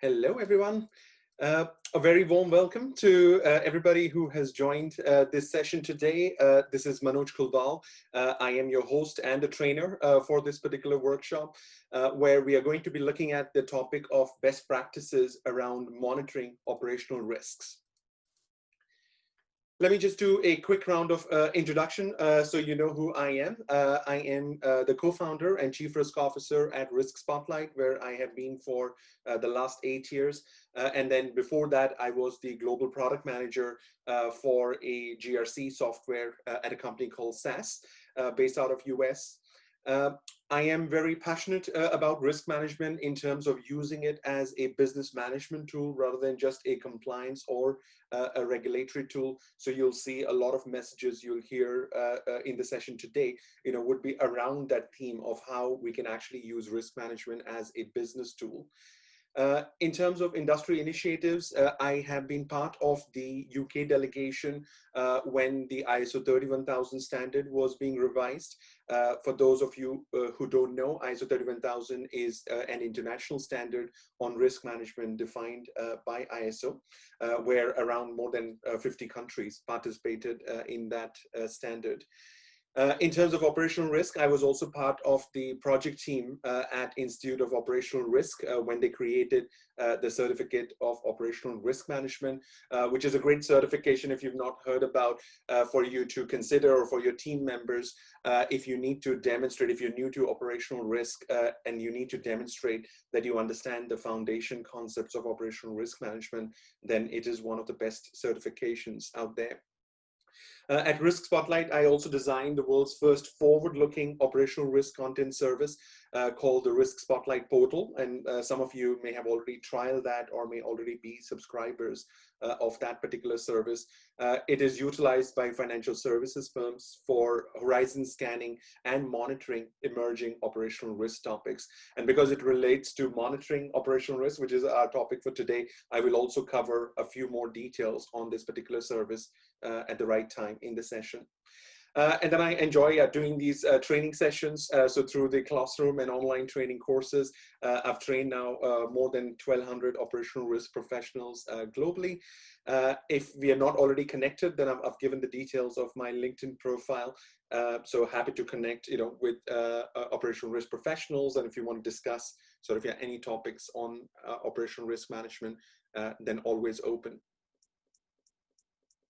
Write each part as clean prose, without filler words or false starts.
Hello, everyone. A very warm welcome to everybody who has joined this session today. This is Manoj Kulwal. I am your host and a trainer for this particular workshop, where we are going to be looking at the topic of best practices around monitoring operational risks. Let me just do a quick round of introduction so you know who I am. I am the co-founder and chief risk officer at RiskSpotlight, where I have been for the last 8 years. And then before that, I was the global product manager for a GRC software at a company called SAS, based out of US. I am very passionate about risk management in terms of using it as a business management tool rather than just a compliance or a regulatory tool. So you'll see a lot of messages you'll hear in the session today, would be around that theme of how we can actually use risk management as a business tool. In terms of industry initiatives, I have been part of the UK delegation when the ISO 31000 standard was being revised. For those of you who don't know, ISO 31000 is an international standard on risk management defined by ISO, where around more than 50 countries participated in that standard. In terms of operational risk, I was also part of the project team at Institute of Operational Risk when they created the Certificate of Operational Risk Management, which is a great certification if you've not heard about for you to consider, or for your team members if you need to demonstrate, if you're new to operational risk and you need to demonstrate that you understand the foundation concepts of operational risk management, then it is one of the best certifications out there. At RiskSpotlight, I also designed the world's first forward-looking operational risk content service called the RiskSpotlight portal. And some of you may have already trialed that or may already be subscribers of that particular service. It is utilized by financial services firms for horizon scanning and monitoring emerging operational risk topics. And because it relates to monitoring operational risk, which is our topic for today, I will also cover a few more details on this particular service at the right time in the session. And then I enjoy doing these training sessions. So through the classroom and online training courses, I've trained now more than 1,200 operational risk professionals globally. If we are not already connected, then I've given the details of my LinkedIn profile. So happy to connect, with operational risk professionals. And if you want to discuss sort of any topics on operational risk management, then always open.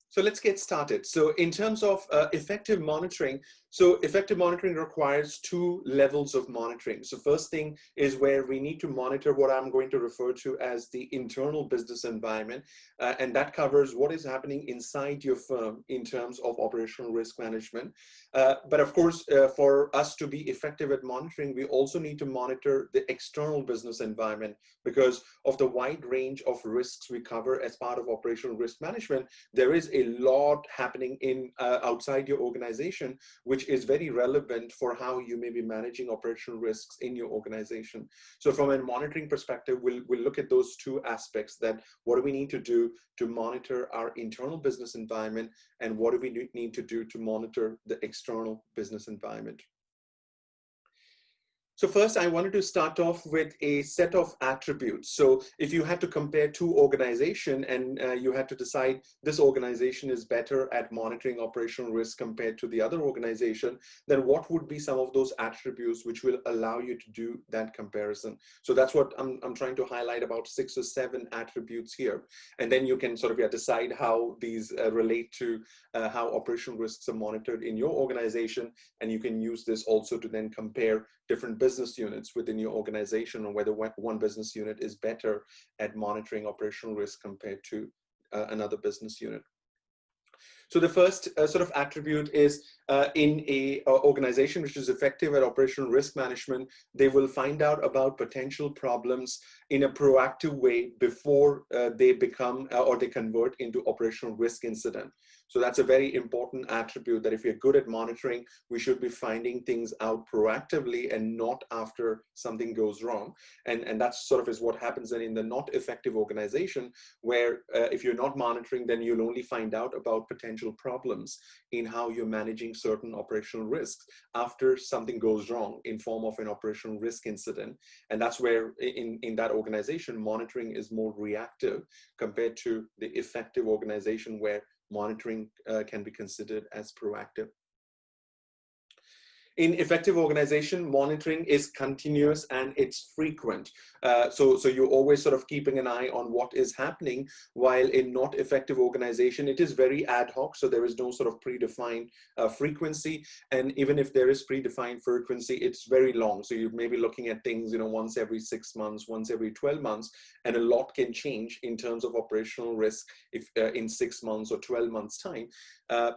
So let's get started. So in terms of effective monitoring, effective monitoring requires two levels of monitoring. So first thing is where we need to monitor what I'm going to refer to as the internal business environment. And that covers what is happening inside your firm in terms of operational risk management. But of course, for us to be effective at monitoring, we also need to monitor the external business environment because of the wide range of risks we cover as part of operational risk management. There is a lot happening in outside your organization, which is very relevant for how you may be managing operational risks in your organization. So from a monitoring perspective, we'll look at those two aspects: that what do we need to do to monitor our internal business environment, and what do we need to do to monitor the external business environment. So first, I wanted to start off with a set of attributes. So if you had to compare two organizations and you had to decide this organization is better at monitoring operational risk compared to the other organization, then what would be some of those attributes which will allow you to do that comparison? So that's what I'm trying to highlight, about 6 or 7 attributes here. And then you can sort of decide how these relate to how operational risks are monitored in your organization. And you can use this also to then compare different business units within your organization, or whether one business unit is better at monitoring operational risk compared to another business unit. So the first sort of attribute is in a organization which is effective at operational risk management, they will find out about potential problems in a proactive way before they become or they convert into operational risk incident. So that's a very important attribute, that if you're good at monitoring, we should be finding things out proactively and not after something goes wrong. And that's sort of is what happens then in the not effective organization, where if you're not monitoring, then you'll only find out about potential problems in how you're managing certain operational risks after something goes wrong in form of an operational risk incident. And that's where in that organization, monitoring is more reactive compared to the effective organization where monitoring can be considered as proactive. In effective organization, monitoring is continuous and it's frequent. So you're always sort of keeping an eye on what is happening, while in not effective organization, it is very ad hoc. So there is no sort of predefined frequency. And even if there is predefined frequency, it's very long. So you may be looking at things, once every 6 months, once every 12 months, and a lot can change in terms of operational risk if in 6 months or 12 months time.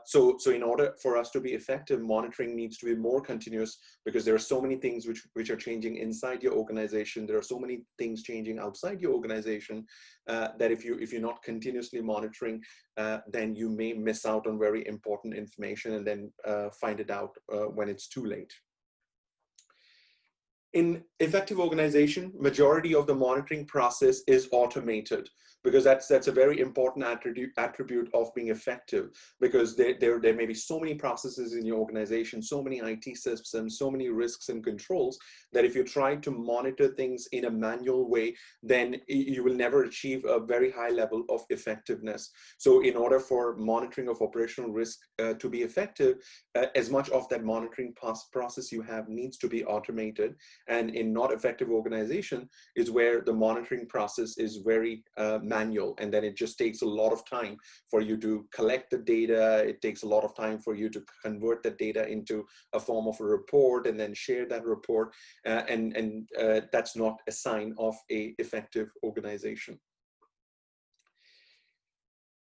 So in order for us to be effective, monitoring needs to be more continuous, because there are so many things which are changing inside your organization. There are so many things changing outside your organization that if you're not continuously monitoring, then you may miss out on very important information and then find it out when it's too late. In effective organization, majority of the monitoring process is automated, because that's a very important attribute of being effective, because there may be so many processes in your organization, so many IT systems, so many risks and controls, that if you try to monitor things in a manual way, then you will never achieve a very high level of effectiveness. So in order for monitoring of operational risk to be effective, as much of that monitoring process you have needs to be automated. And in not effective organization is where the monitoring process is very manual, and then it just takes a lot of time for you to collect the data. It takes a lot of time for you to convert the data into a form of a report and then share that report. And that's not a sign of an effective organization.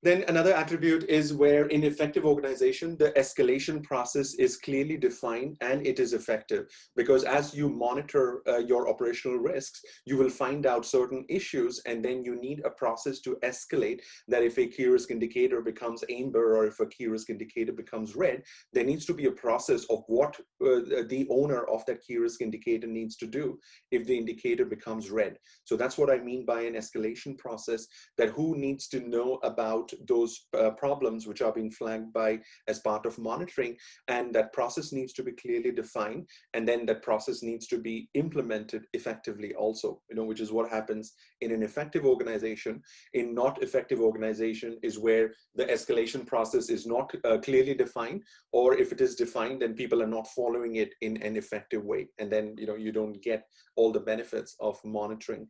Then another attribute is where in effective organization, the escalation process is clearly defined and it is effective, because as you monitor your operational risks, you will find out certain issues, and then you need a process to escalate that. If a key risk indicator becomes amber, or if a key risk indicator becomes red, there needs to be a process of what the owner of that key risk indicator needs to do if the indicator becomes red. So that's what I mean by an escalation process, that who needs to know about those problems which are being flagged by as part of monitoring, and that process needs to be clearly defined, and then that process needs to be implemented effectively also, which is what happens in an effective organization. In not effective organization is where the escalation process is not clearly defined, or if it is defined, then people are not following it in an effective way, and then you don't get all the benefits of monitoring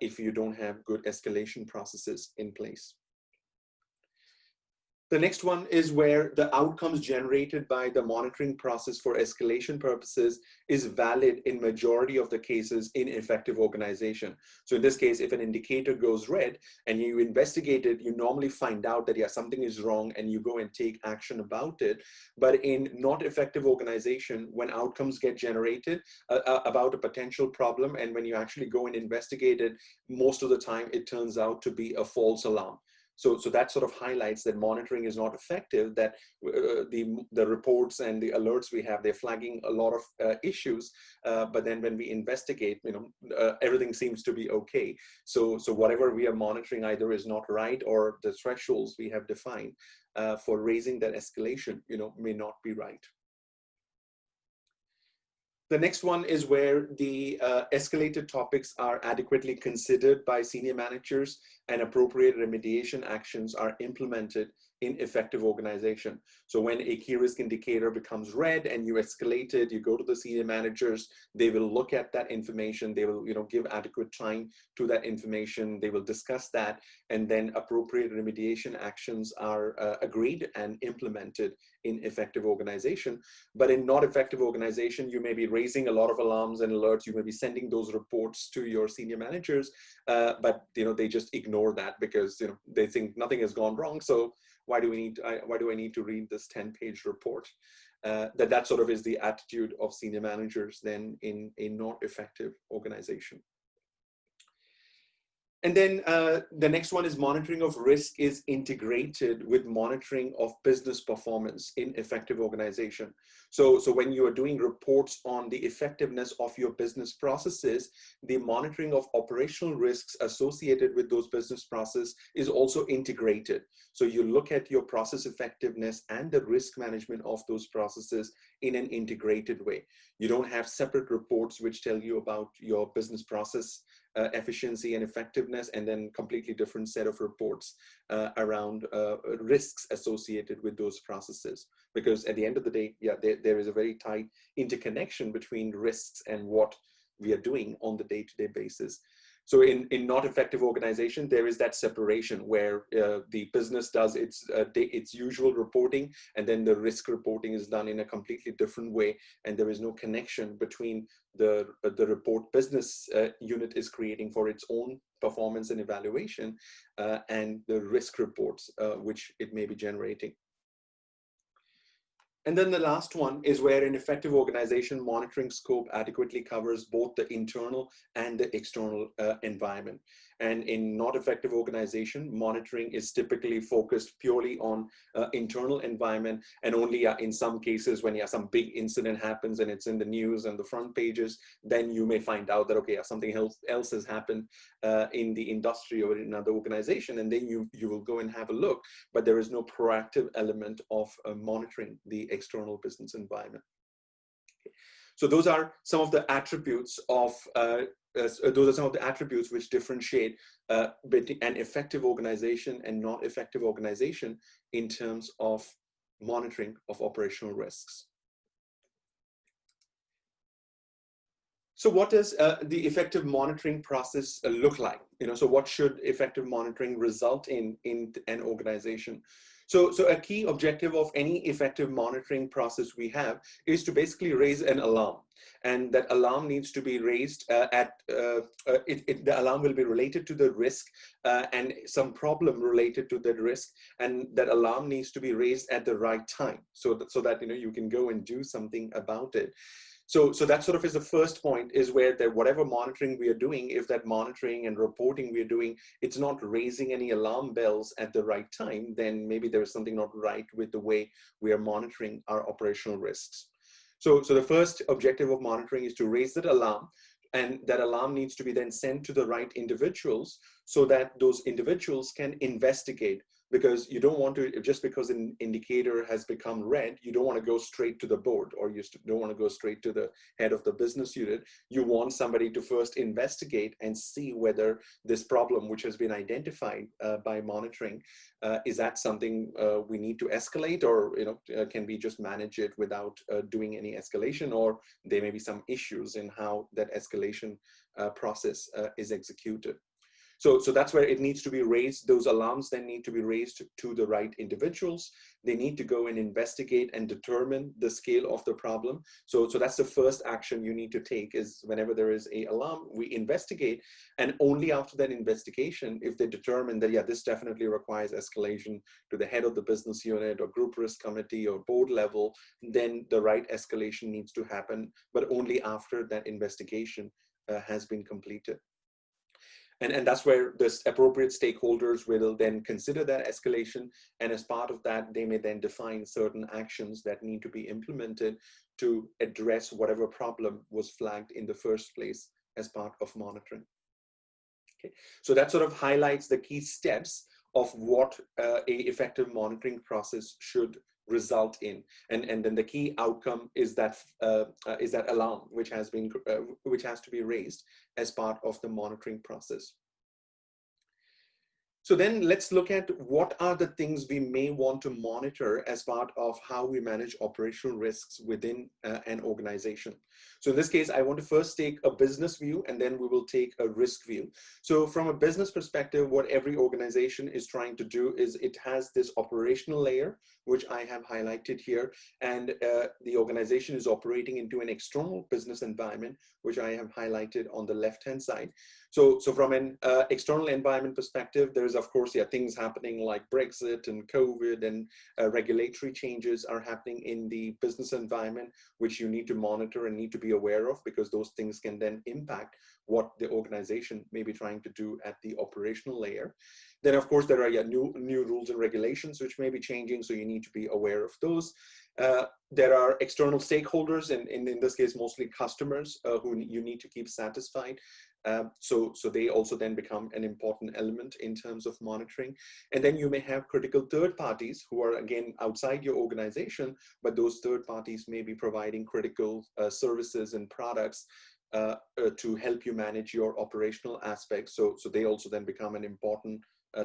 if you don't have good escalation processes in place. The next one is where the outcomes generated by the monitoring process for escalation purposes is valid in majority of the cases in effective organization. So in this case, if an indicator goes red and you investigate it, you normally find out that, yeah, something is wrong, and you go and take action about it. But in not effective organization, when outcomes get generated about a potential problem, and when you actually go and investigate it, most of the time it turns out to be a false alarm. So that sort of highlights that monitoring is not effective, that the reports and the alerts we have, they're flagging a lot of issues, but then when we investigate, everything seems to be okay. So whatever we are monitoring either is not right, or the thresholds we have defined for raising that escalation, may not be right. The next one is where the escalated topics are adequately considered by senior managers and appropriate remediation actions are implemented in effective organization. So when a key risk indicator becomes red and you escalate it, you go to the senior managers, they will look at that information, they will give adequate time to that information, they will discuss that, and then appropriate remediation actions are agreed and implemented in effective organization. But in not effective organization, you may be raising a lot of alarms and alerts, you may be sending those reports to your senior managers, but they just ignore that because they think nothing has gone wrong. So why do I need to read this 10-page report? That sort of is the attitude of senior managers then in a not effective organization. And then the next one is monitoring of risk is integrated with monitoring of business performance in effective organization. So when you are doing reports on the effectiveness of your business processes, the monitoring of operational risks associated with those business processes is also integrated. So you look at your process effectiveness and the risk management of those processes in an integrated way. You don't have separate reports which tell you about your business process efficiency and effectiveness, and then completely different set of reports around risks associated with those processes. Because at the end of the day, yeah, there is a very tight interconnection between risks and what we are doing on the day-to-day basis. So in not effective organization, there is that separation where the business does its usual reporting, and then the risk reporting is done in a completely different way, and there is no connection between the report business unit is creating for its own performance and evaluation and the risk reports which it may be generating. And then the last one is where an effective organization monitoring scope adequately covers both the internal and the external environment. And in not effective organization, monitoring is typically focused purely on internal environment, and only in some cases when some big incident happens and it's in the news and the front pages, then you may find out that, okay, something else has happened in the industry or in another organization, and then you will go and have a look, but there is no proactive element of monitoring the external business environment. Okay. So those are some of the attributes of which differentiate between an effective organization and not effective organization in terms of monitoring of operational risks. So what does the effective monitoring process look like? So what should effective monitoring result in an organization? So a key objective of any effective monitoring process we have is to basically raise an alarm. And that alarm needs to be raised the alarm will be related to the risk and some problem related to that risk. And that alarm needs to be raised at the right time so that you can go and do something about it. So that sort of is the first point, is where whatever monitoring we are doing, if that monitoring and reporting we are doing, it's not raising any alarm bells at the right time, then maybe there is something not right with the way we are monitoring our operational risks. So the first objective of monitoring is to raise that alarm, and that alarm needs to be then sent to the right individuals so that those individuals can investigate. Because you don't want to, just because an indicator has become red, you don't want to go straight to the board, or you don't want to go straight to the head of the business unit. You want somebody to first investigate and see whether this problem, which has been identified by monitoring, is that something we need to escalate, or can we just manage it without doing any escalation, or there may be some issues in how that escalation process is executed. So that's where it needs to be raised. Those alarms then need to be raised to the right individuals. They need to go and investigate and determine the scale of the problem. So that's the first action you need to take, is whenever there is an alarm, we investigate. And only after that investigation, if they determine that, yeah, this definitely requires escalation to the head of the business unit or group risk committee or board level, then the right escalation needs to happen, but only after that investigation has been completed. And that's where the appropriate stakeholders will then consider that escalation. And as part of that, they may then define certain actions that need to be implemented to address whatever problem was flagged in the first place as part of monitoring. Okay. So that sort of highlights the key steps of what a effective monitoring process should result in, and then the key outcome is that alarm which has to be raised as part of the monitoring process. So then let's look at what are the things we may want to monitor as part of how we manage operational risks within an organization. So in this case, I want to first take a business view, and then we will take a risk view. So from a business perspective, what every organization is trying to do is it has this operational layer, which I have highlighted here, and the organization is operating into an external business environment, which I have highlighted on the left-hand side. So from an external environment perspective, there's of course, things happening like Brexit and COVID, and regulatory changes are happening in the business environment, which you need to monitor and need to be aware of, because those things can then impact what the organization may be trying to do at the operational layer. Then of course, there are new rules and regulations which may be changing, so you need to be aware of those. There are external stakeholders, and in this case, mostly customers who you need to keep satisfied. So they also then become an important element in terms of monitoring. And then you may have critical third parties who are again outside your organization, but those third parties may be providing critical services and products to help you manage your operational aspects. So they also then become an important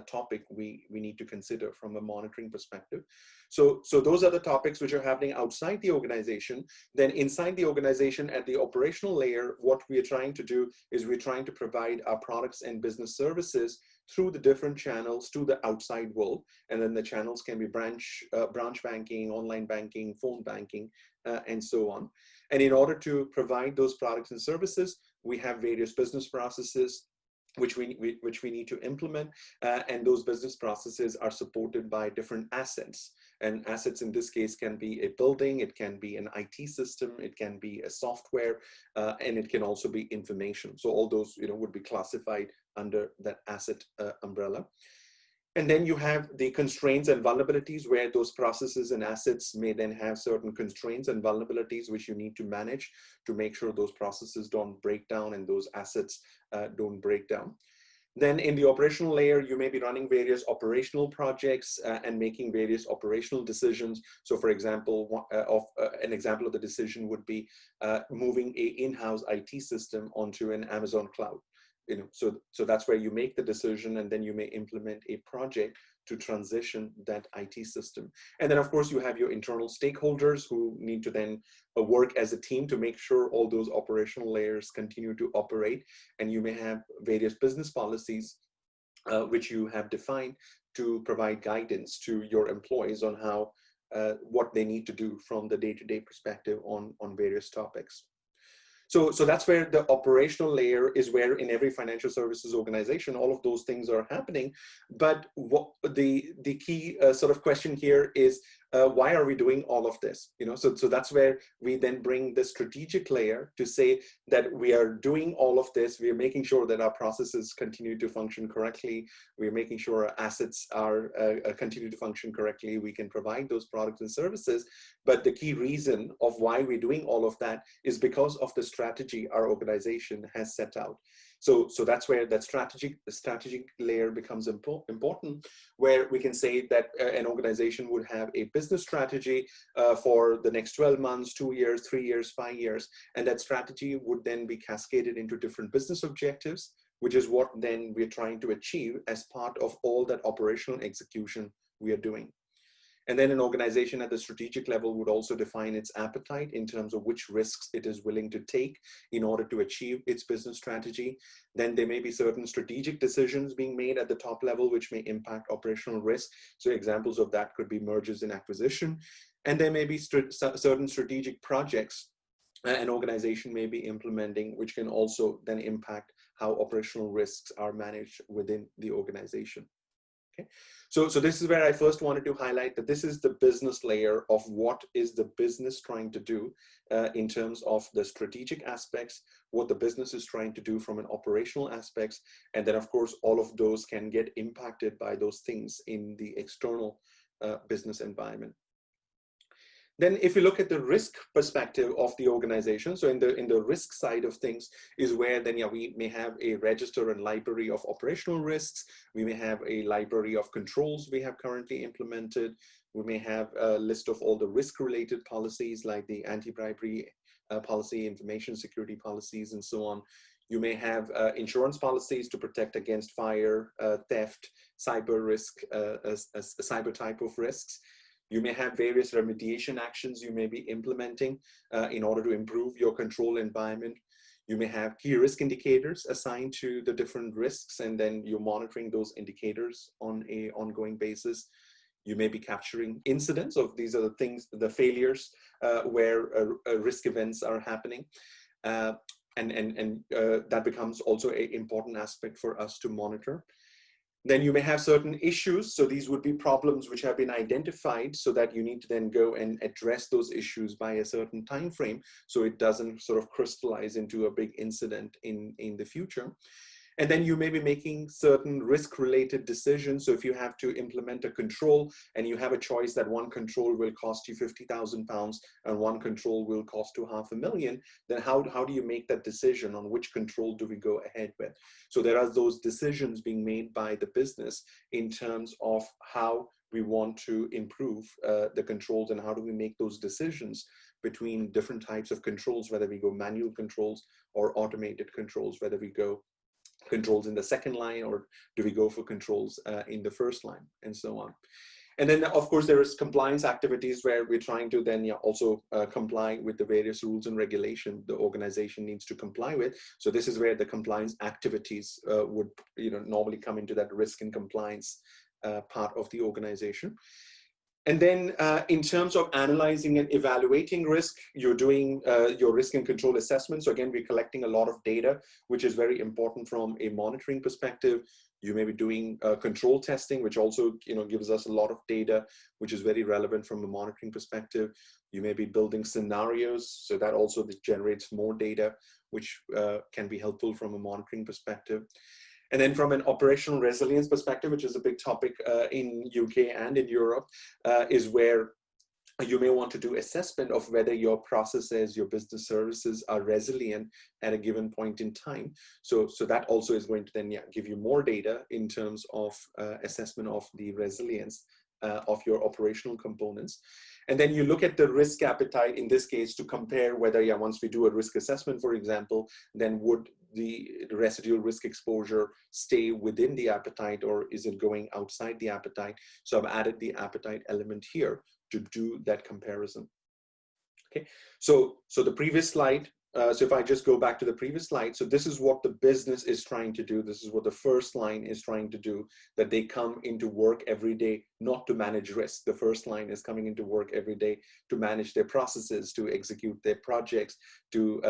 topic we need to consider from a monitoring perspective. So those are the topics which are happening outside the organization. Then inside the organization at the operational layer, what we are trying to do is we're trying to provide our products and business services through the different channels to the outside world. And then the channels can be branch banking, online banking, phone banking, and so on. And in order to provide those products and services, we have various business processes which we need to implement, and those business processes are supported by different assets. And assets in this case can be a building, it can be an IT system, it can be a software, and it can also be information. So all those would be classified under that asset umbrella. And then you have the constraints and vulnerabilities, where those processes and assets may then have certain constraints and vulnerabilities which you need to manage to make sure those processes don't break down and those assets don't break down. Then in the operational layer, you may be running various operational projects and making various operational decisions. So for example, an example of the decision would be moving an in-house IT system onto an Amazon cloud. So that's where you make the decision, and then you may implement a project to transition that IT system. And then of course you have your internal stakeholders who need to then work as a team to make sure all those operational layers continue to operate. And you may have various business policies which you have defined to provide guidance to your employees on how what they need to do from the day-to-day perspective on various topics. So that's where the operational layer is, where in every financial services organization, all of those things are happening. But what the key sort of question here is, why are we doing all of this? So that's where we then bring the strategic layer to say that we are doing all of this. We are making sure that our processes continue to function correctly. We are making sure our assets are continue to function correctly. We can provide those products and services. But the key reason of why we're doing all of that is because of the strategy our organization has set out. So that's where that strategic layer becomes important, where we can say that an organization would have a business strategy for the next 12 months, 2 years, 3 years, 5 years, and that strategy would then be cascaded into different business objectives, which is what then we're trying to achieve as part of all that operational execution we are doing. And then an organization at the strategic level would also define its appetite in terms of which risks it is willing to take in order to achieve its business strategy. Then there may be certain strategic decisions being made at the top level which may impact operational risk. So examples of that could be mergers and acquisition. And there may be certain strategic projects an organization may be implementing, which can also then impact how operational risks are managed within the organization. Okay. So this is where I first wanted to highlight that this is the business layer of what is the business trying to do in terms of the strategic aspects, what the business is trying to do from an operational aspects, and then of course all of those can get impacted by those things in the external business environment. Then if you look at the risk perspective of the organization, so in the risk side of things is where then we may have a register and library of operational risks. We may have a library of controls we have currently implemented. We may have a list of all the risk-related policies like the anti-bribery policy, information security policies, and so on. You may have insurance policies to protect against fire, theft, cyber risk, cyber type of risks. You may have various remediation actions you may be implementing in order to improve your control environment. You may have key risk indicators assigned to the different risks, and then you're monitoring those indicators on an ongoing basis. You may be capturing incidents of these are the things, the failures where risk events are happening. And that becomes also an important aspect for us to monitor. Then you may have certain issues. So these would be problems which have been identified so that you need to then go and address those issues by a certain time frame so it doesn't sort of crystallize into a big incident in the future. And then you may be making certain risk-related decisions. So if you have to implement a control and you have a choice that one control will cost you £50,000 and one control will cost you $500,000, then how do you make that decision on which control do we go ahead with? So there are those decisions being made by the business in terms of how we want to improve the controls and how do we make those decisions between different types of controls, whether we go manual controls or automated controls, whether we go controls in the second line or do we go for controls in the first line, and so on. And then, of course, there is compliance activities where we're trying to then also comply with the various rules and regulation the organization needs to comply with. So this is where the compliance activities would normally come into that risk and compliance part of the organization. And then in terms of analyzing and evaluating risk, you're doing your risk and control assessment. So again, we're collecting a lot of data, which is very important from a monitoring perspective. You may be doing control testing, which also gives us a lot of data, which is very relevant from a monitoring perspective. You may be building scenarios, so that also generates more data, which can be helpful from a monitoring perspective. And then from an operational resilience perspective, which is a big topic in UK and in Europe, is where you may want to do assessment of whether your processes, your business services are resilient at a given point in time. So that also is going to then give you more data in terms of assessment of the resilience of your operational components. And then you look at the risk appetite in this case to compare whether, once we do a risk assessment, for example, then would the residual risk exposure stay within the appetite or is it going outside the appetite? So I've added the appetite element here to do that comparison. Okay, so the previous slide, so if I just go back to the previous slide, so this is what the business is trying to do. This is what the first line is trying to do, that they come into work every day, not to manage risk. The first line is coming into work every day to manage their processes, to execute their projects, to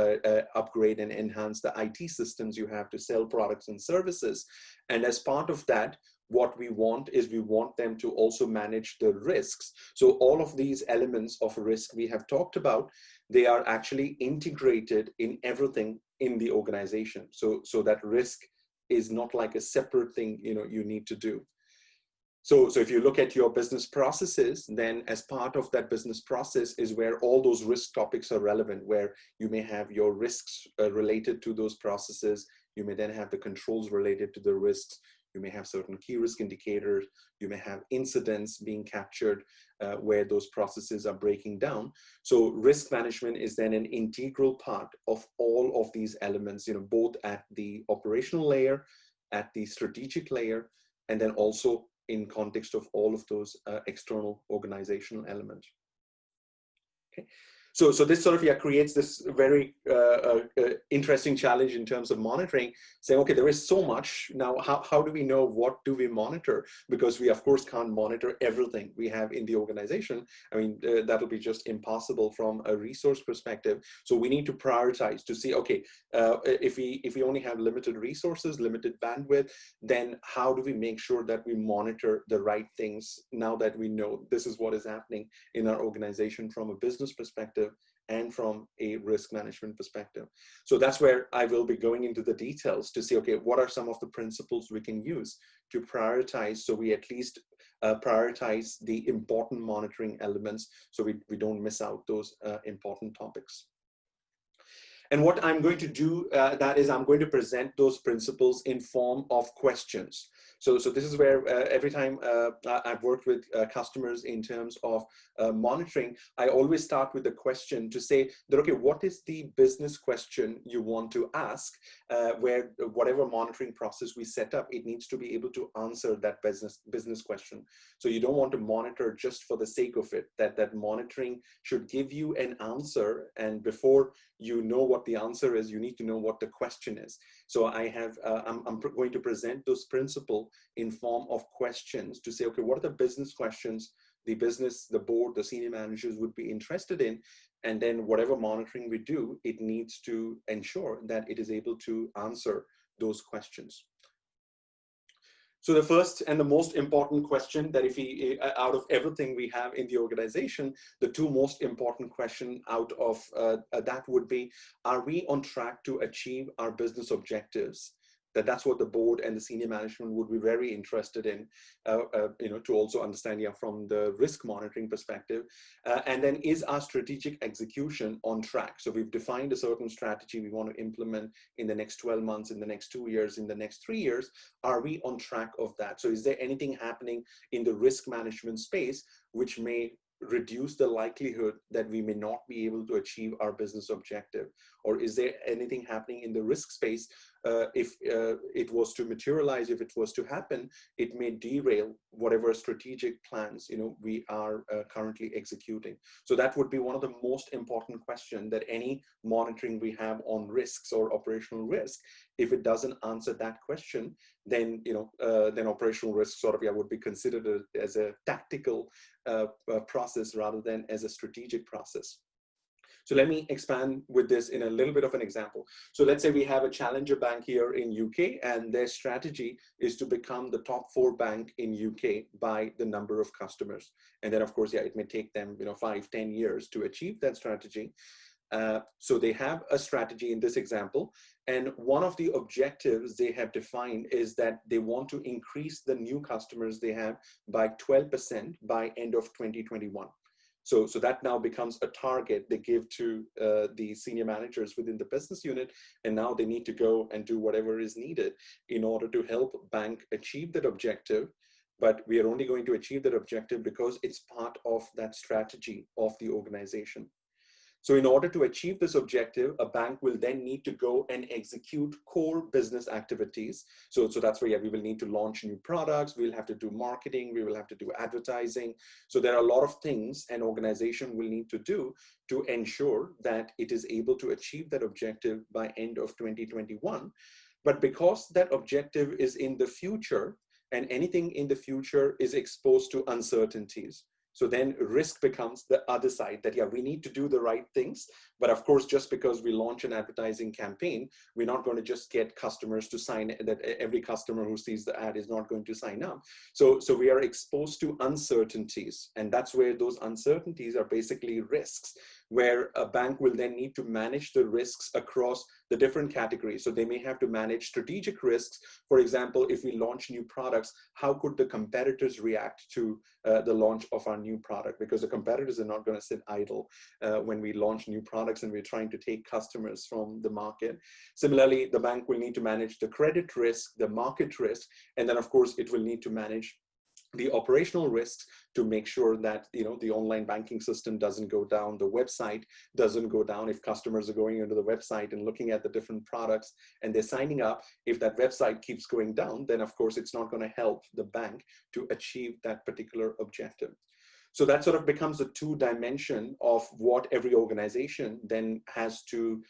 upgrade and enhance the IT systems you have to sell products and services. And as part of that, what we want is we want them to also manage the risks. So all of these elements of risk we have talked about, they are actually integrated in everything in the organization. So that risk is not like a separate thing you need to do. So if you look at your business processes, then as part of that business process is where all those risk topics are relevant, where you may have your risks related to those processes. You may then have the controls related to the risks. You may have certain key risk indicators. You may have incidents being captured where those processes are breaking down. So risk management is then an integral part of all of these elements, both at the operational layer, at the strategic layer, and then also in context of all of those external organizational elements. Okay. So this sort of creates this very interesting challenge in terms of monitoring, saying, okay, there is so much. Now, how do we know what do we monitor? Because we, of course, can't monitor everything we have in the organization. I mean, that'll be just impossible from a resource perspective. So we need to prioritize to see, okay, if we only have limited resources, limited bandwidth, then how do we make sure that we monitor the right things now that we know this is what is happening in our organization from a business perspective and from a risk management perspective. So that's where I will be going into the details to see, okay, what are some of the principles we can use to prioritize, so we at least prioritize the important monitoring elements so we don't miss out those important topics. And what I'm going to do, that is I'm going to present those principles in form of questions. So this is where every time I've worked with customers in terms of monitoring, I always start with a question to say that, okay, what is the business question you want to ask, where whatever monitoring process we set up, it needs to be able to answer that business question. So you don't want to monitor just for the sake of it, that monitoring should give you an answer, and before you know what the answer is, you need to know what the question is. So I'm going to present those principles in form of questions to say, okay, what are the business questions the business, the board, the senior managers would be interested in, and then whatever monitoring we do, it needs to ensure that it is able to answer those questions. So the first and the most important question that if we, out of everything we have in the organization, the two most important questions out of that would be, are we on track to achieve our business objectives? That's what the board and the senior management would be very interested in, to also understand from the risk monitoring perspective. And then, is our strategic execution on track? So we've defined a certain strategy we want to implement in the next 12 months, in the next 2 years, in the next 3 years. Are we on track of that? So is there anything happening in the risk management space which may reduce the likelihood that we may not be able to achieve our business objective? Or is there anything happening in the risk space? If it was to materialize, if it was to happen, it may derail whatever strategic plans we are currently executing. So that would be one of the most important questions that any monitoring we have on risks or operational risk. If it doesn't answer that question, then then operational risk sort of would be considered as a tactical process rather than as a strategic process. So let me expand with this in a little bit of an example. So let's say we have a challenger bank here in UK, and their strategy is to become the top 4 bank in UK by the number of customers. And then of course, it may take them 5-10 years to achieve that strategy. So they have a strategy in this example, and one of the objectives they have defined is that they want to increase the new customers they have by 12% by end of 2021. So that now becomes a target they give to the senior managers within the business unit, and now they need to go and do whatever is needed in order to help bank achieve that objective. But we are only going to achieve that objective because it's part of that strategy of the organization. So in order to achieve this objective, a bank will then need to go and execute core business activities. So that's where we will need to launch new products, we'll have to do marketing, we will have to do advertising. So there are a lot of things an organization will need to do to ensure that it is able to achieve that objective by end of 2021. But because that objective is in the future, and anything in the future is exposed to uncertainties, so then risk becomes the other side, that we need to do the right things. But of course, just because we launch an advertising campaign, we're not going to just get customers to sign, that every customer who sees the ad is not going to sign up. So we are exposed to uncertainties. And that's where those uncertainties are basically risks, where a bank will then need to manage the risks across the different categories. So they may have to manage strategic risks. For example, if we launch new products, how could the competitors react to the launch of our new product? Because the competitors are not going to sit idle when we launch new products and we're trying to take customers from the market. Similarly, the bank will need to manage the credit risk, the market risk, and then of course it will need to manage the operational risks to make sure that the online banking system doesn't go down, the website doesn't go down. If customers are going into the website and looking at the different products and they're signing up, if that website keeps going down, then of course it's not going to help the bank to achieve that particular objective. So that sort of becomes a 2-dimension of what every organization then has to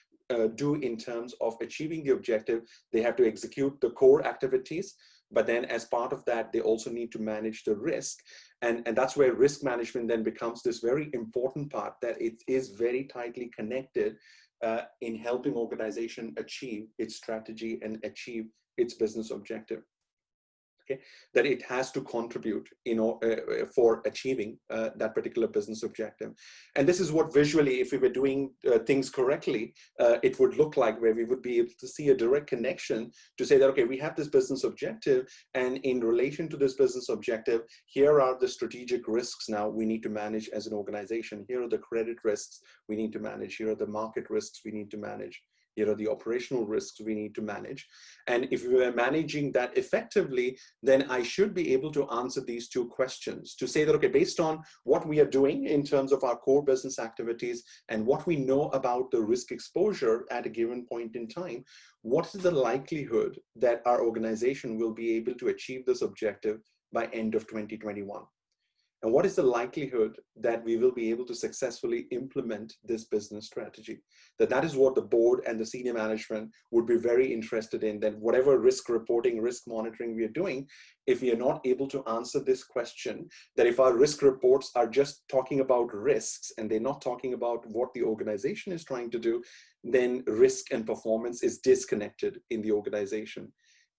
do in terms of achieving the objective. They have to execute the core activities, but then as part of that, they also need to manage the risk. And that's where risk management then becomes this very important part, that it is very tightly connected in helping organization achieve its strategy and achieve its business objective. Okay, that it has to contribute for achieving that particular business objective. And this is what visually, if we were doing things correctly, it would look like, where we would be able to see a direct connection to say that, okay, we have this business objective, and in relation to this business objective, here are the strategic risks now we need to manage as an organization. Here are the credit risks we need to manage. Here are the market risks we need to manage. The operational risks we need to manage. And if we are managing that effectively, then I should be able to answer these 2 questions to say that, okay, based on what we are doing in terms of our core business activities and what we know about the risk exposure at a given point in time, what is the likelihood that our organization will be able to achieve this objective by end of 2021? And what is the likelihood that we will be able to successfully implement this business strategy? That is what the board and the senior management would be very interested in, that whatever risk reporting, risk monitoring we are doing, if we are not able to answer this question, that if our risk reports are just talking about risks and they're not talking about what the organization is trying to do, then risk and performance is disconnected in the organization.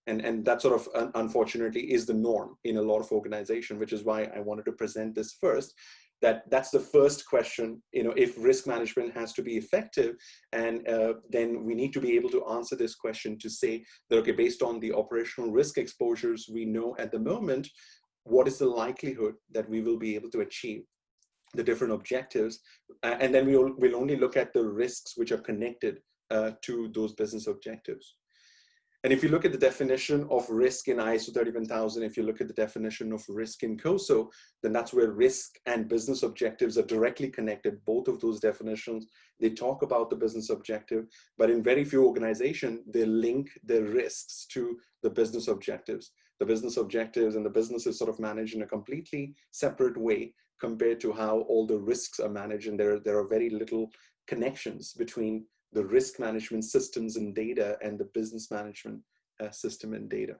And that sort of, unfortunately, is the norm in a lot of organizations, which is why I wanted to present this first. That's the first question, if risk management has to be effective, and then we need to be able to answer this question to say that, okay, based on the operational risk exposures we know at the moment, what is the likelihood that we will be able to achieve the different objectives? And then we'll only look at the risks which are connected to those business objectives. And if you look at the definition of risk in ISO 31000, if you look at the definition of risk in COSO, then that's where risk and business objectives are directly connected. Both of those definitions, they talk about the business objective, but in very few organizations, they link the risks to the business objectives. The business objectives and the business is sort of managed in a completely separate way compared to how all the risks are managed. And there are very little connections between the risk management systems and data and the business management system and data.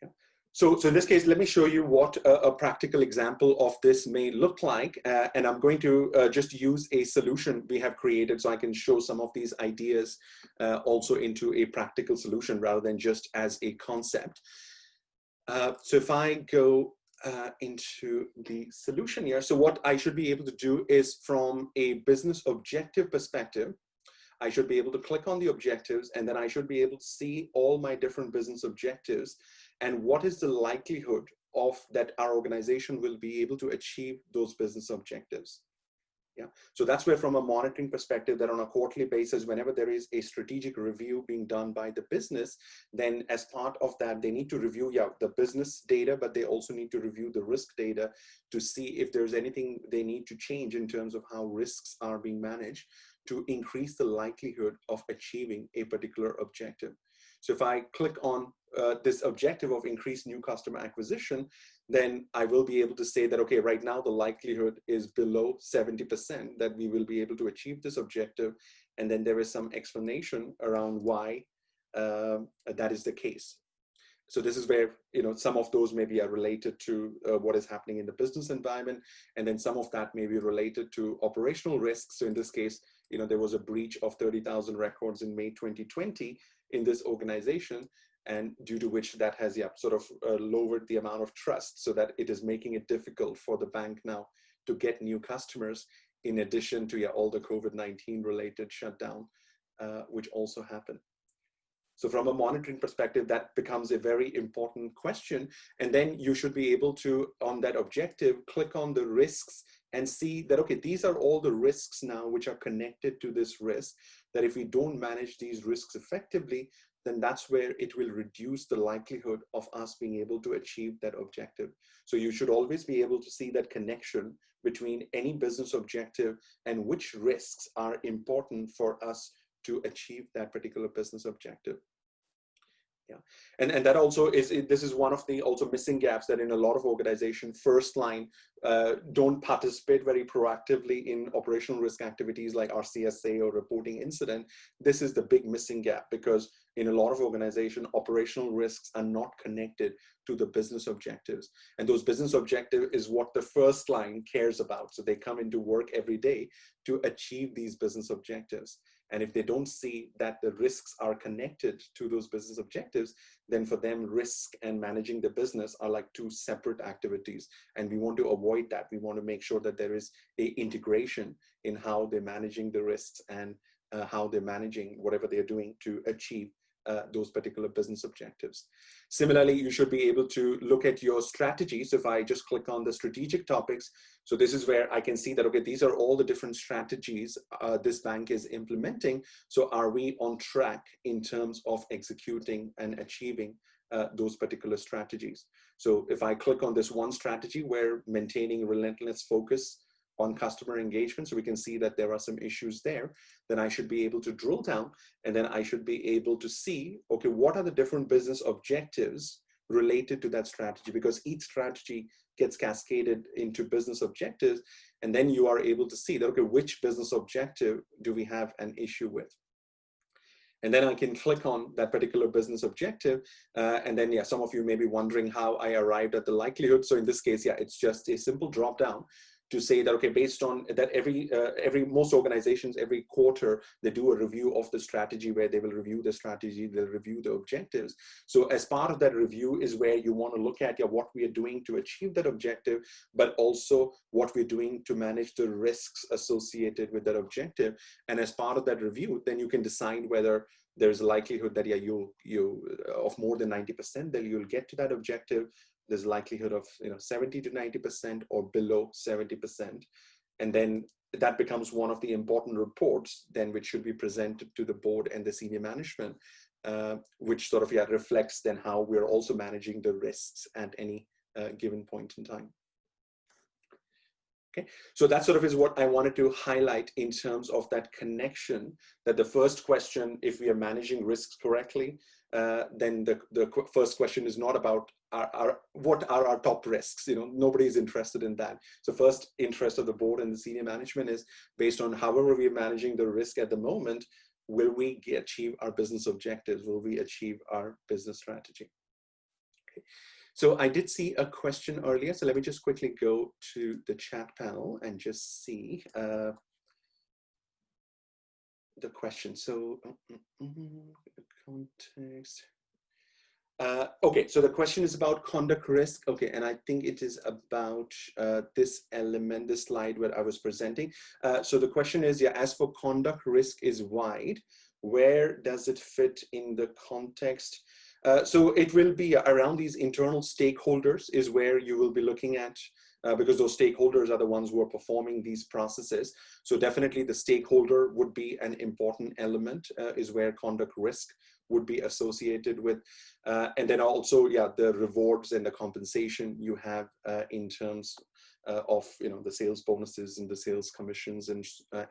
Yeah. So in this case, let me show you what a practical example of this may look like. And I'm going to just use a solution we have created so I can show some of these ideas also into a practical solution rather than just as a concept. So if I go into the solution here. So what I should be able to do is from a business objective perspective, I should be able to click on the objectives and then I should be able to see all my different business objectives and what is the likelihood of that our organization will be able to achieve those business objectives. Yeah. So that's where from a monitoring perspective that on a quarterly basis, whenever there is a strategic review being done by the business, then as part of that, they need to review the business data, but they also need to review the risk data to see if there's anything they need to change in terms of how risks are being managed to increase the likelihood of achieving a particular objective. So if I click on this objective of increased new customer acquisition, then I will be able to say that, okay, right now the likelihood is below 70% that we will be able to achieve this objective. And then there is some explanation around why that is the case. So this is where, some of those maybe are related to what is happening in the business environment. And then some of that may be related to operational risks. So in this case, there was a breach of 30,000 records in May 2020 in this organization, and due to which that has sort of lowered the amount of trust so that it is making it difficult for the bank now to get new customers in addition to all the COVID-19 related shutdown, which also happened. So from a monitoring perspective, that becomes a very important question. And then you should be able to, on that objective, click on the risks and see that, okay, these are all the risks now which are connected to this risk, that if we don't manage these risks effectively, then that's where it will reduce the likelihood of us being able to achieve that objective. So you should always be able to see that connection between any business objective and which risks are important for us to achieve that particular business objective. Yeah, and that also this is one of the also missing gaps that in a lot of organizations, first line don't participate very proactively in operational risk activities like RCSA or reporting incident. This is the big missing gap because in a lot of organizations, operational risks are not connected to the business objectives. And those business objectives is what the first line cares about. So they come into work every day to achieve these business objectives. And if they don't see that the risks are connected to those business objectives, then for them, risk and managing the business are like two separate activities. And we want to avoid that. We want to make sure that there is a integration in how they're managing the risks and how they're managing whatever they're doing to achieve those particular business objectives. Similarly, you should be able to look at your strategy. So if I just click on the strategic topics, so this is where I can see that, okay, these are all the different strategies this bank is implementing. So are we on track in terms of executing and achieving those particular strategies? So if I click on this one strategy where maintaining relentless focus on customer engagement, so we can see that there are some issues there, then I should be able to drill down and then I should be able to see, okay, what are the different business objectives related to that strategy? Because each strategy gets cascaded into business objectives, and then you are able to see that, okay, which business objective do we have an issue with? And then I can click on that particular business objective. And then, some of you may be wondering how I arrived at the likelihood. So in this case, it's just a simple drop down to say that, okay, based on that most organizations, every quarter, they do a review of the strategy where they will review the strategy, they'll review the objectives. So as part of that review is where you want to look at what we are doing to achieve that objective, but also what we're doing to manage the risks associated with that objective. And as part of that review, then you can decide whether there's a likelihood that you of more than 90% that you'll get to that objective. There's a likelihood of 70 to 90% or below 70%. And then that becomes one of the important reports then which should be presented to the board and the senior management, which sort of reflects then how we're also managing the risks at any given point in time. Okay, so that sort of is what I wanted to highlight in terms of that connection, that the first question, if we are managing risks correctly, then the first question is not about what are our top risks. Nobody's interested in that. So first interest of the board and the senior management is based on however we are managing the risk at the moment, will we achieve our business objectives? Will we achieve our business strategy? Okay. So I did see a question earlier, so let me just quickly go to the chat panel and just see the question. So context. Okay, so the question is about conduct risk. Okay, and I think it is about this element, this slide where I was presenting. So the question is, as for conduct risk is wide, where does it fit in the context? So it will be around these internal stakeholders is where you will be looking at, because those stakeholders are the ones who are performing these processes. So definitely the stakeholder would be an important element, is where conduct risk would be associated with. And then also, the rewards and the compensation you have in terms of the sales bonuses and the sales commissions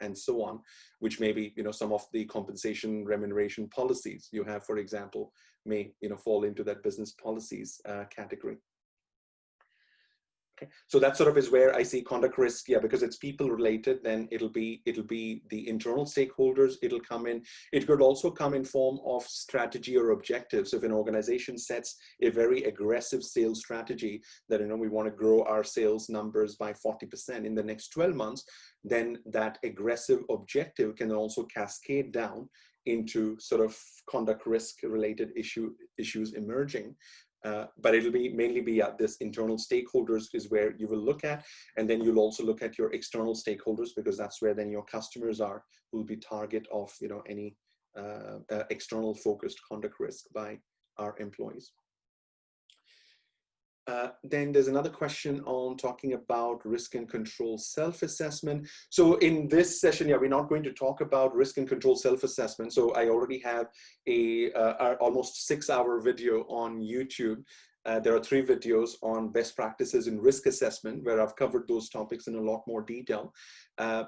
and so on, which may be some of the compensation remuneration policies you have, for example, may fall into that business policies category. Okay, so that sort of is where I see conduct risk, because it's people related, then it'll be the internal stakeholders, it'll come in. It could also come in form of strategy or objectives. If an organization sets a very aggressive sales strategy that, we want to grow our sales numbers by 40% in the next 12 months, then that aggressive objective can also cascade down into sort of conduct risk related issues emerging. But it'll be mainly be at this internal stakeholders is where you will look at, and then you'll also look at your external stakeholders, because that's where then your customers will be target of any external focused conduct risk by our employees. Then there's another question on talking about risk and control self-assessment. So in this session, we're not going to talk about risk and control self-assessment. So I already have a almost 6-hour video on YouTube. There are 3 videos on best practices in risk assessment, where I've covered those topics in a lot more detail.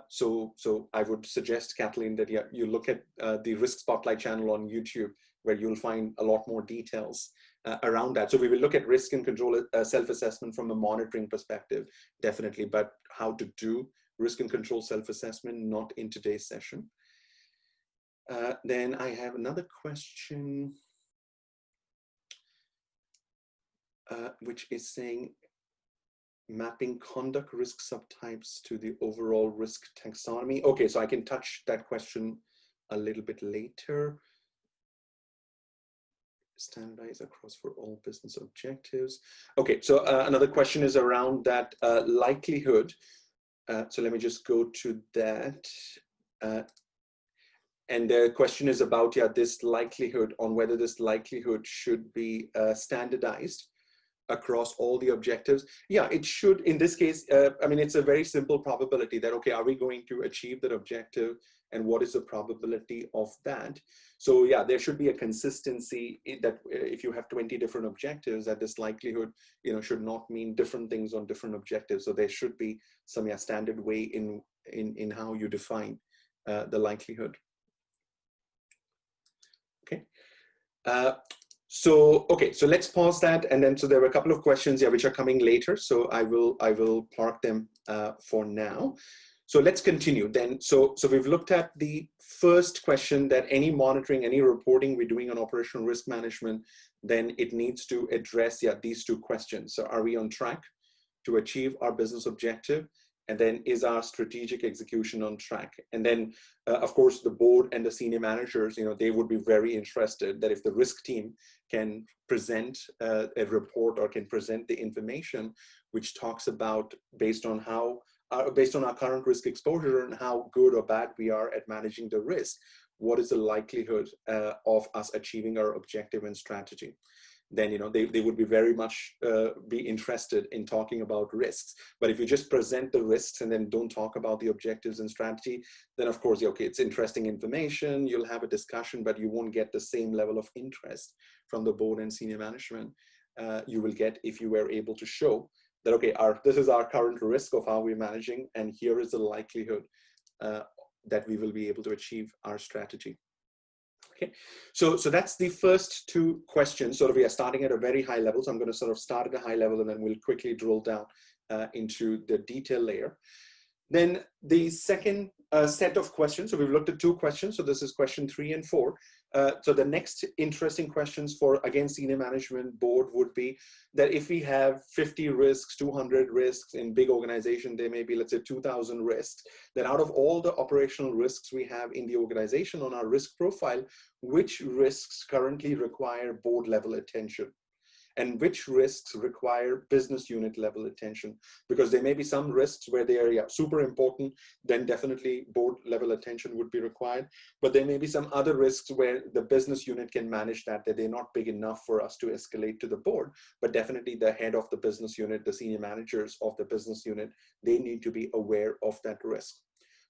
So I would suggest, Kathleen, that you look at the Risk Spotlight channel on YouTube, where you'll find a lot more details around that. So we will look at risk and control self-assessment from a monitoring perspective, definitely, but how to do risk and control self-assessment, not in today's session. Then I have another question, which is saying, mapping conduct risk subtypes to the overall risk taxonomy. Okay, so I can touch that question a little bit later. Standardize across for all business objectives. Okay, so another question is around that likelihood. So let me just go to that. And the question is about this likelihood, on whether this likelihood should be standardized across all the objectives. It should. In this case, I mean, it's a very simple probability that, okay, are we going to achieve that objective, and what is the probability of that? So there should be a consistency that if you have 20 different objectives, that this likelihood, should not mean different things on different objectives. So there should be some standard way in how you define the likelihood. Okay. So let's pause that, and then so there were a couple of questions which are coming later. So I will park them for now. So let's continue then. So we've looked at the first question, that any monitoring, any reporting we're doing on operational risk management, then it needs to address these 2 questions. So are we on track to achieve our business objective? And then is our strategic execution on track? And then of course the board and the senior managers, they would be very interested that if the risk team can present a report or can present the information which talks about based on our current risk exposure and how good or bad we are at managing the risk, what is the likelihood of us achieving our objective and strategy? then they would be very much be interested in talking about risks. But if you just present the risks and then don't talk about the objectives and strategy, then of course, okay, it's interesting information, you'll have a discussion, but you won't get the same level of interest from the board and senior management you will get if you were able to show that, okay, this is our current risk of how we're managing, and here is the likelihood that we will be able to achieve our strategy. Okay, so that's the first two questions. Sort of, we are starting at a very high level. So I'm going to sort of start at a high level, and then we'll quickly drill down into the detail layer. Then the second set of questions. So we've looked at two questions. So this is question 3 and 4. So the next interesting questions for, again, senior management board would be that if we have 50 risks, 200 risks in big organization, there may be, let's say, 2,000 risks, then out of all the operational risks we have in the organization on our risk profile, which risks currently require board level attention? And which risks require business unit level attention? Because there may be some risks where they are super important, then definitely board level attention would be required. But there may be some other risks where the business unit can manage that they're not big enough for us to escalate to the board. But definitely the head of the business unit, the senior managers of the business unit, they need to be aware of that risk.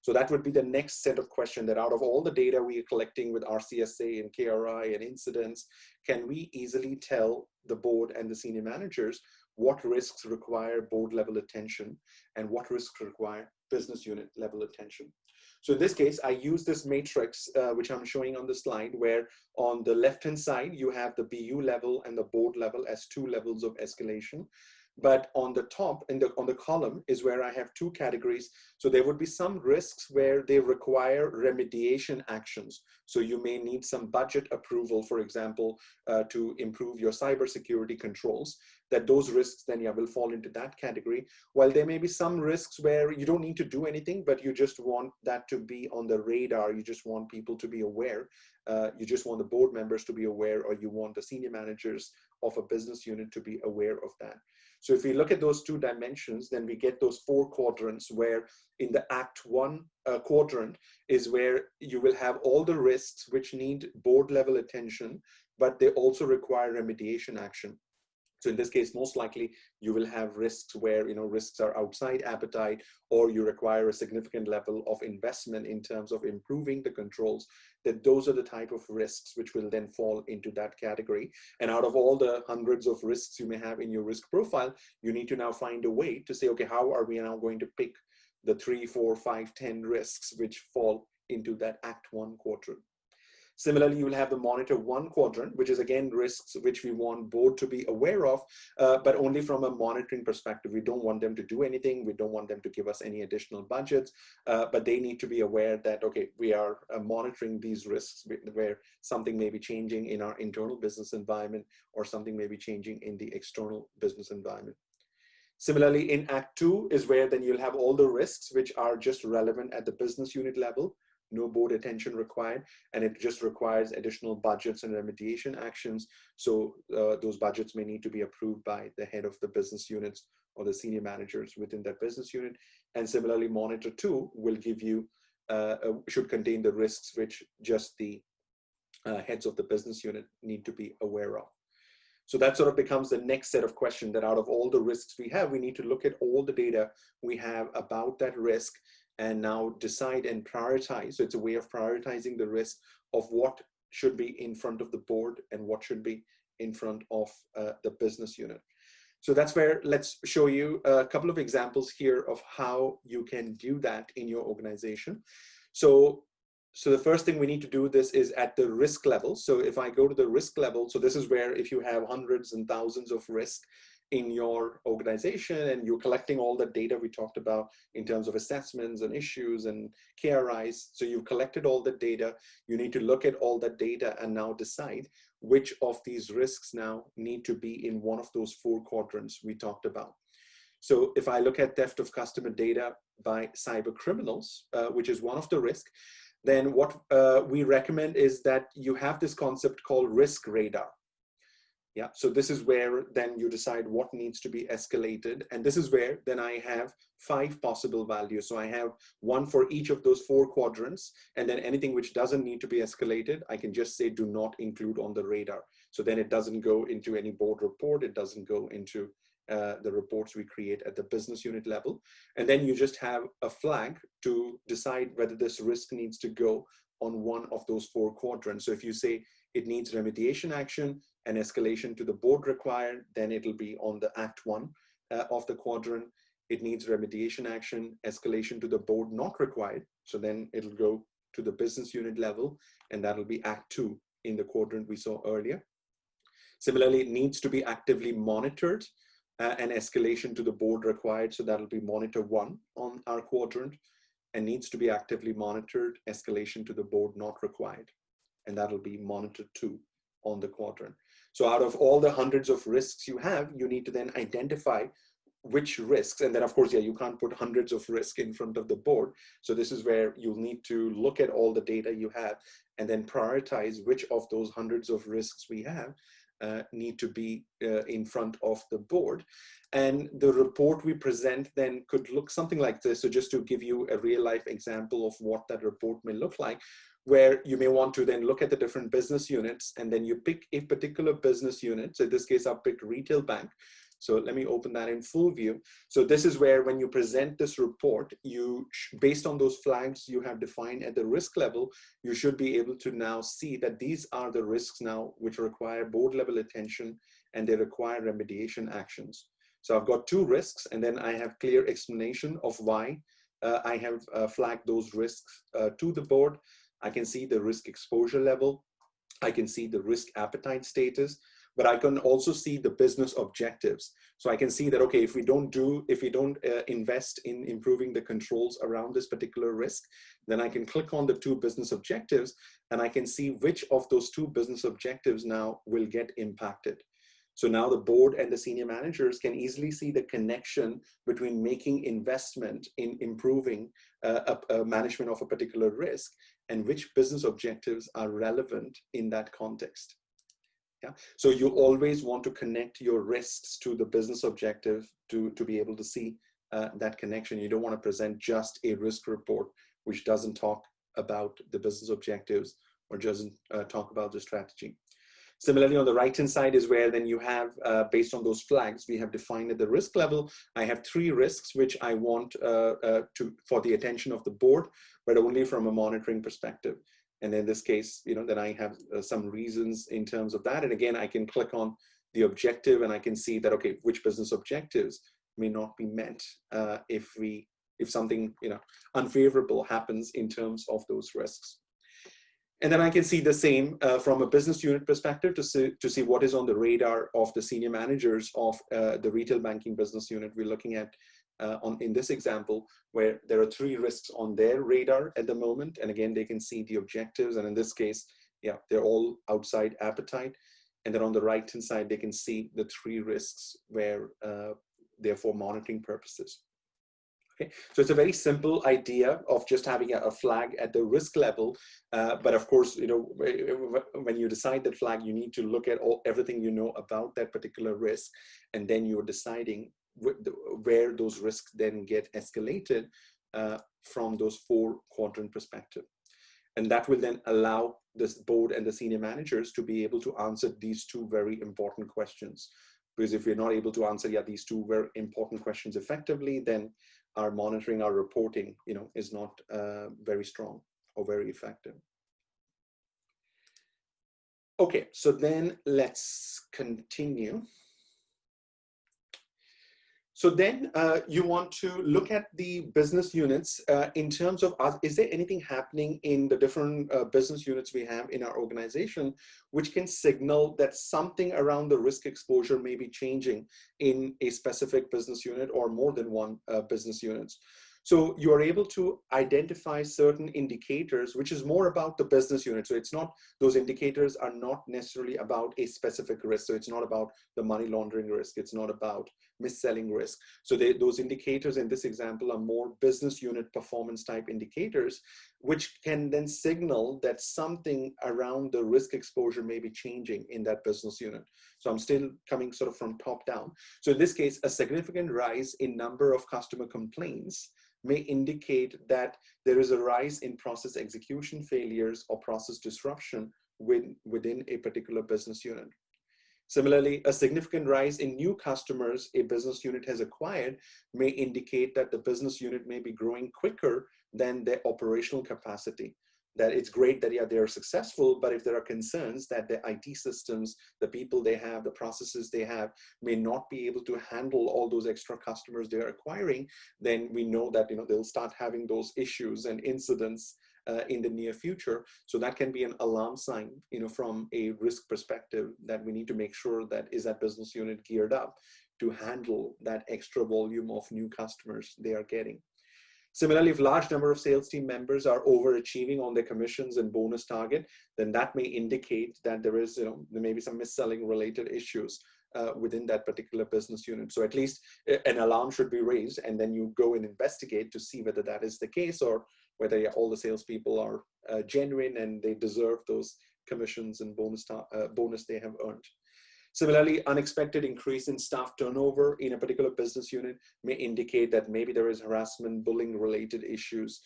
So that would be the next set of questions, that out of all the data we are collecting with RCSA and KRI and incidents, can we easily tell the board and the senior managers what risks require board level attention and what risks require business unit level attention? So in this case, I use this matrix, which I'm showing on the slide, where on the left-hand side, you have the BU level and the board level as 2 levels of escalation. But on the top, on the column, is where I have 2 categories. So there would be some risks where they require remediation actions. So you may need some budget approval, for example, to improve your cybersecurity controls. That those risks then will fall into that category. While there may be some risks where you don't need to do anything, but you just want that to be on the radar. You just want people to be aware. You just want the board members to be aware, or you want the senior managers of a business unit to be aware of that. So if we look at those 2 dimensions, then we get those 4 quadrants, where in the Act 1 quadrant is where you will have all the risks which need board level attention, but they also require remediation action. So in this case, most likely you will have risks where risks are outside appetite, or you require a significant level of investment in terms of improving the controls. That those are the type of risks which will then fall into that category. And out of all the hundreds of risks you may have in your risk profile, you need to now find a way to say, okay, how are we now going to pick the 3, 4, 5, 10 risks which fall into that Act 1 quadrant? Similarly, you will have the Monitor 1 quadrant, which is again risks which we want board to be aware of, but only from a monitoring perspective. We don't want them to do anything. We don't want them to give us any additional budgets, but they need to be aware that, okay, we are monitoring these risks where something may be changing in our internal business environment, or something may be changing in the external business environment. Similarly, in Act 2 is where then you'll have all the risks which are just relevant at the business unit level. No board attention required, and it just requires additional budgets and remediation actions. So those budgets may need to be approved by the head of the business units or the senior managers within that business unit. And similarly, Monitor 2 will give you, should contain the risks which just the heads of the business unit need to be aware of. So that sort of becomes the next set of questions, that out of all the risks we have, we need to look at all the data we have about that risk, and now decide and prioritize. So it's a way of prioritizing the risk of what should be in front of the board and what should be in front of the business unit. So that's where, let's show you a couple of examples here of how you can do that in your organization. So the first thing we need to do this is at the risk level. So if I go to the risk level, so this is where if you have hundreds and thousands of risks in your organization, and you're collecting all the data we talked about in terms of assessments and issues and KRIs. So you've collected all the data. You need to look at all that data and now decide which of these risks now need to be in one of those 4 quadrants we talked about. So if I look at theft of customer data by cyber criminals, which is one of the risks, then what we recommend is that you have this concept called risk radar. Yeah, so this is where then you decide what needs to be escalated. And this is where then I have 5 possible values. So I have one for each of those 4 quadrants. And then anything which doesn't need to be escalated, I can just say do not include on the radar. So then it doesn't go into any board report. It doesn't go into the reports we create at the business unit level. And then you just have a flag to decide whether this risk needs to go on one of those 4 quadrants. So if you say it needs remediation action and escalation to the board required, then it'll be on the Act 1 of the quadrant. It needs remediation action, escalation to the board not required. So then it'll go to the business unit level, and that'll be Act 2 in the quadrant we saw earlier. Similarly, it needs to be actively monitored and escalation to the board required. So that'll be monitor 1 on our quadrant, and needs to be actively monitored, escalation to the board not required. And that'll be monitor 2 on the quadrant. So out of all the hundreds of risks you have, you need to then identify which risks, and then of course, yeah, you can't put hundreds of risks in front of the board. So this is where you'll need to look at all the data you have and then prioritize which of those hundreds of risks we have need to be in front of the board. And the report we present then could look something like this. So just to give you a real life example of what that report may look like, where you may want to then look at the different business units, and then you pick a particular business unit. So in this case, I've picked retail bank. So let me open that in full view. So this is where when you present this report, based on those flags you have defined at the risk level, you should be able to now see that these are the risks now which require board level attention and they require remediation actions. So I've got 2 risks, and then I have clear explanation of why I have flagged those risks to the board. I can see the risk exposure level. I can see the risk appetite status, but I can also see the business objectives. So I can see that, okay, if we don't invest in improving the controls around this particular risk, then I can click on the 2 business objectives, and I can see which of those 2 business objectives now will get impacted. So now the board and the senior managers can easily see the connection between making investment in improving management of a particular risk and which business objectives are relevant in that context. Yeah. So you always want to connect your risks to the business objective to be able to see that connection. You don't want to present just a risk report which doesn't talk about the business objectives or doesn't talk about the strategy. Similarly, on the right-hand side is where then you have, based on those flags, we have defined at the risk level. I have 3 risks which I want for the attention of the board, but only from a monitoring perspective. And in this case, then I have some reasons in terms of that. And again, I can click on the objective and I can see that, okay, which business objectives may not be met if something unfavorable happens in terms of those risks. And then I can see the same from a business unit perspective to see what is on the radar of the senior managers of the retail banking business unit we're looking at in this example, where there are 3 risks on their radar at the moment. And again, they can see the objectives. And in this case, yeah, they're all outside appetite. And then on the right-hand side, they can see the 3 risks where they're for monitoring purposes. Okay, so it's a very simple idea of just having a flag at the risk level. But of course, when you decide that flag, you need to look at everything you know about that particular risk. And then you're deciding where those risks then get escalated from those 4 quadrant perspective. And that will then allow this board and the senior managers to be able to answer these 2 very important questions. Because if we're not able to answer these 2 very important questions effectively, then our monitoring, our reporting, is not very strong or very effective. Okay, so then let's continue. So then you want to look at the business units in terms of, is there anything happening in the different business units we have in our organization, which can signal that something around the risk exposure may be changing in a specific business unit or more than one business units. So you are able to identify certain indicators, which is more about the business unit. So it's not, those indicators are not necessarily about a specific risk. So it's not about the money laundering risk. It's not about mis-selling risk. So those indicators in this example are more business unit performance type indicators, which can then signal that something around the risk exposure may be changing in that business unit. So I'm still coming sort of from top down. So in this case, a significant rise in number of customer complaints may indicate that there is a rise in process execution failures or process disruption within a particular business unit. Similarly, a significant rise in new customers a business unit has acquired may indicate that the business unit may be growing quicker than their operational capacity. That it's great that, yeah, they're successful, but if there are concerns that the IT systems, the people they have, the processes they have may not be able to handle all those extra customers they're acquiring, then we know that, they'll start having those issues and incidents in the near future. So that can be an alarm sign, from a risk perspective, that we need to make sure that is that business unit geared up to handle that extra volume of new customers they are getting. Similarly, if large number of sales team members are overachieving on their commissions and bonus target, then that may indicate that there may be some mis-selling related issues within that particular business unit. So at least an alarm should be raised, and then you go and investigate to see whether that is the case, or whether all the salespeople are genuine and they deserve those commissions and bonus they have earned. Similarly, unexpected increase in staff turnover in a particular business unit may indicate that maybe there is harassment, bullying related issues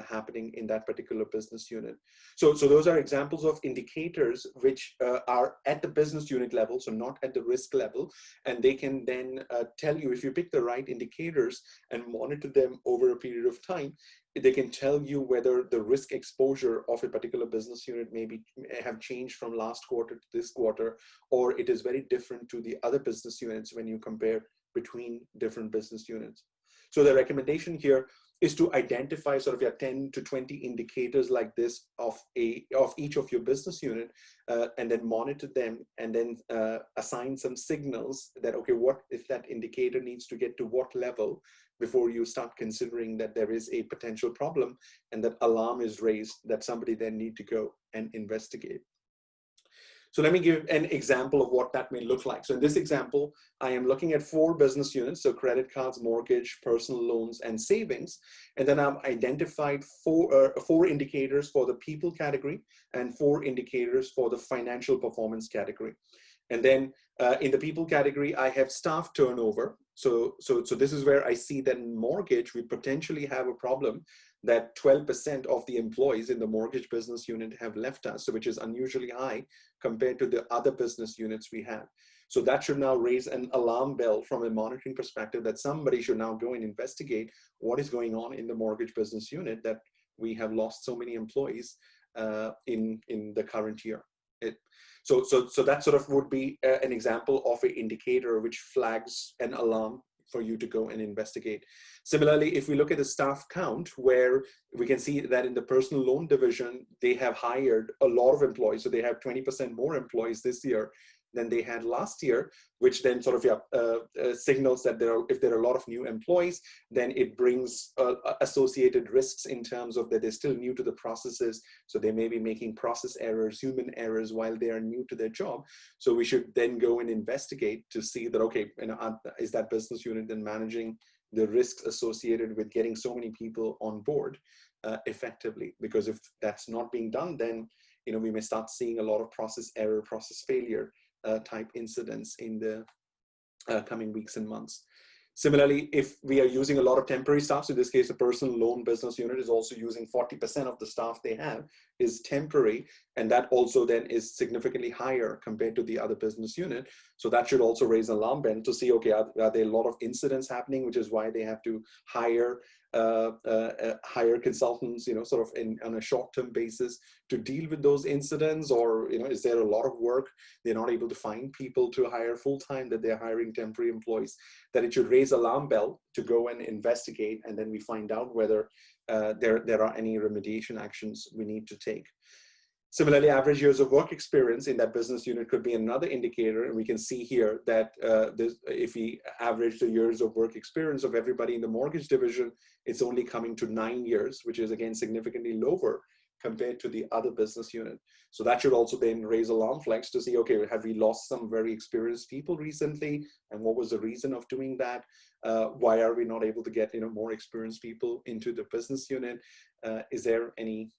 happening in that particular business unit. So those are examples of indicators which are at the business unit level, so not at the risk level, and they can then tell you, if you pick the right indicators and monitor them over a period of time, they can tell you whether the risk exposure of a particular business unit may have changed from last quarter to this quarter, or it is very different to the other business units when you compare between different business units. So the recommendation here is to identify sort of your 10 to 20 indicators like this of each of your business unit, and then monitor them, and then assign some signals that, okay, what if that indicator needs to get to what level before you start considering that there is a potential problem, and that alarm is raised, that somebody then need to go and investigate. So let me give an example of what that may look like. So in this example, I am looking at 4 business units, so credit cards, mortgage, personal loans, and savings. And then I've identified four indicators for the people category and 4 indicators for the financial performance category. And then in the people category, I have staff turnover. So this is where I see that in mortgage, we potentially have a problem that 12% of the employees in the mortgage business unit have left us, so which is unusually high compared to the other business units we have. So that should now raise an alarm bell from a monitoring perspective, that somebody should now go and investigate what is going on in the mortgage business unit, that we have lost so many employees in the current year. So that sort of would be an example of an indicator which flags an alarm for you to go and investigate. Similarly, if we look at the staff count, where we can see that in the personal loan division, they have hired a lot of employees. So they have 20% more employees this year than they had last year, which then sort of signals that if there are a lot of new employees, then it brings associated risks in terms of that they're still new to the processes. So they may be making process errors, human errors, while they are new to their job. So we should then go and investigate to see that, okay, is that business unit then managing the risks associated with getting so many people on board effectively? Because if that's not being done, then we may start seeing a lot of process error, process failure type incidents in the coming weeks and months. Similarly, if we are using a lot of temporary staff, so in this case, a personal loan business unit is also using 40% of the staff they have is temporary, and that also then is significantly higher compared to the other business unit. So that should also raise an alarm bell to see, okay, are there a lot of incidents happening, which is why they have to hire consultants, sort of on a short-term basis to deal with those incidents, or is there a lot of work they're not able to find people to hire full-time, that they're hiring temporary employees, that it should raise alarm bell to go and investigate, and then we find out whether there are any remediation actions we need to take. Similarly, average years of work experience in that business unit could be another indicator. And we can see here that if we average the years of work experience of everybody in the mortgage division, it's only coming to 9 years, which is again significantly lower compared to the other business unit. So that should also then raise alarm flags to see, okay, have we lost some very experienced people recently? And what was the reason of doing that? Why are we not able to get more experienced people into the business unit? Is there any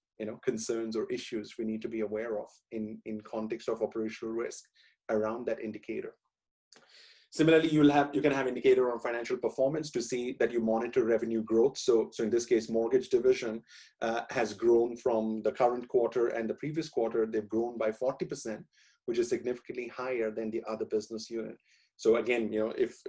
concerns or issues we need to be aware of in context of operational risk around that indicator? Similarly, you can have indicator on financial performance to see that you monitor revenue growth. So in this case, mortgage division has grown from the current quarter and the previous quarter. They've grown by 40%, which is significantly higher than the other business unit. So again, if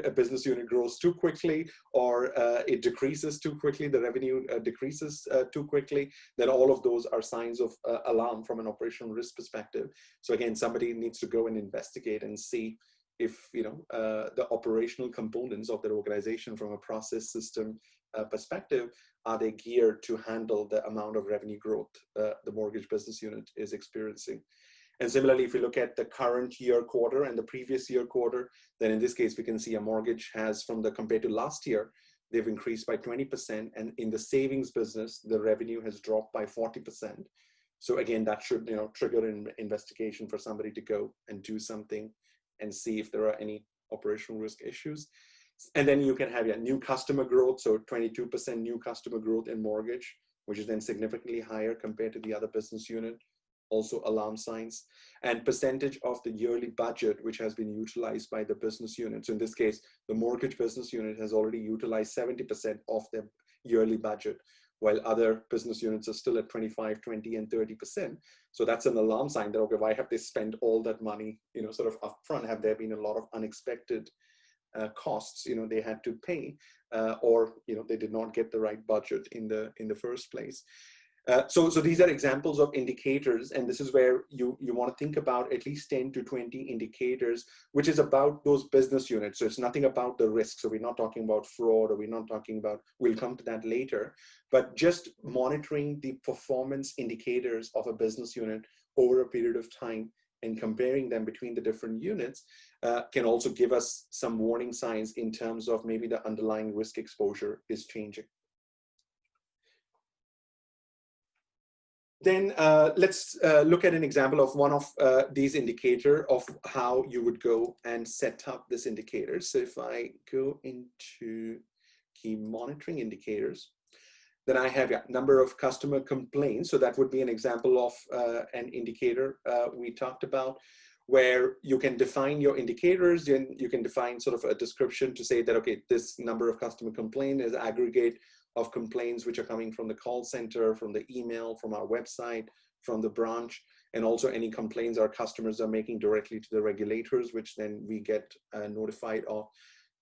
a business unit grows too quickly or it decreases too quickly, the revenue decreases too quickly, then all of those are signs of alarm from an operational risk perspective. So again, somebody needs to go and investigate and see if the operational components of their organization from a process system perspective, are they geared to handle the amount of revenue growth the mortgage business unit is experiencing. And similarly, if we look at the current year quarter and the previous year quarter, then in this case, we can see a mortgage has, compared to last year, they've increased by 20%. And in the savings business, the revenue has dropped by 40%. So again, that should trigger an investigation for somebody to go and do something and see if there are any operational risk issues. And then you can have new customer growth. So 22% new customer growth in mortgage, which is then significantly higher compared to the other business unit. Also alarm signs, and percentage of the yearly budget which has been utilized by the business unit. So in this case, the mortgage business unit has already utilized 70% of their yearly budget, while other business units are still at 25, 20, and 30%. So that's an alarm sign that, okay, why have they spent all that money, sort of upfront? Have there been a lot of unexpected costs, they had to pay, or they did not get the right budget in the first place? So these are examples of indicators, and this is where you want to think about at least 10 to 20 indicators, which is about those business units. So it's nothing about the risk. So we're not talking about fraud, or we're not talking about, we'll come to that later, but just monitoring the performance indicators of a business unit over a period of time and comparing them between the different units can also give us some warning signs in terms of maybe the underlying risk exposure is changing. Then let's look at an example of one of these indicators of how you would go and set up this indicator. So if I go into key monitoring indicators, then I have number of customer complaints. So that would be an example of an indicator we talked about, where you can define your indicators, and you can define sort of a description to say that, okay, this number of customer complaints is aggregate of complaints which are coming from the call center, from the email, from our website, from the branch, and also any complaints our customers are making directly to the regulators, which then we get notified of.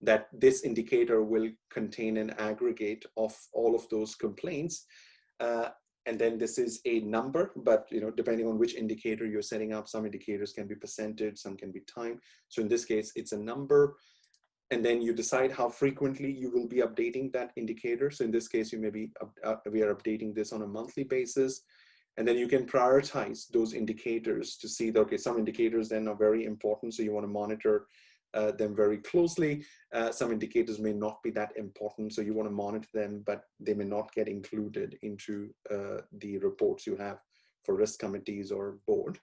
That this indicator will contain an aggregate of all of those complaints. And then this is a number, but depending on which indicator you're setting up, some indicators can be percentage, some can be time. So in this case, it's a number. And then you decide how frequently you will be updating that indicator. So in this case, we are updating this on a monthly basis. And then you can prioritize those indicators to see that, okay, some indicators then are very important, so you want to monitor them very closely. Some indicators may not be that important, so you want to monitor them, but they may not get included into the reports you have for risk committees or board.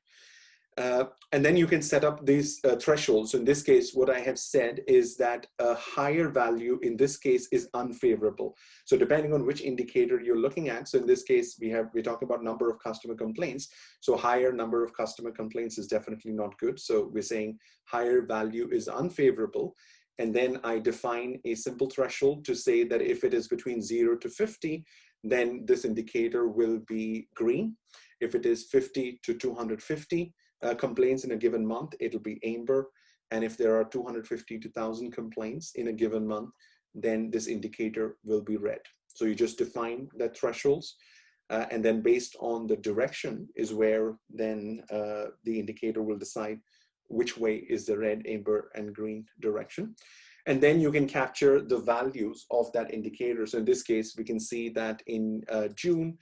And then you can set up these thresholds. So in this case, what I have said is that a higher value in this case is unfavorable. So depending on which indicator you're looking at, so in this case, we talk about number of customer complaints. So higher number of customer complaints is definitely not good. So we're saying higher value is unfavorable. And then I define a simple threshold to say that if it is between 0 to 50, then this indicator will be green. If it is 50 to 250, complaints in a given month, it'll be amber. And if there are 250 to 1,000 complaints in a given month, then this indicator will be red. So you just define the thresholds, and then based on the direction is where then the indicator will decide which way is the red, amber, and green direction. And then you can capture the values of that indicator. So in this case, we can see that in June,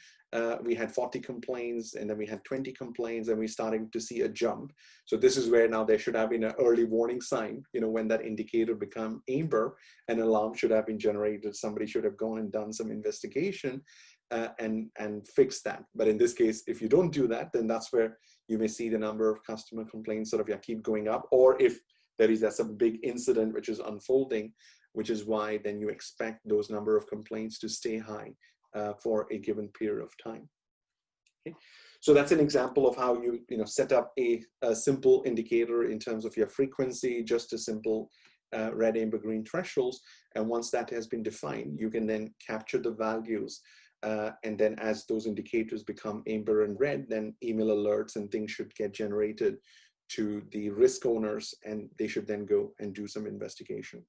we had 40 complaints, and then we had 20 complaints, and we're starting to see a jump. So this is where now there should have been an early warning sign, when that indicator become amber, an alarm should have been generated. Somebody should have gone and done some investigation and fixed that. But in this case, if you don't do that, then that's where you may see the number of customer complaints sort of keep going up, or if there is some big incident which is unfolding, which is why then you expect those number of complaints to stay high for a given period of time. Okay. So that's an example of how you set up a simple indicator in terms of your frequency, just a simple red, amber, green thresholds. And once that has been defined, you can then capture the values. And then as those indicators become amber and red, then email alerts and things should get generated to the risk owners, and they should then go and do some investigation.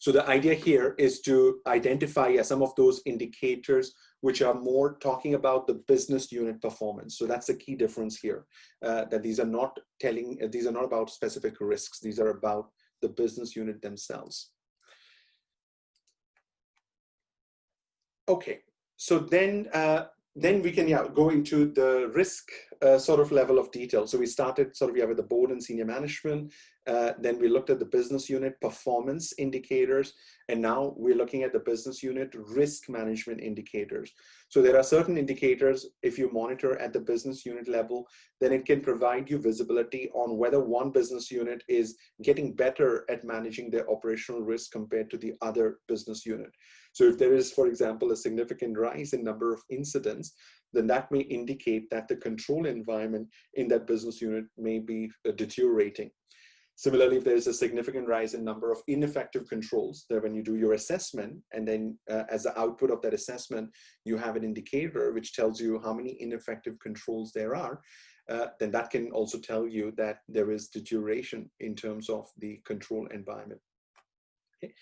So the idea here is to identify some of those indicators which are more talking about the business unit performance. So that's the key difference here, that these are not about specific risks. These are about the business unit themselves. Okay, so then we can go into the risk sort of level of detail. So we started sort of with the board and senior management. Then we looked at the business unit performance indicators, and now we're looking at the business unit risk management indicators. So there are certain indicators, if you monitor at the business unit level, then it can provide you visibility on whether one business unit is getting better at managing their operational risk compared to the other business unit. So if there is, for example, a significant rise in number of incidents, then that may indicate that the control environment in that business unit may be deteriorating. Similarly, if there is a significant rise in number of ineffective controls, that when you do your assessment, and then as the output of that assessment, you have an indicator which tells you how many ineffective controls there are, then that can also tell you that there is deterioration in terms of the control environment. Okay.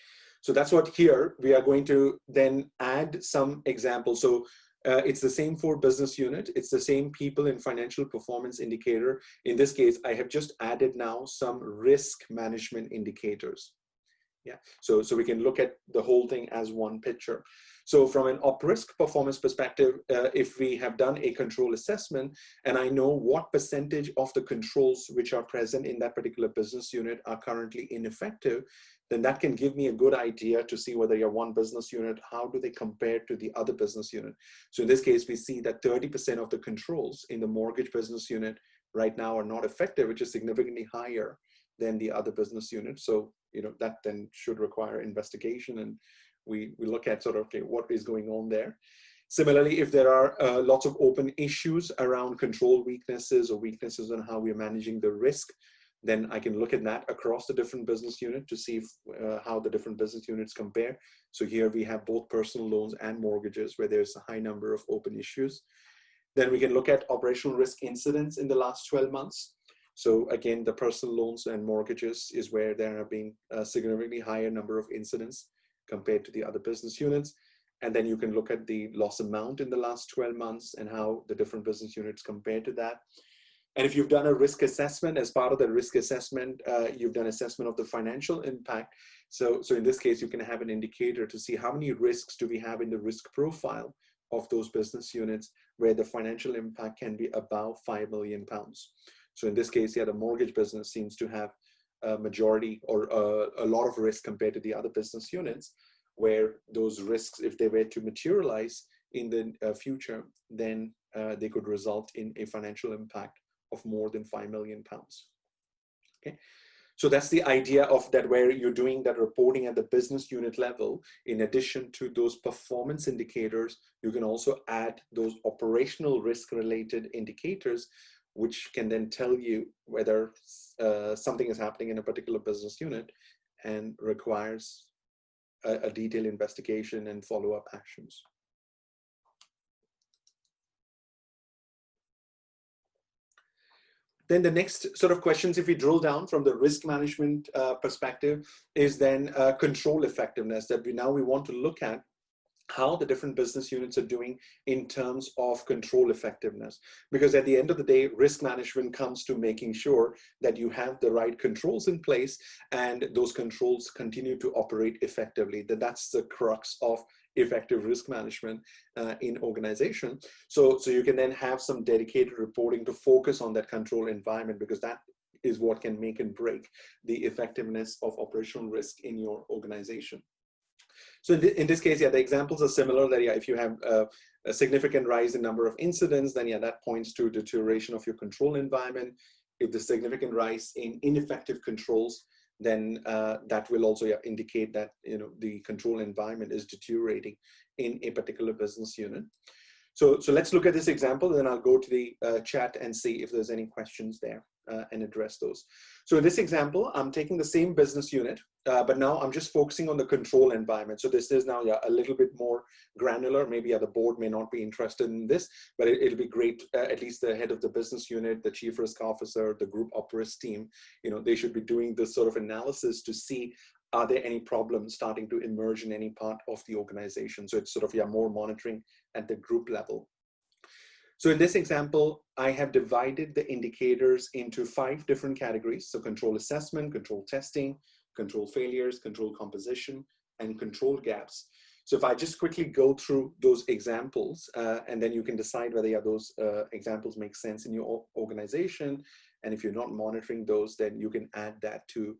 So that's what here we are going to then add some examples. So it's the same for business unit. It's the same people in financial performance indicator. In this case, I have just added now some risk management indicators. Yeah, so we can look at the whole thing as one picture. So from an op risk performance perspective, if we have done a control assessment and I know what percentage of the controls which are present in that particular business unit are currently ineffective, then that can give me a good idea to see whether you're one business unit, how do they compare to the other business unit. So in this case, we see that 30% of the controls in the mortgage business unit right now are not effective, which is significantly higher than the other business unit. So that then should require investigation, and we look at sort of, okay, what is going on there. Similarly, if there are lots of open issues around control weaknesses or weaknesses on how we're managing the risk, then I can look at that across the different business unit to see how the different business units compare. So here we have both personal loans and mortgages where there's a high number of open issues. Then we can look at operational risk incidents in the last 12 months. So again, the personal loans and mortgages is where there have been a significantly higher number of incidents compared to the other business units. And then you can look at the loss amount in the last 12 months and how the different business units compare to that. And if you've done a risk assessment, as part of the risk assessment, you've done assessment of the financial impact. So in this case, you can have an indicator to see how many risks do we have in the risk profile of those business units where the financial impact can be about £5 million. So in this case, the mortgage business seems to have a majority or a lot of risk compared to the other business units, where those risks, if they were to materialize in the future, then they could result in a financial impact of more than £5 million. Okay, so that's the idea of that, where you're doing that reporting at the business unit level. In addition to those performance indicators, you can also add those operational risk related indicators, which can then tell you whether something is happening in a particular business unit and requires a detailed investigation and follow-up actions. Then the next sort of questions, if we drill down from the risk management perspective, is then control effectiveness, that we want to look at how the different business units are doing in terms of control effectiveness. Because at the end of the day, risk management comes to making sure that you have the right controls in place and those controls continue to operate effectively. That's the crux of effective risk management in organization. So you can then have some dedicated reporting to focus on that control environment, because that is what can make and break the effectiveness of operational risk in your organization. So in this case, the examples are similar, that if you have a significant rise in number of incidents, then that points to deterioration of your control environment. If the significant rise in ineffective controls, then that will also indicate that the control environment is deteriorating in a particular business unit. So let's look at this example, and then I'll go to the chat and see if there's any questions there and address those. So in this example, I'm taking the same business unit, but now I'm just focusing on the control environment. So this is now a little bit more granular. Maybe the board may not be interested in this, but it'll be great. At least the head of the business unit, the chief risk officer, the group op risk team, they should be doing this sort of analysis to see, are there any problems starting to emerge in any part of the organization? So it's sort of more monitoring at the group level. So in this example, I have divided the indicators into 5 different categories. So control assessment, control testing, control failures, control composition, and control gaps. So if I just quickly go through those examples, and then you can decide whether those examples make sense in your organization. And if you're not monitoring those, then you can add that to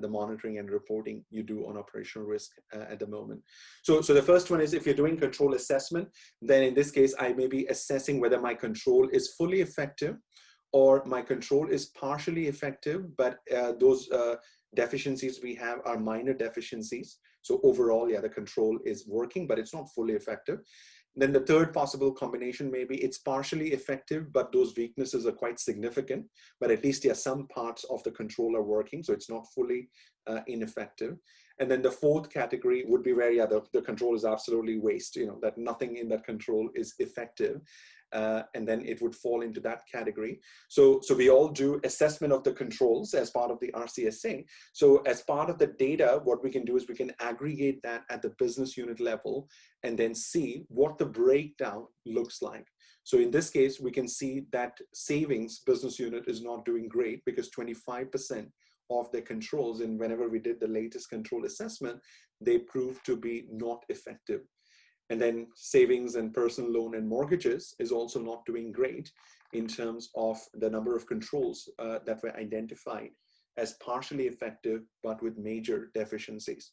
the monitoring and reporting you do on operational risk at the moment. So the first one is, if you're doing control assessment, then in this case, I may be assessing whether my control is fully effective or my control is partially effective, but those deficiencies we have are minor deficiencies. So overall, the control is working, but it's not fully effective. Then the third possible combination may be it's partially effective, but those weaknesses are quite significant, but at least some parts of the control are working, so it's not fully ineffective. And then the fourth category would be where the control is absolutely waste, that nothing in that control is effective. And then it would fall into that category. So we all do assessment of the controls as part of the RCSA. So as part of the data, what we can do is we can aggregate that at the business unit level and then see what the breakdown looks like. So in this case, we can see that savings business unit is not doing great because 25% of their controls, and whenever we did the latest control assessment, they proved to be not effective. And then savings and personal loan and mortgages is also not doing great in terms of the number of controls that were identified as partially effective, but with major deficiencies.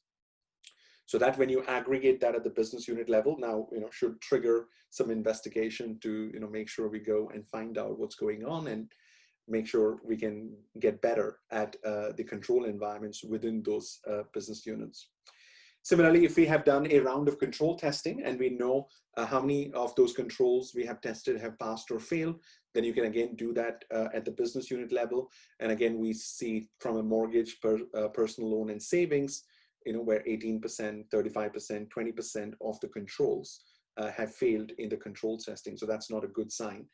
So that when you aggregate that at the business unit level, now, should trigger some investigation to, make sure we go and find out what's going on and make sure we can get better at the control environments within those business units. Similarly, if we have done a round of control testing and we know how many of those controls we have tested have passed or failed, then you can again do that at the business unit level. And again, we see from a mortgage, personal loan and savings, where 18%, 35%, 20% of the controls have failed in the control testing. So that's not a good sign.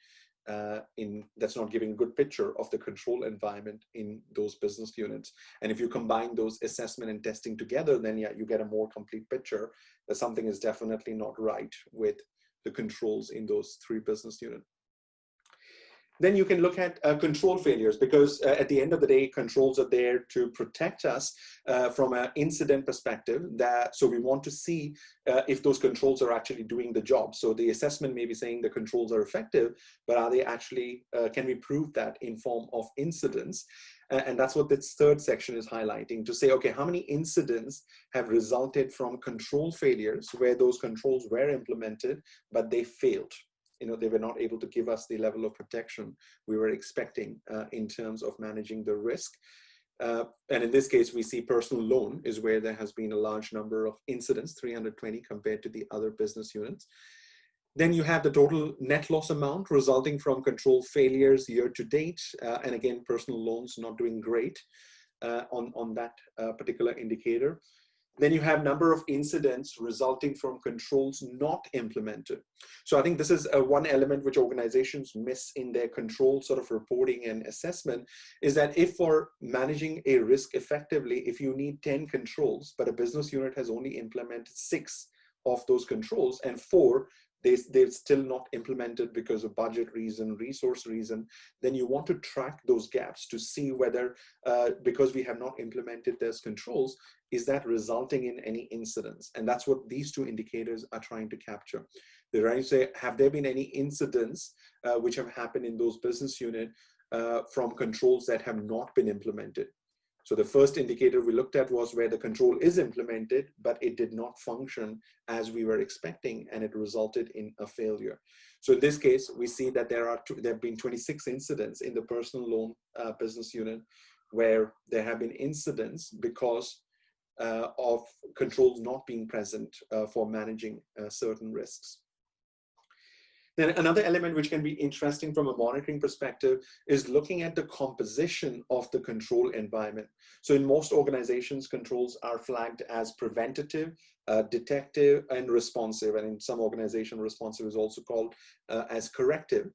That's not giving a good picture of the control environment in those business units. And if you combine those assessment and testing together, then you get a more complete picture that something is definitely not right with the controls in those 3 business units. Then you can look at control failures, because at the end of the day, controls are there to protect us from an incident perspective. So we want to see if those controls are actually doing the job. So the assessment may be saying the controls are effective, but are they actually, can we prove that in form of incidents? And that's what this third section is highlighting, to say, okay, how many incidents have resulted from control failures where those controls were implemented, but they failed? They were not able to give us the level of protection we were expecting in terms of managing the risk. And in this case, we see personal loan is where there has been a large number of incidents, 320 compared to the other business units. Then you have the total net loss amount resulting from control failures year to date. And again, personal loans not doing great on that particular indicator. Then you have number of incidents resulting from controls not implemented. So I think this is one element which organizations miss in their control sort of reporting and assessment, is that if for managing a risk effectively, if you need 10 controls, but a business unit has only implemented 6 of those controls and 4 they've still not implemented because of budget reason, resource reason, then you want to track those gaps to see whether, because we have not implemented those controls, is that resulting in any incidents? And that's what these 2 indicators are trying to capture. They're trying to say, have there been any incidents which have happened in those business unit from controls that have not been implemented? So the first indicator we looked at was where the control is implemented, but it did not function as we were expecting, and it resulted in a failure. So in this case, we see that there have been 26 incidents in the personal loan business unit where there have been incidents because of controls not being present for managing certain risks. Then another element which can be interesting from a monitoring perspective is looking at the composition of the control environment. So in most organizations, controls are flagged as preventative, detective, and responsive. And in some organizations, responsive is also called as corrective.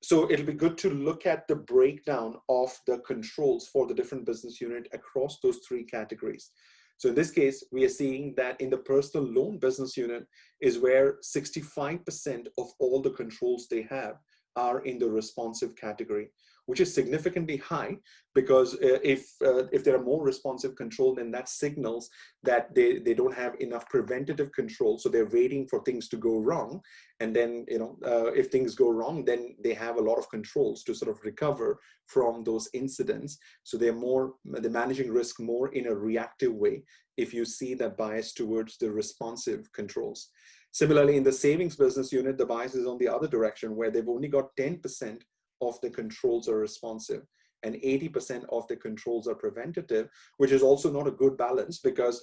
So it'll be good to look at the breakdown of the controls for the different business unit across those three categories. So in this case, we are seeing that in the personal loan business unit is where 65% of all the controls they have are in the responsive category, which is significantly high, because if there are more responsive control, then that signals that they don't have enough preventative control. So they're waiting for things to go wrong. And then, if things go wrong, then they have a lot of controls to sort of recover from those incidents. So they're managing risk more in a reactive way if you see that bias towards the responsive controls. Similarly, in the savings business unit, the bias is on the other direction, where they've only got 10% of the controls are responsive and 80% of the controls are preventative, which is also not a good balance, because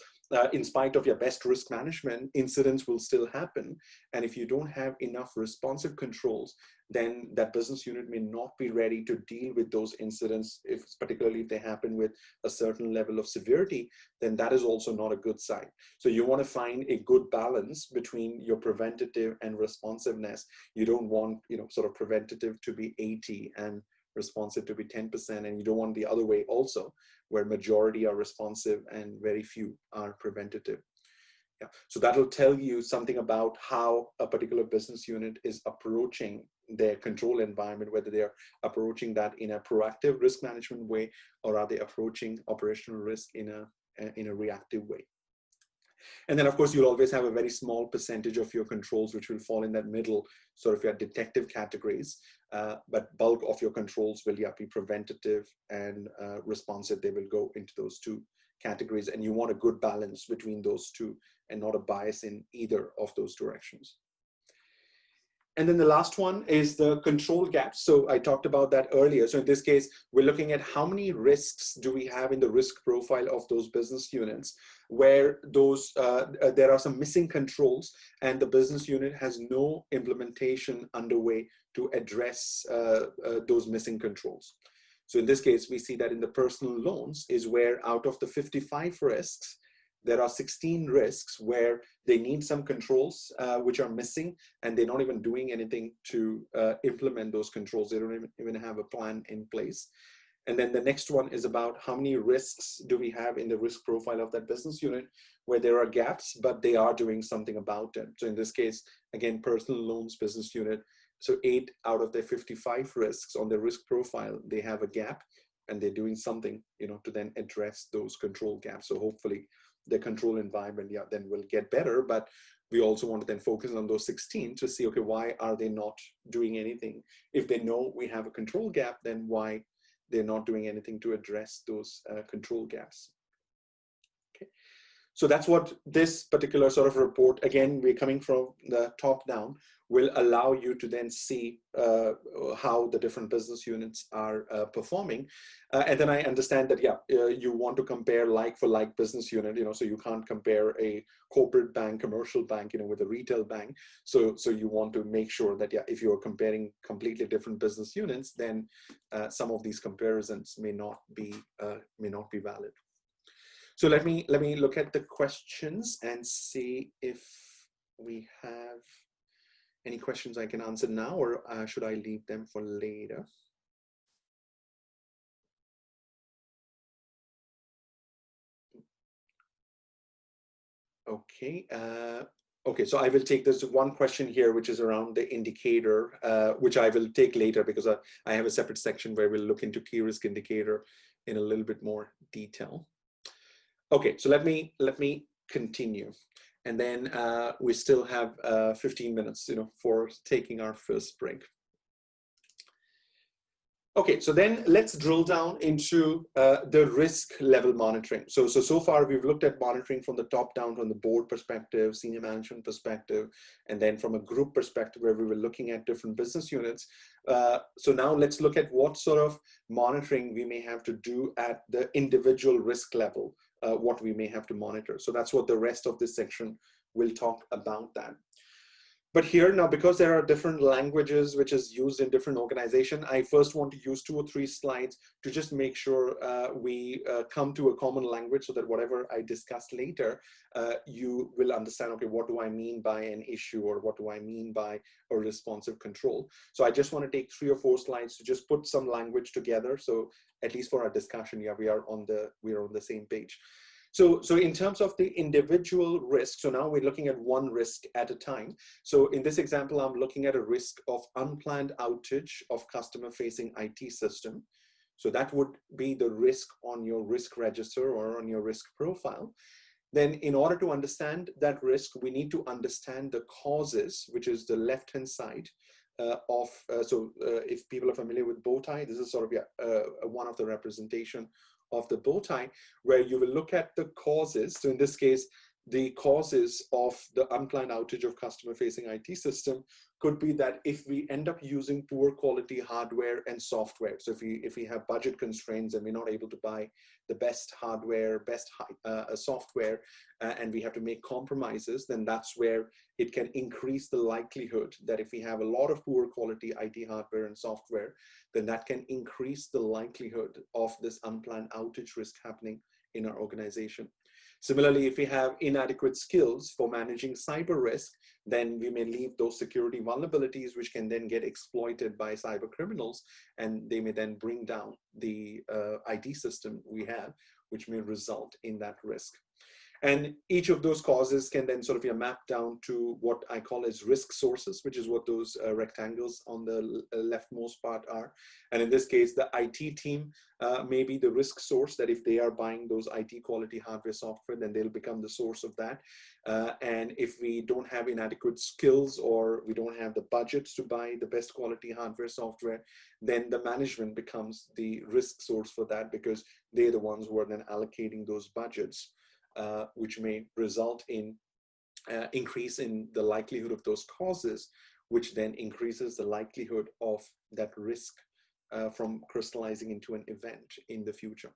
in spite of your best risk management, incidents will still happen. And if you don't have enough responsive controls, then that business unit may not be ready to deal with those incidents, particularly if they happen with a certain level of severity, then that is also not a good sign. So you want to find a good balance between your preventative and responsiveness. You don't want, sort of preventative to be 80 and responsive to be 10%, and you don't want the other way also, where majority are responsive and very few are preventative. Yeah. So that'll tell you something about how a particular business unit is approaching their control environment, whether they're approaching that in a proactive risk management way, or are they approaching operational risk in a reactive way. And then, of course, you'll always have a very small percentage of your controls which will fall in that middle sort of your detective categories, but bulk of your controls will be preventative and responsive. They will go into those two categories, and you want a good balance between those two and not a bias in either of those directions. And then the last one is the control gaps. So I talked about that earlier. So in this case, we're looking at how many risks do we have in the risk profile of those business units, where there are some missing controls and the business unit has no implementation underway to address those missing controls. So in this case, we see that in the personal loans is where out of the 55 risks, there are 16 risks where they need some controls which are missing, and they're not even doing anything to implement those controls. They don't even have a plan in place. And then the next one is about how many risks do we have in the risk profile of that business unit where there are gaps, but they are doing something about it. So in this case, again, personal loans business unit. So 8 out of their 55 risks on their risk profile, they have a gap, and they're doing something, to then address those control gaps. So hopefully the control environment, then will get better. But we also want to then focus on those 16 to see, okay, why are they not doing anything? If they know we have a control gap, then why they're not doing anything to address those control gaps? Okay. So that's what this particular sort of report, again, we're coming from the top down, will allow you to then see how the different business units are performing. And then I understand that, you want to compare like for like business unit, so you can't compare a corporate bank, commercial bank, with a retail bank. So you want to make sure that, if you're comparing completely different business units, then some of these comparisons may not be valid. So let me look at the questions and see if we have any questions I can answer now, or should I leave them for later? Okay. Okay, so I will take this one question here, which is around the indicator, which I will take later, because I have a separate section where we'll look into key risk indicator in a little bit more detail. Okay, so let me continue, and then we still have 15 minutes, for taking our first break. Okay, so then let's drill down into the risk level monitoring. So far we've looked at monitoring from the top down, from the board perspective, senior management perspective, and then from a group perspective where we were looking at different business units. So now let's look at what sort of monitoring we may have to do at the individual risk level, what we may have to monitor. So that's what the rest of this section will talk about that. But here now, because there are different languages which is used in different organizations, I first want to use 2 or 3 slides to just make sure we come to a common language so that whatever I discuss later, you will understand, okay, what do I mean by an issue, or what do I mean by a responsive control? So I just want to take 3 or 4 slides to just put some language together. So at least for our discussion, yeah, we are on the same page. So in terms of the individual risk, so now we're looking at one risk at a time. So in this example, I'm looking at a risk of unplanned outage of customer-facing IT system. So that would be the risk on your risk register or on your risk profile. Then in order to understand that risk, we need to understand the causes, which is the left-hand side if people are familiar with bow tie, this is sort of one of the representation of the bow tie, where you will look at the causes. So in this case, the causes of the unplanned outage of customer-facing IT system could be that if we end up using poor quality hardware and software. So if we have budget constraints and we're not able to buy the best hardware, best software, and we have to make compromises, then that's where it can increase the likelihood that if we have a lot of poor quality IT hardware and software, then that can increase the likelihood of this unplanned outage risk happening in our organization. Similarly, if we have inadequate skills for managing cyber risk, then we may leave those security vulnerabilities, which can then get exploited by cyber criminals, and they may then bring down the IT system we have, which may result in that risk. And each of those causes can then sort of map down to what I call as risk sources, which is what those rectangles on the leftmost part are. And in this case, the IT team may be the risk source, that if they are buying those IT quality hardware software, then they'll become the source of that. And if we don't have inadequate skills, or we don't have the budgets to buy the best quality hardware software, then the management becomes the risk source for that, because they're the ones who are then allocating those budgets. Which may result in increase in the likelihood of those causes, which then increases the likelihood of that risk from crystallizing into an event in the future.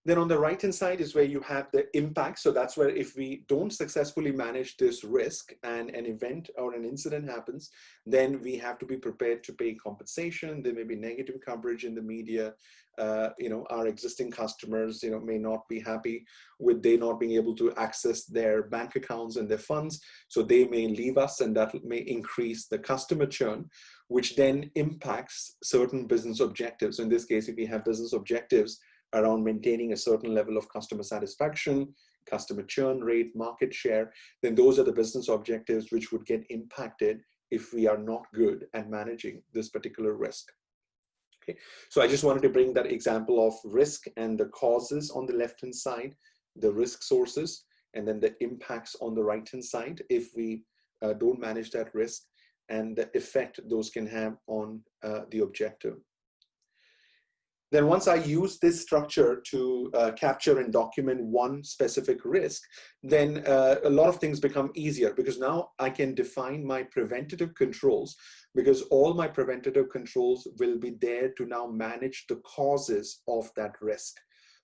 Then on the right-hand side is where you have the impact. So that's where if we don't successfully manage this risk and an event or an incident happens, then we have to be prepared to pay compensation. There may be negative coverage in the media. Our existing customers, may not be happy with they not being able to access their bank accounts and their funds. So they may leave us, and that may increase the customer churn, which then impacts certain business objectives. In this case, if we have business objectives around maintaining a certain level of customer satisfaction, customer churn rate, market share, then those are the business objectives which would get impacted if we are not good at managing this particular risk. Okay, so I just wanted to bring that example of risk and the causes on the left-hand side, the risk sources, and then the impacts on the right-hand side if we don't manage that risk, and the effect those can have on the objective. Then once I use this structure to capture and document one specific risk, then a lot of things become easier, because now I can define my preventative controls, because all my preventative controls will be there to now manage the causes of that risk,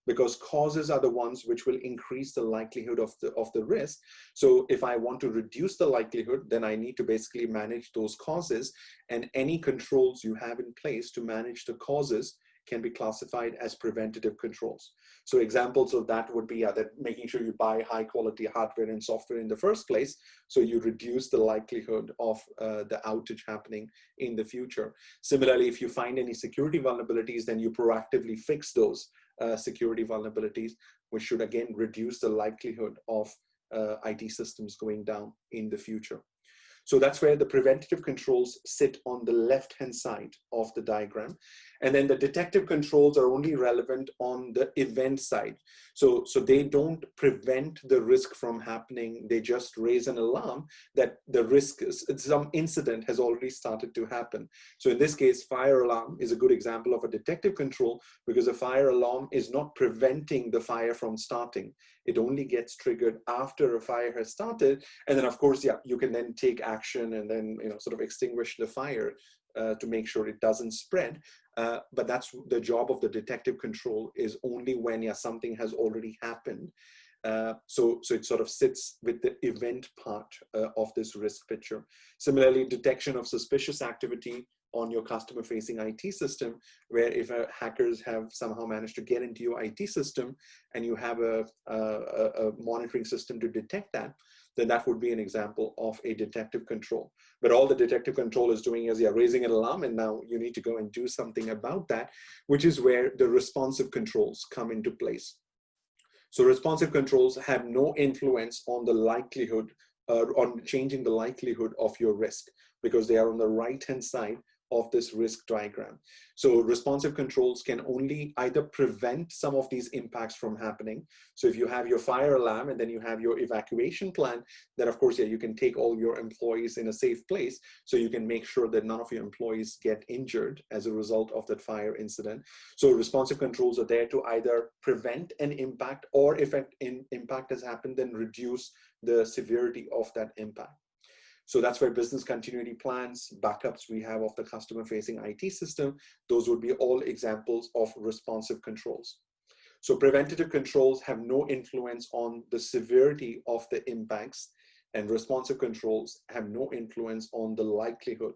because causes are the ones which will increase the likelihood of the risk. So if I want to reduce the likelihood, then I need to basically manage those causes, and any controls you have in place to manage the causes can be classified as preventative controls. So examples of that would be that making sure you buy high quality hardware and software in the first place, so you reduce the likelihood of the outage happening in the future. Similarly, if you find any security vulnerabilities, then you proactively fix those security vulnerabilities, which should again reduce the likelihood of IT systems going down in the future. So that's where the preventative controls sit on the left-hand side of the diagram. And then the detective controls are only relevant on the event side. So they don't prevent the risk from happening. They just raise an alarm that the risk, some incident has already started to happen. So in this case, fire alarm is a good example of a detective control, because a fire alarm is not preventing the fire from starting. It only gets triggered after a fire has started. And then of course, yeah, you can then take action and then sort of extinguish the fire to make sure it doesn't spread. But that's the job of the detective control, is only when something has already happened. So it sort of sits with the event part of this risk picture. Similarly, detection of suspicious activity on your customer-facing IT system, where if hackers have somehow managed to get into your IT system and you have a monitoring system to detect that, then that would be an example of a detective control. But all the detective control is doing is, raising an alarm, and now you need to go and do something about that, which is where the responsive controls come into place. So responsive controls have no influence on the likelihood, on changing the likelihood of your risk, because they are on the right-hand side of this risk diagram. So responsive controls can only either prevent some of these impacts from happening. So if you have your fire alarm and then you have your evacuation plan, then of course, you can take all your employees in a safe place. So you can make sure that none of your employees get injured as a result of that fire incident. So responsive controls are there to either prevent an impact, or if an impact has happened, then reduce the severity of that impact. So that's where business continuity plans, backups we have of the customer-facing IT system, those would be all examples of responsive controls. So preventative controls have no influence on the severity of the impacts, and responsive controls have no influence on the likelihood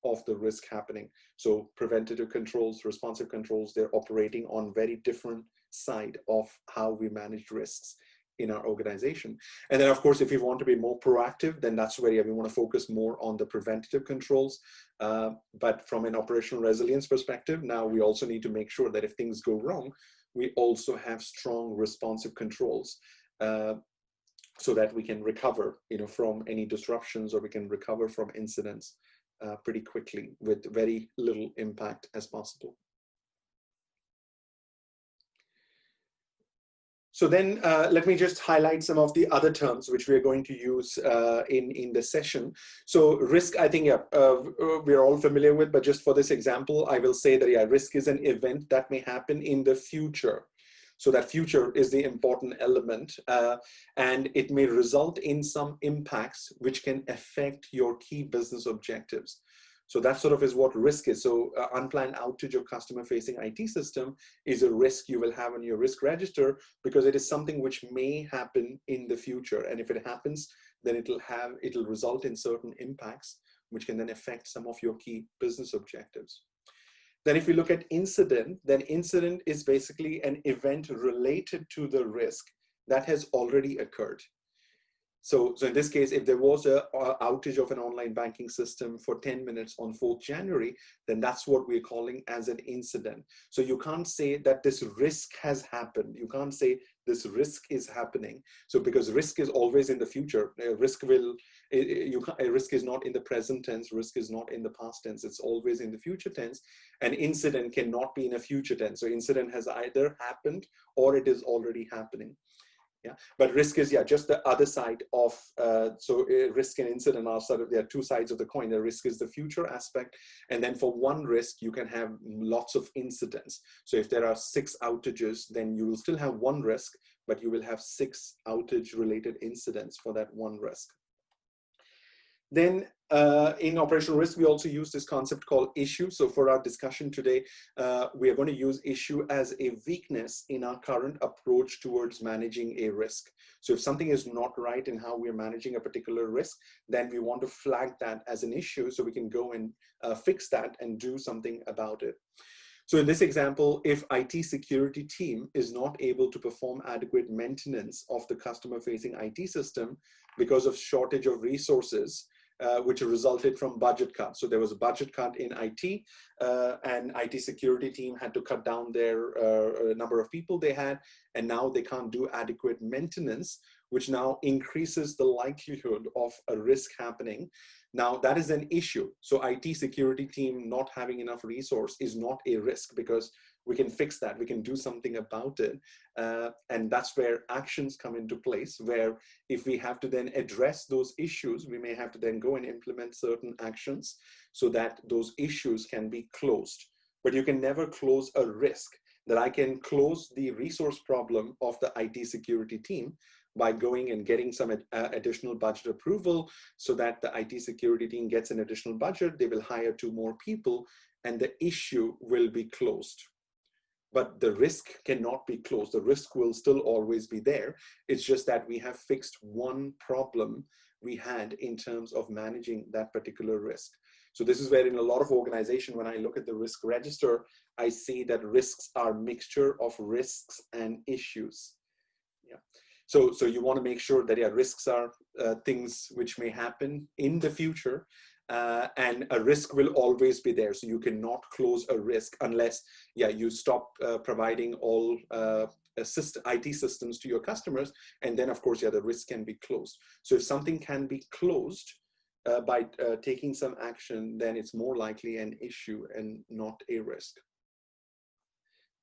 of the risk happening. So preventative controls, responsive controls, they're operating on very different side of how we manage risks in our organization. And then of course, if we want to be more proactive, then that's where we want to focus more on the preventative controls. But from an operational resilience perspective, now we also need to make sure that if things go wrong, we also have strong responsive controls so that we can recover from any disruptions, or we can recover from incidents pretty quickly with very little impact as possible. So then let me just highlight some of the other terms which we're going to use in the session. So risk, I think, we're all familiar with, but just for this example, I will say that risk is an event that may happen in the future. So that future is the important element, and it may result in some impacts which can affect your key business objectives. So that sort of is what risk is. So unplanned outage of customer-facing IT system is a risk you will have on your risk register, because it is something which may happen in the future. And if it happens, then it'll result in certain impacts, which can then affect some of your key business objectives. Then if we look at incident, then incident is basically an event related to the risk that has already occurred. So in this case, if there was an outage of an online banking system for 10 minutes on 4th January, then that's what we're calling as an incident. So you can't say that this risk has happened. You can't say this risk is happening. So because risk is always in the future, risk is not in the present tense, risk is not in the past tense, it's always in the future tense. An incident cannot be in a future tense. So incident has either happened or it is already happening. Yeah, but risk is just the other side of risk and incident are there are two sides of the coin. The risk is the future aspect, and then for one risk you can have lots of incidents. So if there are 6 outages, then you will still have one risk, but you will have 6 outage related incidents for that one risk. Then in operational risk, we also use this concept called issue. So for our discussion today, we are going to use issue as a weakness in our current approach towards managing a risk. So if something is not right in how we're managing a particular risk, then we want to flag that as an issue so we can go and fix that and do something about it. So in this example, if IT security team is not able to perform adequate maintenance of the customer-facing IT system because of shortage of resources, which resulted from budget cuts. So there was a budget cut in IT, and IT security team had to cut down their number of people they had, and now they can't do adequate maintenance, which now increases the likelihood of a risk happening. Now that is an issue. So IT security team not having enough resource is not a risk, because we can fix that, we can do something about it. And that's where actions come into place, where if we have to then address those issues, we may have to then go and implement certain actions so that those issues can be closed. But you can never close a risk. That I can close the resource problem of the IT security team by going and getting some additional budget approval, so that the IT security team gets an additional budget, they will hire 2 more people, and the issue will be closed. but the risk cannot be closed. The risk will still always be there. It's just that we have fixed one problem we had in terms of managing that particular risk. So this is where in a lot of organizations, when I look at the risk register, I see that risks are mixture of risks and issues. Yeah. So you want to make sure that risks are things which may happen in the future, and a risk will always be there. So you cannot close a risk unless you stop providing all IT systems to your customers, and then of course the risk can be closed. So if something can be closed by taking some action, then it's more likely an issue and not a risk.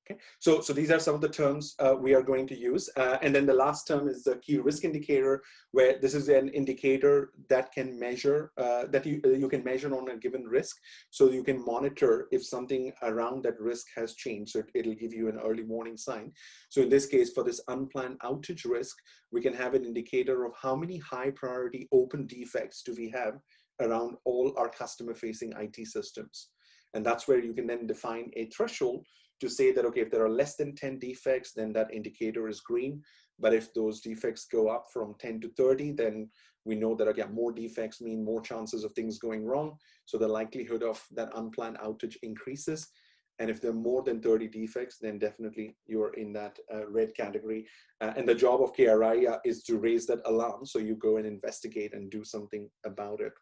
Okay, so these are some of the terms we are going to use. And then the last term is the key risk indicator, where this is an indicator that can measure, that you can measure on a given risk. So you can monitor if something around that risk has changed. So it'll give you an early warning sign. So in this case, for this unplanned outage risk, we can have an indicator of how many high priority open defects do we have around all our customer facing IT systems. And that's where you can then define a threshold to say that, okay, if there are less than 10 defects, then that indicator is green. But if those defects go up from 10 to 30, then we know that, again, more defects mean more chances of things going wrong. So the likelihood of that unplanned outage increases. And if there are more than 30 defects, then definitely you're in that red category. And the job of KRI is to raise that alarm. So you go and investigate and do something about it.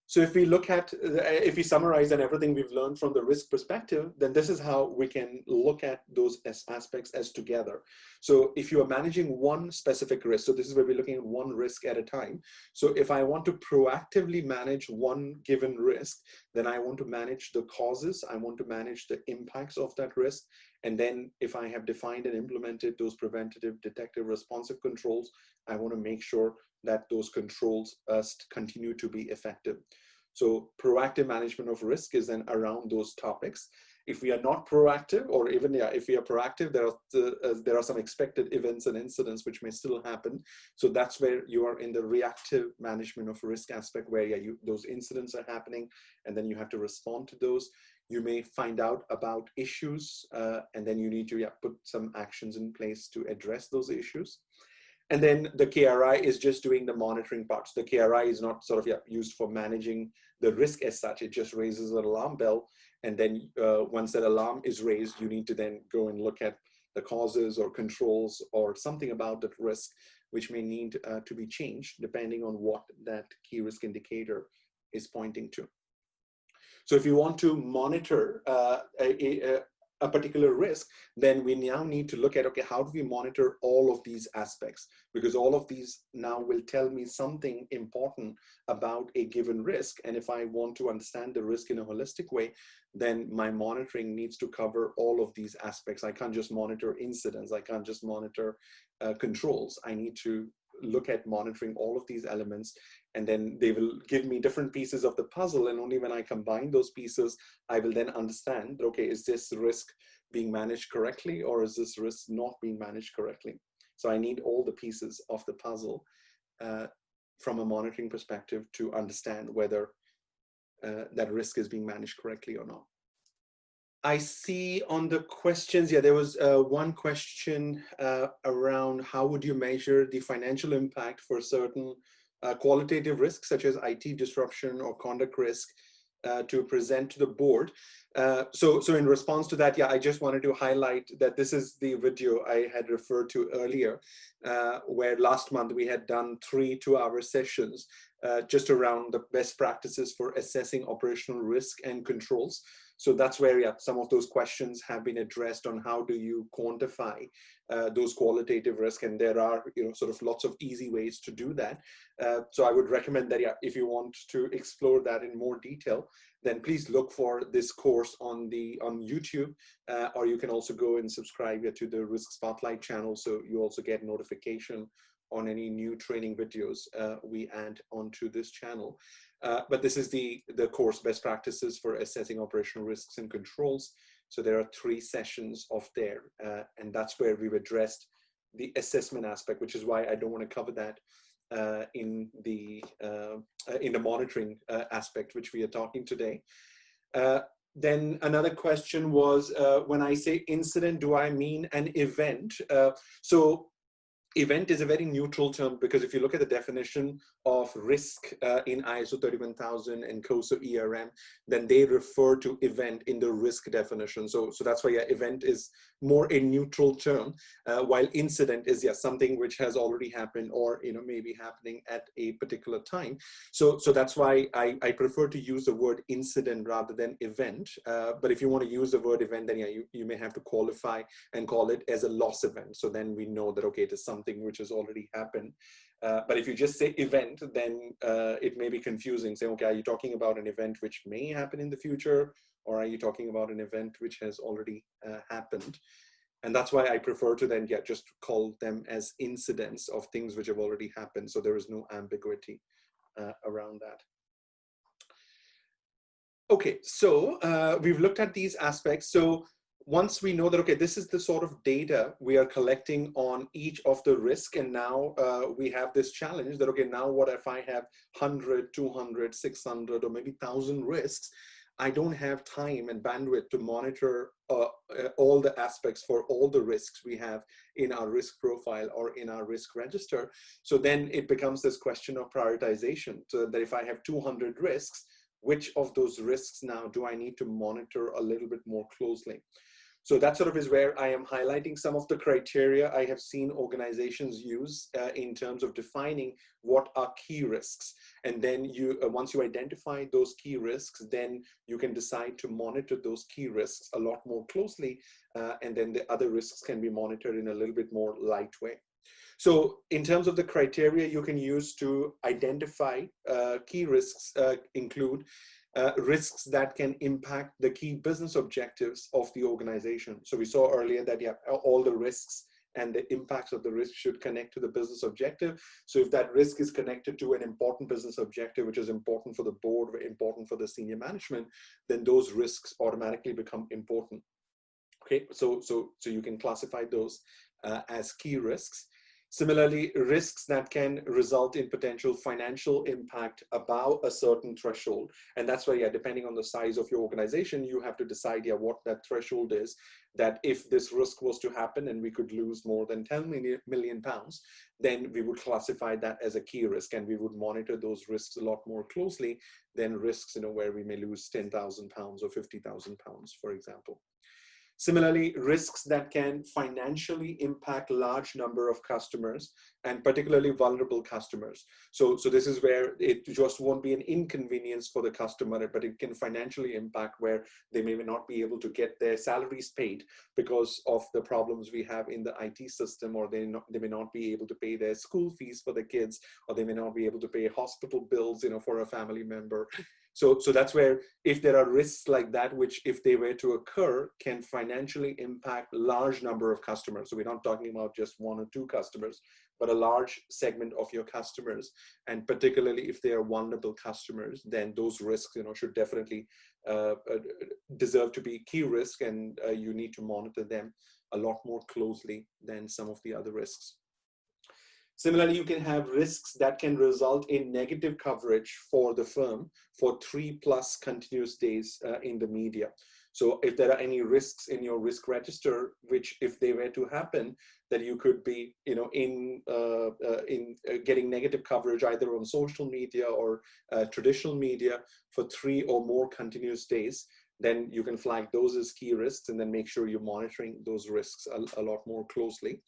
So if we look at, if we summarize and everything we've learned from the risk perspective, then this is how we can look at those aspects as together. So if you are managing one specific risk, so this is where we're looking at one risk at a time. So if I want to proactively manage one given risk, then I want to manage the causes, I want to manage the impacts of that risk. And then if I have defined and implemented those preventative, detective, responsive controls, I want to make sure that those controls continue to be effective. So proactive management of risk is then around those topics. If we are not proactive, or even if we are proactive, there are some expected events and incidents which may still happen. So that's where you are in the reactive management of risk aspect, where those incidents are happening, and then you have to respond to those. You may find out about issues, and then you need to put some actions in place to address those issues. And then the KRI is just doing the monitoring part. So the KRI is not sort of used for managing the risk as such. It just raises an alarm bell. And then once that alarm is raised, you need to then go and look at the causes or controls or something about that risk, which may need to be changed depending on what that key risk indicator is pointing to. So if you want to monitor a particular risk, then we now need to look at, okay, how do we monitor all of these aspects? Because all of these now will tell me something important about a given risk. And if I want to understand the risk in a holistic way, then my monitoring needs to cover all of these aspects. I can't just monitor incidents. I can't just monitor controls. I need to look at monitoring all of these elements, and then they will give me different pieces of the puzzle. And only when I combine those pieces, I will then understand, okay, is this risk being managed correctly, or is this risk not being managed correctly? So I need all the pieces of the puzzle from a monitoring perspective to understand whether that risk is being managed correctly or not. I see on the questions, there was one question around how would you measure the financial impact for certain qualitative risks, such as IT disruption or conduct risk, to present to the board. So in response to that, I just wanted to highlight that this is the video I had referred to earlier, where last month we had done 3 2-hour sessions just around the best practices for assessing operational risk and controls. So that's where some of those questions have been addressed on how do you quantify those qualitative risks, and there are sort of lots of easy ways to do that. So I would recommend that if you want to explore that in more detail, then please look for this course on YouTube, or you can also go and subscribe to the Risk Spotlight channel, so you also get notification on any new training videos we add onto this channel. But this is the course, Best Practices for Assessing Operational Risks and Controls. So there are 3 sessions of there, and that's where we've addressed the assessment aspect, which is why I don't want to cover that in the monitoring aspect, which we are talking today. Then another question was, when I say incident, do I mean an event? So event is a very neutral term, because if you look at the definition of risk in ISO 31000 and COSO ERM, then they refer to event in the risk definition. So that's why, yeah, event is more a neutral term, while incident is, yeah, something which has already happened or, you know, maybe happening at a particular time. So that's why I prefer to use the word incident rather than event. But if you want to use the word event, then yeah, you may have to qualify and call it as a loss event. So then we know that, okay, it is something which has already happened. But if you just say event, then it may be confusing. Say, okay, are you talking about an event which may happen in the future, or are you talking about an event which has already happened? And that's why I prefer to then, yeah, just call them as incidents of things which have already happened. So there is no ambiguity around that. Okay, so we've looked at these aspects. So once we know that, okay, this is the sort of data we are collecting on each of the risk, and now we have this challenge that, okay, now what if I have 100, 200, 600, or maybe 1,000 risks? I don't have time and bandwidth to monitor all the aspects for all the risks we have in our risk profile or in our risk register. So then it becomes this question of prioritization. So that if I have 200 risks, which of those risks now do I need to monitor a little bit more closely? So that sort of is where I am highlighting some of the criteria I have seen organizations use in terms of defining what are key risks. And then you, once you identify those key risks, then you can decide to monitor those key risks a lot more closely. And then the other risks can be monitored in a little bit more light way. So in terms of the criteria you can use to identify key risks include risks that can impact the key business objectives of the organization. So we saw earlier that, yeah, all the risks and the impacts of the risk should connect to the business objective. So if that risk is connected to an important business objective, which is important for the board, important for the senior management, then those risks automatically become important. Okay, so you can classify those as key risks. Similarly, risks that can result in potential financial impact above a certain threshold. And that's why, yeah, depending on the size of your organization, you have to decide, yeah, what that threshold is, that if this risk was to happen and we could lose more than 10 million pounds, then we would classify that as a key risk, and we would monitor those risks a lot more closely than risks, you know, where we may lose 10,000 pounds or 50,000 pounds, for example. Similarly, risks that can financially impact large number of customers, and particularly vulnerable customers. So this is where it just won't be an inconvenience for the customer, but it can financially impact where they may not be able to get their salaries paid because of the problems we have in the IT system, or they may not be able to pay their school fees for the kids, or they may not be able to pay hospital bills, you know, for a family member. So that's where, if there are risks like that, which if they were to occur, can financially impact large number of customers. So we're not talking about just one or two customers, but a large segment of your customers. And particularly if they are vulnerable customers, then those risks, you know, should definitely deserve to be key risk, and you need to monitor them a lot more closely than some of the other risks. Similarly, you can have risks that can result in negative coverage for the firm for 3+ continuous days in the media. So if there are any risks in your risk register, which if they were to happen, that you could be, you know, in getting negative coverage either on social media or traditional media for 3 or more continuous days, then you can flag those as key risks, and then make sure you're monitoring those risks a lot more closely.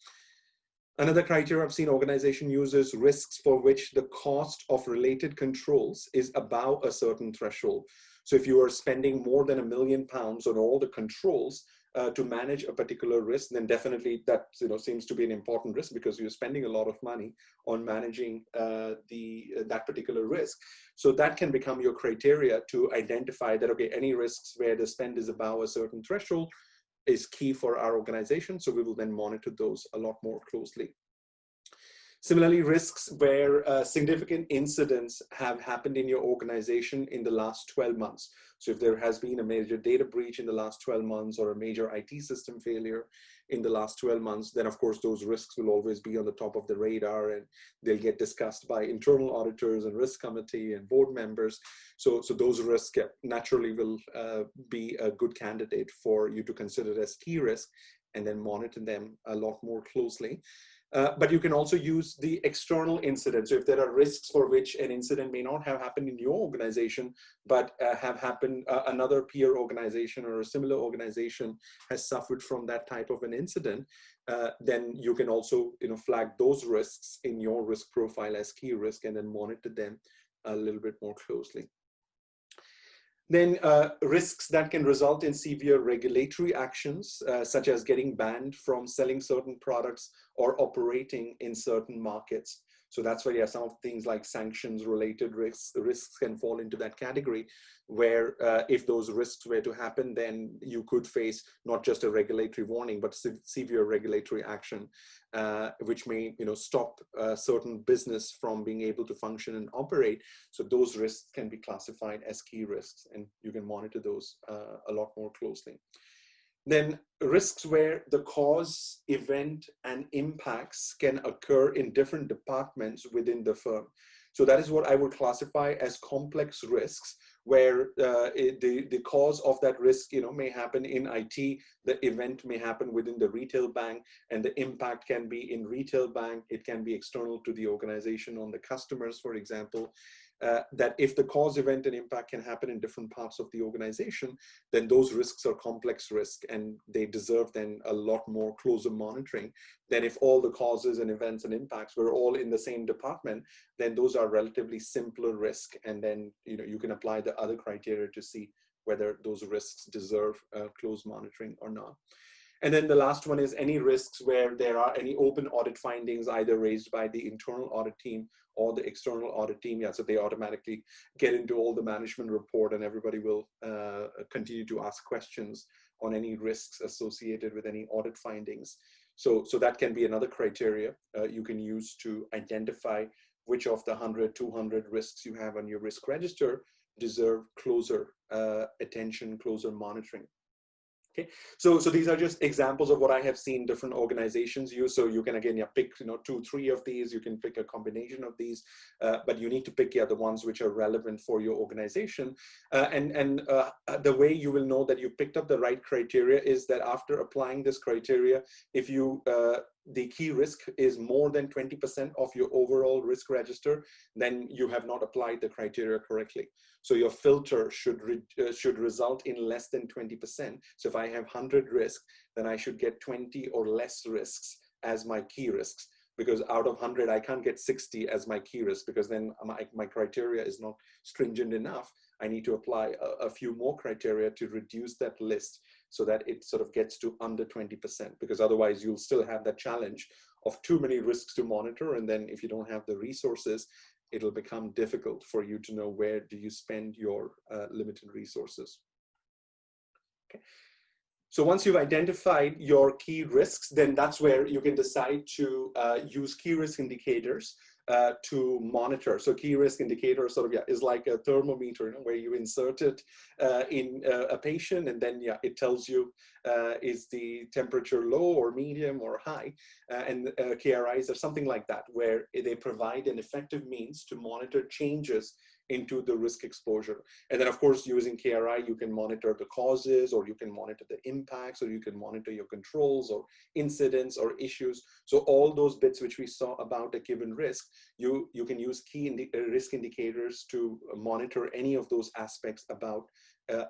Another criteria I've seen organization uses risks for which the cost of related controls is above a certain threshold. So if you are spending more than £1 million on all the controls to manage a particular risk, then definitely that, you know, seems to be an important risk, because you're spending a lot of money on managing that particular risk. So that can become your criteria to identify that, okay, any risks where the spend is above a certain threshold is key for our organization. So we will then monitor those a lot more closely. Similarly, risks where significant incidents have happened in your organization in the last 12 months. So if there has been a major data breach in the last 12 months or a major IT system failure in the last 12 months, then of course those risks will always be on the top of the radar, and they'll get discussed by internal auditors and risk committee and board members. So those risks naturally will be a good candidate for you to consider as key risk and then monitor them a lot more closely. But you can also use the external incidents. So if there are risks for which an incident may not have happened in your organization, but have happened, another peer organization or a similar organization has suffered from that type of an incident, then you can also flag those risks in your risk profile as key risk and then monitor them a little bit more closely. Then risks that can result in severe regulatory actions, such as getting banned from selling certain products or operating in certain markets. So that's where some of things like sanctions related risks can fall into that category, where if those risks were to happen, then you could face not just a regulatory warning, but severe regulatory action, which may stop certain business from being able to function and operate. So those risks can be classified as key risks, and you can monitor those a lot more closely. Then risks where the cause, event, and impacts can occur in different departments within the firm. So that is what I would classify as complex risks, where the cause of that risk may happen in IT, the event may happen within the retail bank, and the impact can be in retail bank. It can be external to the organization on the customers, for example. That if the cause, event, and impact can happen in different parts of the organization, then those risks are complex risks, and they deserve then a lot more closer monitoring than if all the causes and events and impacts were all in the same department. Then those are relatively simpler risk, and then you can apply the other criteria to see whether those risks deserve close monitoring or not. And then the last one is any risks where there are any open audit findings either raised by the internal audit team or the external audit team. So they automatically get into all the management report, and everybody will continue to ask questions on any risks associated with any audit findings. So that can be another criteria you can use to identify which of the 100, 200 risks you have on your risk register deserve closer attention, closer monitoring. Okay, so these are just examples of what I have seen different organizations use. So you can again pick 2, 3 of these. You can pick a combination of these, but you need to pick the ones which are relevant for your organization. And the way you will know that you picked up the right criteria is that after applying this criteria, if you the key risk is more than 20% of your overall risk register, then you have not applied the criteria correctly. So your filter should result in less than 20%. So if I have 100 risks, then I should get 20 or less risks as my key risks, because out of 100, I can't get 60 as my key risk, because then my criteria is not stringent enough. I need to apply a few more criteria to reduce that list so that it sort of gets to under 20%, because otherwise you'll still have that challenge of too many risks to monitor. And then if you don't have the resources, it'll become difficult for you to know where do you spend your limited resources. Okay. So once you've identified your key risks, then that's where you can decide to use key risk indicators to monitor. So key risk indicator sort of is like a thermometer, where you insert it in a patient, and then it tells you is the temperature low or medium or high, and KRIs are something like that, where they provide an effective means to monitor changes into the risk exposure. And then of course, using KRI, you can monitor the causes, or you can monitor the impacts, or you can monitor your controls or incidents or issues. So all those bits which we saw about a given risk, you can use key risk indicators to monitor any of those aspects about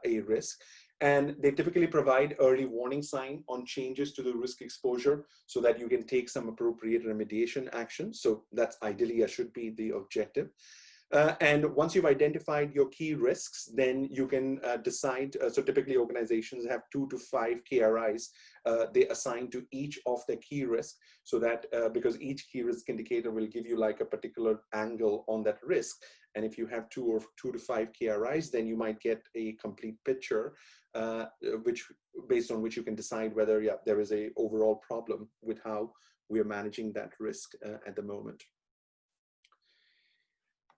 a risk. And they typically provide early warning sign on changes to the risk exposure so that you can take some appropriate remediation action. So that's ideally should be the objective. And once you've identified your key risks, then you can decide. So typically organizations have 2 to 5 KRIs they assign to each of the key risks, so that because each key risk indicator will give you like a particular angle on that risk. And if you have 2 to 5 KRIs, then you might get a complete picture, based on which you can decide whether there is a overall problem with how we are managing that risk at the moment.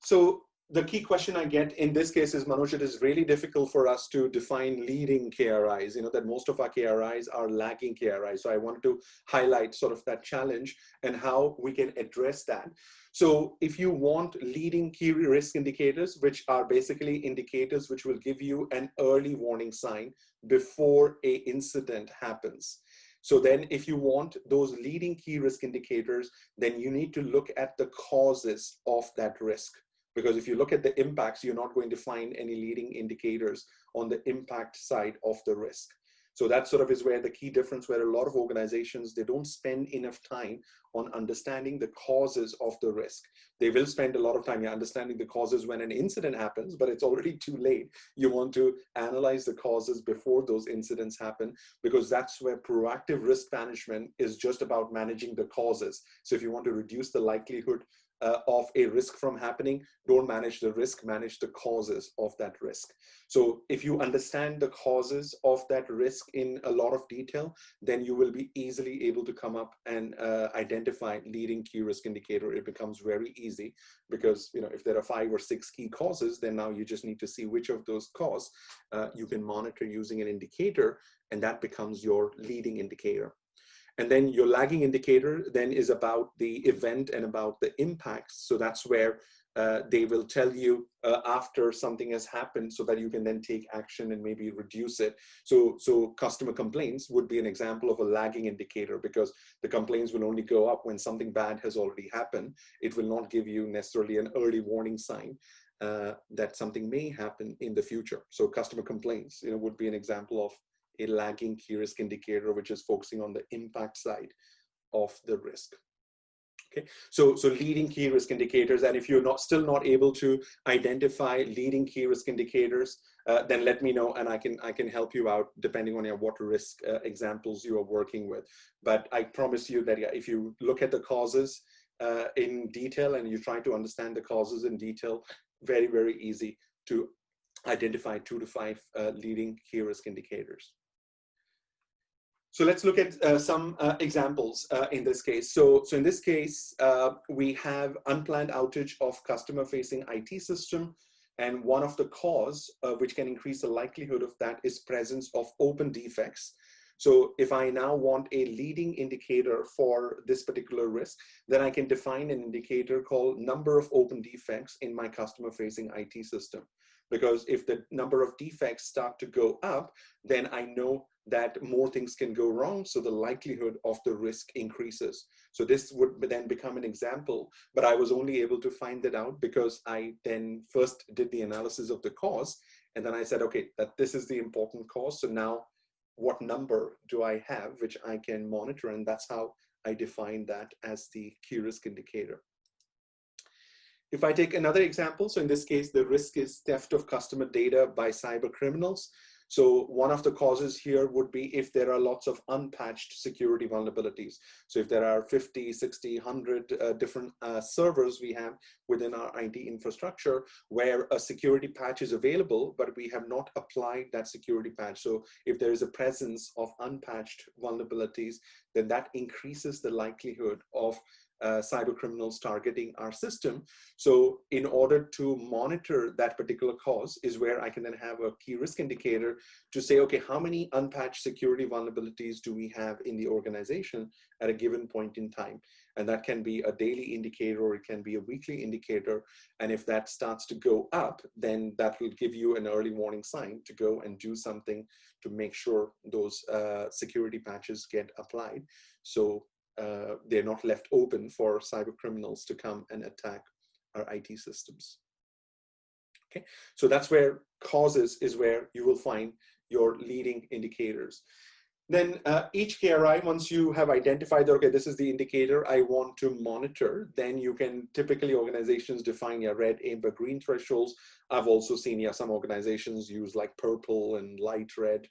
So the key question I get in this case is, Manoj, it is really difficult for us to define leading KRIs, that most of our KRIs are lagging KRIs. So I wanted to highlight sort of that challenge and how we can address that. So if you want leading key risk indicators, which are basically indicators which will give you an early warning sign before an incident happens. So then if you want those leading key risk indicators, then you need to look at the causes of that risk. Because if you look at the impacts, you're not going to find any leading indicators on the impact side of the risk. So that sort of is where the key difference, where a lot of organizations, they don't spend enough time on understanding the causes of the risk. They will spend a lot of time understanding the causes when an incident happens, but it's already too late. You want to analyze the causes before those incidents happen, because that's where proactive risk management is just about managing the causes. So if you want to reduce the likelihood of a risk from happening, don't manage the risk, manage the causes of that risk. So if you understand the causes of that risk in a lot of detail, then you will be easily able to come up and identify leading key risk indicator. It becomes very easy because if there are 5 or 6 key causes, then now you just need to see which of those causes you can monitor using an indicator, and that becomes your leading indicator. And then your lagging indicator then is about the event and about the impacts. So that's where they will tell you after something has happened, so that you can then take action and maybe reduce it. So customer complaints would be an example of a lagging indicator, because the complaints will only go up when something bad has already happened. It will not give you necessarily an early warning sign that something may happen in the future. So customer complaints would be an example of a lagging key risk indicator, which is focusing on the impact side of the risk. Okay, so leading key risk indicators, and if you're still not able to identify leading key risk indicators, then let me know, and I can help you out depending on what risk examples you are working with. But I promise you that if you look at the causes in detail and you try to understand the causes in detail, very, very easy to identify 2 to 5 leading key risk indicators. So let's look at some examples in this case. So in this case, we have unplanned outage of customer-facing IT system, and one of the cause which can increase the likelihood of that is presence of open defects. So if I now want a leading indicator for this particular risk, then I can define an indicator called number of open defects in my customer-facing IT system. Because if the number of defects start to go up, then I know that more things can go wrong, so the likelihood of the risk increases. So this would then become an example, but I was only able to find that out because I then first did the analysis of the cause, and then I said, okay, that this is the important cause, so now what number do I have which I can monitor, and that's how I define that as the key risk indicator. If I take another example, so in this case, the risk is theft of customer data by cyber criminals. So one of the causes here would be if there are lots of unpatched security vulnerabilities. So if there are 50, 60, 100 different servers we have within our IT infrastructure where a security patch is available, but we have not applied that security patch. So if there is a presence of unpatched vulnerabilities, then that increases the likelihood of cyber criminals targeting our system. So in order to monitor that particular cause is where I can then have a key risk indicator to say, okay, how many unpatched security vulnerabilities do we have in the organization at a given point in time? And that can be a daily indicator or it can be a weekly indicator. And if that starts to go up, then that will give you an early warning sign to go and do something to make sure those security patches get applied. So they're not left open for cyber criminals to come and attack our IT systems. Okay, so that's where causes is where you will find your leading indicators. Then each KRI, once you have identified that, okay, this is the indicator I want to monitor, then you can typically organizations define your red, amber, green thresholds. I've also seen some organizations use like purple and light red.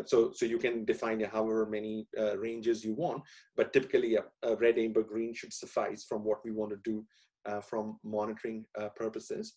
So you can define however many ranges you want, but typically a red, amber, green should suffice from what we want to do from monitoring purposes.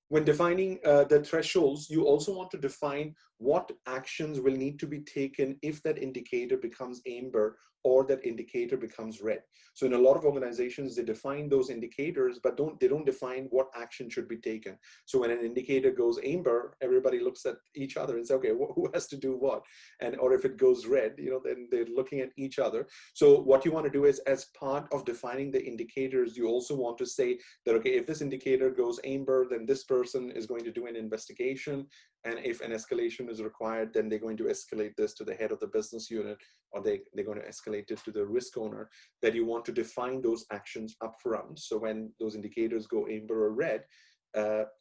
When defining the thresholds, you also want to define what actions will need to be taken if that indicator becomes amber or that indicator becomes red. So in a lot of organizations, they define those indicators, but they don't define what action should be taken. So when an indicator goes amber, everybody looks at each other and says, okay, who has to do what? And or if it goes red, then they're looking at each other. So what you want to do is, as part of defining the indicators, you also want to say that, okay, if this indicator goes amber, then this person is going to do an investigation. And if an escalation is required, then they're going to escalate this to the head of the business unit, or they're going to escalate it to the risk owner. That you want to define those actions upfront. So when those indicators go amber or red,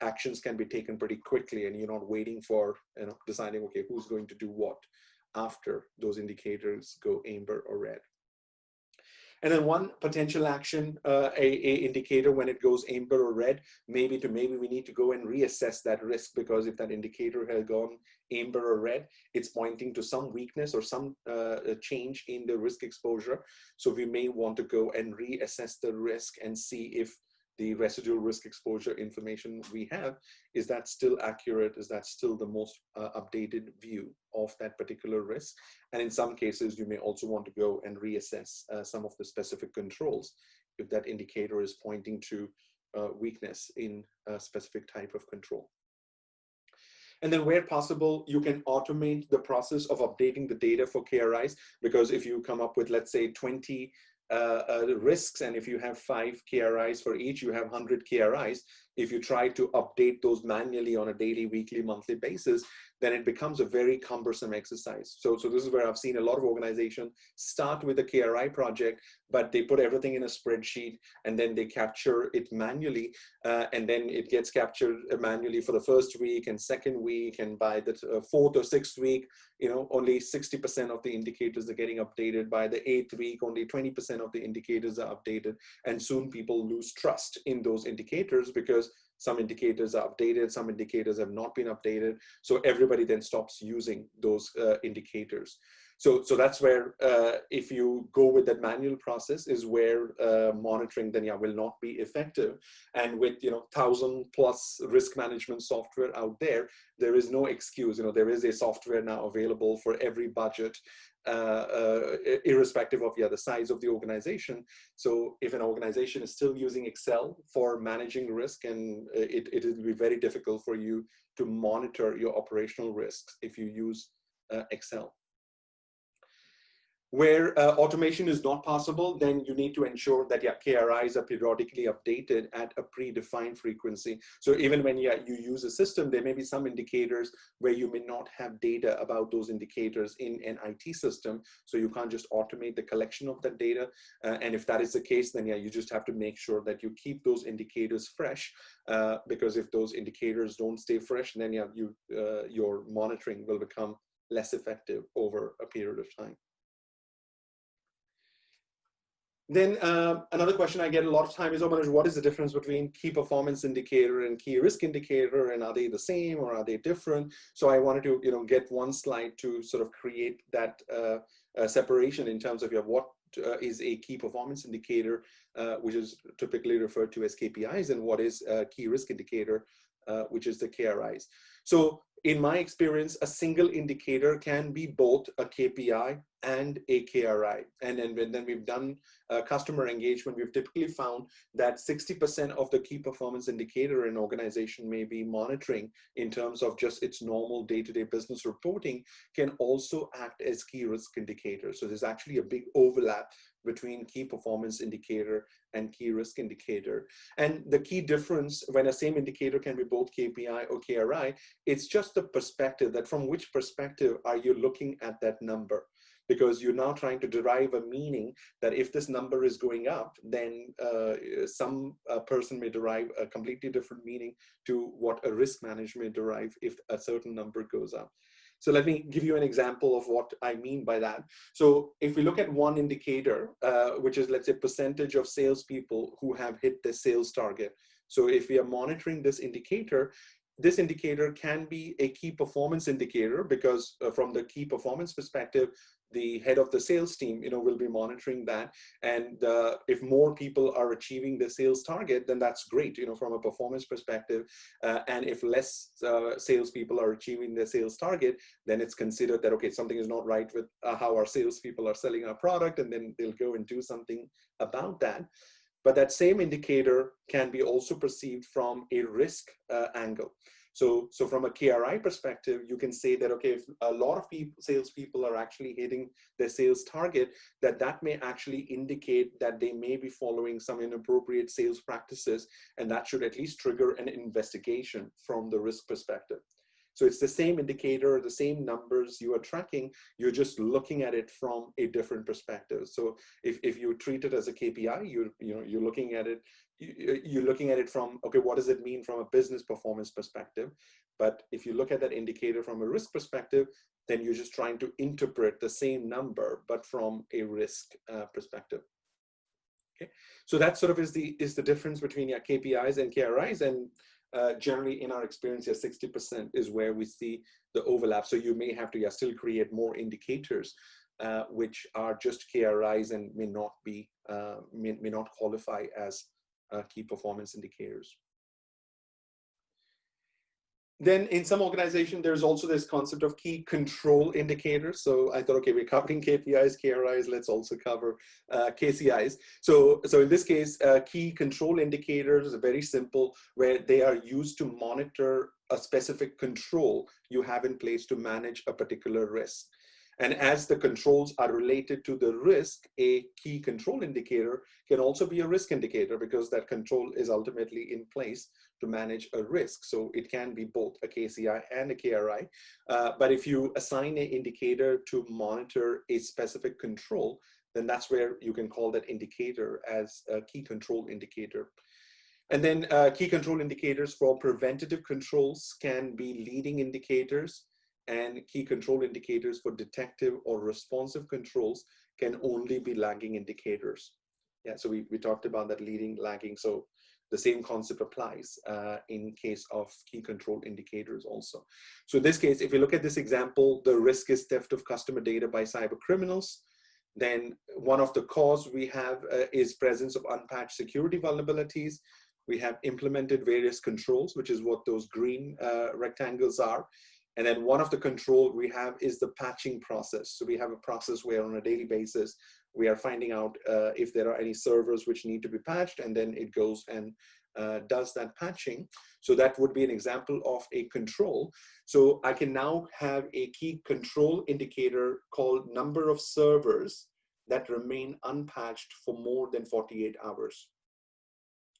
actions can be taken pretty quickly, and you're not waiting for deciding, okay, who's going to do what after those indicators go amber or red. And then one potential action, a indicator when it goes amber or red, maybe we need to go and reassess that risk, because if that indicator has gone amber or red, it's pointing to some weakness or some change in the risk exposure. So we may want to go and reassess the risk and see if the residual risk exposure information we have, is that still accurate? Is that still the most updated view of that particular risk? And in some cases, you may also want to go and reassess some of the specific controls if that indicator is pointing to weakness in a specific type of control. And then where possible, you can automate the process of updating the data for KRIs, because if you come up with, let's say, 20 risks, and if you have 5 KRIs for each, you have 100 KRIs. If you try to update those manually on a daily, weekly, monthly basis, then it becomes a very cumbersome exercise. So this is where I've seen a lot of organizations start with a KRI project, but they put everything in a spreadsheet and then they capture it manually, and then it gets captured manually for the first week and second week, and by the 4th or 6th week, only 60% of the indicators are getting updated. By the 8th week, only 20% of the indicators are updated, and soon people lose trust in those indicators, because some indicators are updated, some indicators have not been updated. So everybody then stops using those indicators. So that's where, if you go with that manual process, is where monitoring then will not be effective. And with 1,000+ risk management software out there, there is no excuse. There is a software now available for every budget, irrespective of the size of the organization. So if an organization is still using Excel for managing risk, and it will be very difficult for you to monitor your operational risks if you use Excel. Where automation is not possible, then you need to ensure that your KRIs are periodically updated at a predefined frequency. So even when you use a system, there may be some indicators where you may not have data about those indicators in an IT system. So you can't just automate the collection of that data. And if that is the case, then you just have to make sure that you keep those indicators fresh, because if those indicators don't stay fresh, then your monitoring will become less effective over a period of time. Then another question I get a lot of time is, oh, Manoj, what is the difference between key performance indicator and key risk indicator, and are they the same or are they different? So I wanted to get one slide to sort of create that separation in terms of what is a key performance indicator, which is typically referred to as KPIs, and what is a key risk indicator, which is the KRIs. So in my experience, a single indicator can be both a KPI and a KRI. And then when we've done customer engagement, we've typically found that 60% of the key performance indicator an organization may be monitoring in terms of just its normal day-to-day business reporting can also act as key risk indicators. So there's actually a big overlap between key performance indicator and key risk indicator. And the key difference when a same indicator can be both KPI or KRI, it's just the perspective, that from which perspective are you looking at that number? Because you're now trying to derive a meaning that if this number is going up, then some person may derive a completely different meaning to what a risk manager may derive if a certain number goes up. So let me give you an example of what I mean by that. So if we look at one indicator, which is, let's say, percentage of salespeople who have hit their sales target. So if we are monitoring this indicator can be a key performance indicator, because from the key performance perspective, the head of the sales team, will be monitoring that. And if more people are achieving the sales target, then that's great, from a performance perspective. And if less salespeople are achieving their sales target, then it's considered that, okay, something is not right with how our salespeople are selling our product, and then they'll go and do something about that. But that same indicator can be also perceived from a risk angle. So from a KRI perspective, you can say that, okay, if a lot of salespeople are actually hitting their sales target, that may actually indicate that they may be following some inappropriate sales practices, and that should at least trigger an investigation from the risk perspective. So it's the same indicator, the same numbers you are tracking, you're just looking at it from a different perspective. So if you treat it as a KPI, you're looking at it from, okay, what does it mean from a business performance perspective? But if you look at that indicator from a risk perspective, then you're just trying to interpret the same number, but from a risk perspective. Okay, so that sort of is the difference between your KPIs and KRIs, and generally in our experience, 60% is where we see the overlap. So you may have to still create more indicators, which are just KRIs and may not qualify as key performance indicators. Then in some organization, there's also this concept of key control indicators. So I thought, okay, we're covering KPIs, KRIs, let's also cover KCIs. So in this case, key control indicators are very simple, where they are used to monitor a specific control you have in place to manage a particular risk. And as the controls are related to the risk, a key control indicator can also be a risk indicator, because that control is ultimately in place to manage a risk. So it can be both a KCI and a KRI. But if you assign an indicator to monitor a specific control, then that's where you can call that indicator as a key control indicator. And then key control indicators for preventative controls can be leading indicators, and key control indicators for detective or responsive controls can only be lagging indicators. Yeah, so we talked about that leading, lagging. So the same concept applies in case of key control indicators also. So in this case, if you look at this example, the risk is theft of customer data by cyber criminals. Then one of the cause we have is presence of unpatched security vulnerabilities. We have implemented various controls, which is what those green rectangles are. And then one of the control we have is the patching process. So we have a process where on a daily basis, we are finding out if there are any servers which need to be patched, and then it goes and does that patching. So that would be an example of a control. So I can now have a key control indicator called number of servers that remain unpatched for more than 48 hours.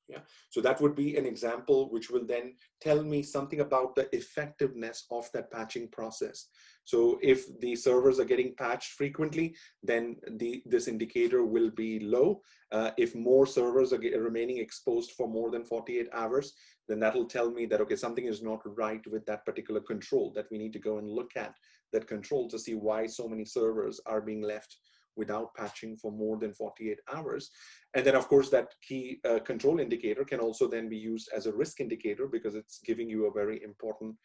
Yeah, so that would be an example which will then tell me something about the effectiveness of that patching process. So if the servers are getting patched frequently, then this indicator will be low. If more servers are remaining exposed for more than 48 hours, then that will tell me that, okay, something is not right with that particular control, that we need to go and look at that control to see why so many servers are being left without patching for more than 48 hours. And then of course that key control indicator can also then be used as a risk indicator, because it's giving you a very important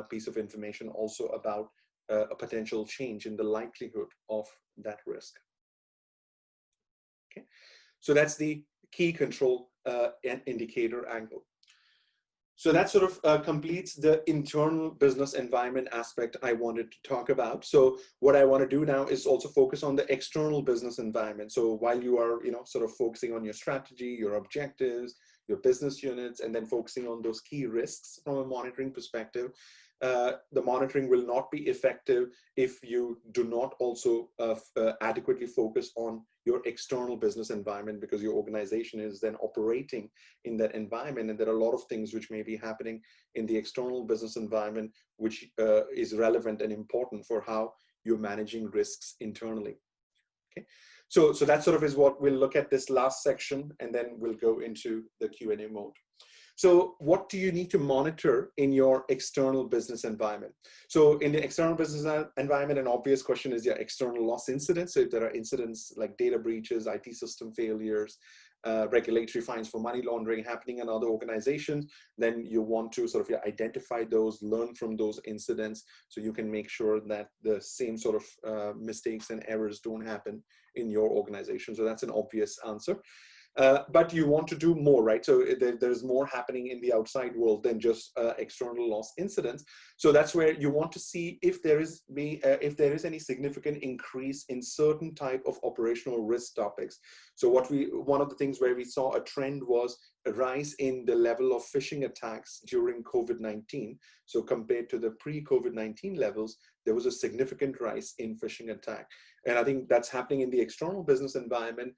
piece of information also about a potential change in the likelihood of that risk. Okay, so that's the key control indicator angle. So that sort of completes the internal business environment aspect I wanted to talk about. So what I want to do now is also focus on the external business environment. So while you are, sort of focusing on your strategy, your objectives, your business units, and then focusing on those key risks from a monitoring perspective, the monitoring will not be effective if you do not also adequately focus on your external business environment, because your organization is then operating in that environment, and there are a lot of things which may be happening in the external business environment which is relevant and important for how you're managing risks internally. Okay, so that sort of is what we'll look at this last section, and then we'll go into the Q&A mode. So what do you need to monitor in your external business environment? So in the external business environment, an obvious question is your external loss incidents. So if there are incidents like data breaches, IT system failures, regulatory fines for money laundering happening in other organizations, then you want to sort of identify those, learn from those incidents, so you can make sure that the same sort of mistakes and errors don't happen in your organization. So that's an obvious answer. But you want to do more, right? So there's more happening in the outside world than just external loss incidents. So that's where you want to see if there is any significant increase in certain type of operational risk topics. So one of the things where we saw a trend was a rise in the level of phishing attacks during COVID-19. So compared to the pre-COVID-19 levels, there was a significant rise in phishing attack. And I think that's happening in the external business environment.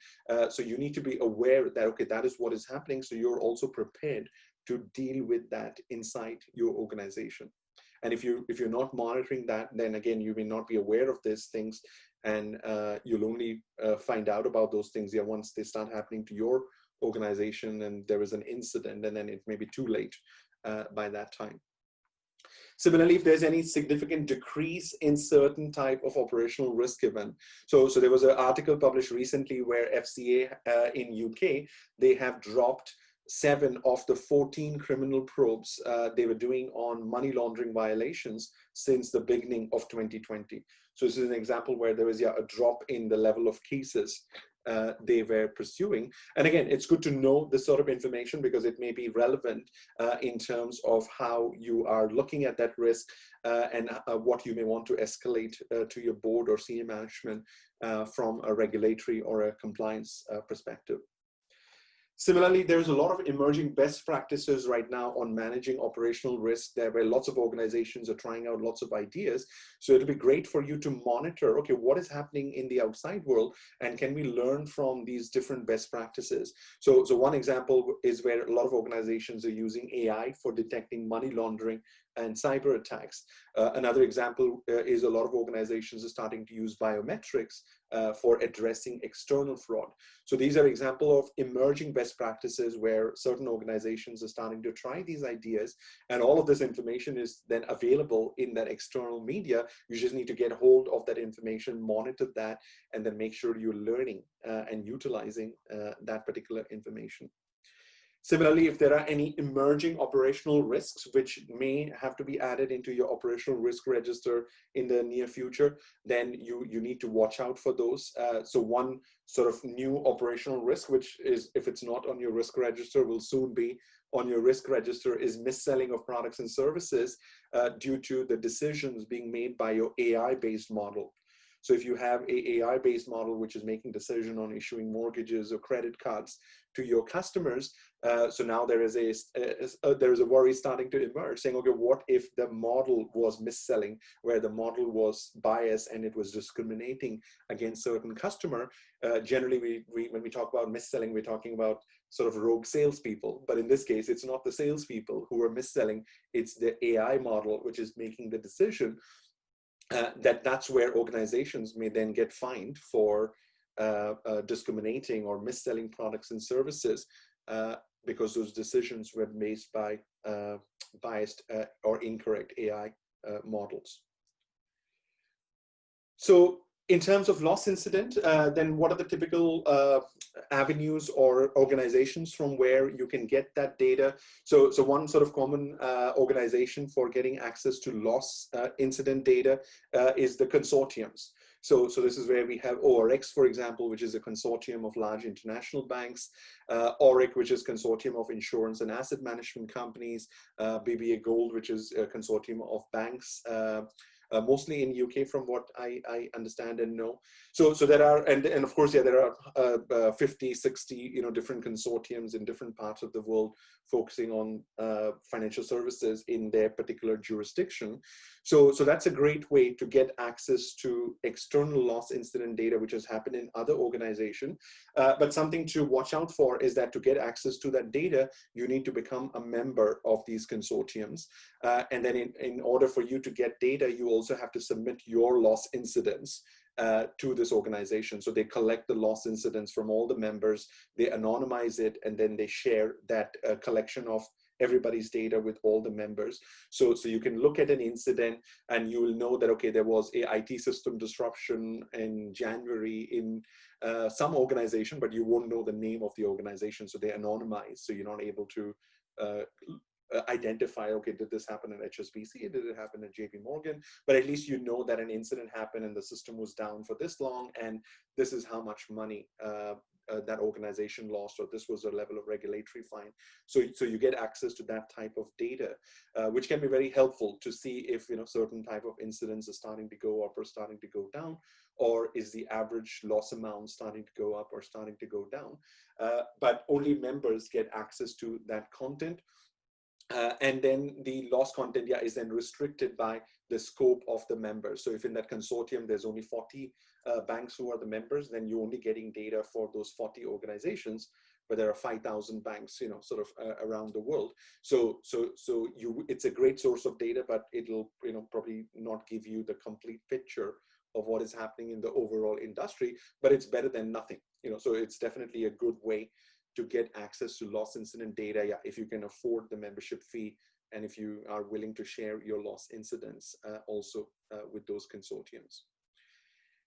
So you need to be aware that, okay, that is what is happening. So you're also prepared to deal with that inside your organization. And if you're not monitoring that, then again, you may not be aware of these things, and you'll only find out about those things once they start happening to your organization and there is an incident, and then it may be too late by that time. Similarly, if there's any significant decrease in certain type of operational risk event. So there was an article published recently where FCA in UK, they have dropped 7 of the 14 criminal probes they were doing on money laundering violations since the beginning of 2020. So this is an example where there was a drop in the level of cases they were pursuing. And again, it's good to know this sort of information because it may be relevant in terms of how you are looking at that risk and what you may want to escalate to your board or senior management from a regulatory or a compliance perspective. Similarly, there's a lot of emerging best practices right now on managing operational risk there, where lots of organizations are trying out lots of ideas. So it'll be great for you to monitor, okay, what is happening in the outside world, and can we learn from these different best practices? So one example is where a lot of organizations are using AI for detecting money laundering and cyber attacks. Another example is a lot of organizations are starting to use biometrics for addressing external fraud. So these are examples of emerging best practices where certain organizations are starting to try these ideas, and all of this information is then available in that external media. You just need to get hold of that information, monitor that, and then make sure you're learning and utilizing that particular information. Similarly, if there are any emerging operational risks which may have to be added into your operational risk register in the near future, then you need to watch out for those. So one sort of new operational risk, which is, if it's not on your risk register, will soon be on your risk register, is mis-selling of products and services due to the decisions being made by your AI-based model. So if you have a AI-based model which is making decision on issuing mortgages or credit cards to your customers, so now there is a worry starting to emerge, saying, okay, what if the model was mis-selling, where the model was biased and it was discriminating against certain customer? Generally, when we talk about mis-selling, we're talking about sort of rogue salespeople. But in this case, it's not the salespeople who are mis-selling; it's the AI model which is making the decision. That's where organizations may then get fined for discriminating or mis-selling products and services because those decisions were made by biased or incorrect AI models. So in terms of loss incident, then what are the typical avenues or organizations from where you can get that data? So one sort of common organization for getting access to loss incident data is the consortiums. So this is where we have ORX, for example, which is a consortium of large international banks, ORIC, which is a consortium of insurance and asset management companies, BBA Gold, which is a consortium of banks, mostly in UK from what I understand and know. So there are, and of course, yeah, there are 50, 60, different consortiums in different parts of the world focusing on financial services in their particular jurisdiction. So that's a great way to get access to external loss incident data, which has happened in other organizations. But something to watch out for is that to get access to that data, you need to become a member of these consortiums. And then in order for you to get data, you also have to submit your loss incidents to this organization. So they collect the loss incidents from all the members, they anonymize it, and then they share that collection of everybody's data with all the members. So you can look at an incident and you will know that, okay, there was a IT system disruption in January in some organization, but you won't know the name of the organization. So they're anonymized. So you're not able to identify, okay, did this happen at HSBC? Did it happen at JP Morgan? But at least you know that an incident happened and the system was down for this long, and this is how much money that organization lost, or this was a level of regulatory fine. So you get access to that type of data, which can be very helpful to see if certain type of incidents are starting to go up or starting to go down, or is the average loss amount starting to go up or starting to go down. But only members get access to that content. And then the loss content is then restricted by the scope of the members. So if in that consortium there's only 40 banks who are the members, then you're only getting data for those 40 organizations, but there are 5,000 banks, around the world. So it's a great source of data, but it'll probably not give you the complete picture of what is happening in the overall industry, but it's better than nothing. So it's definitely a good way to get access to loss incident data, if you can afford the membership fee, and if you are willing to share your loss incidents also with those consortiums.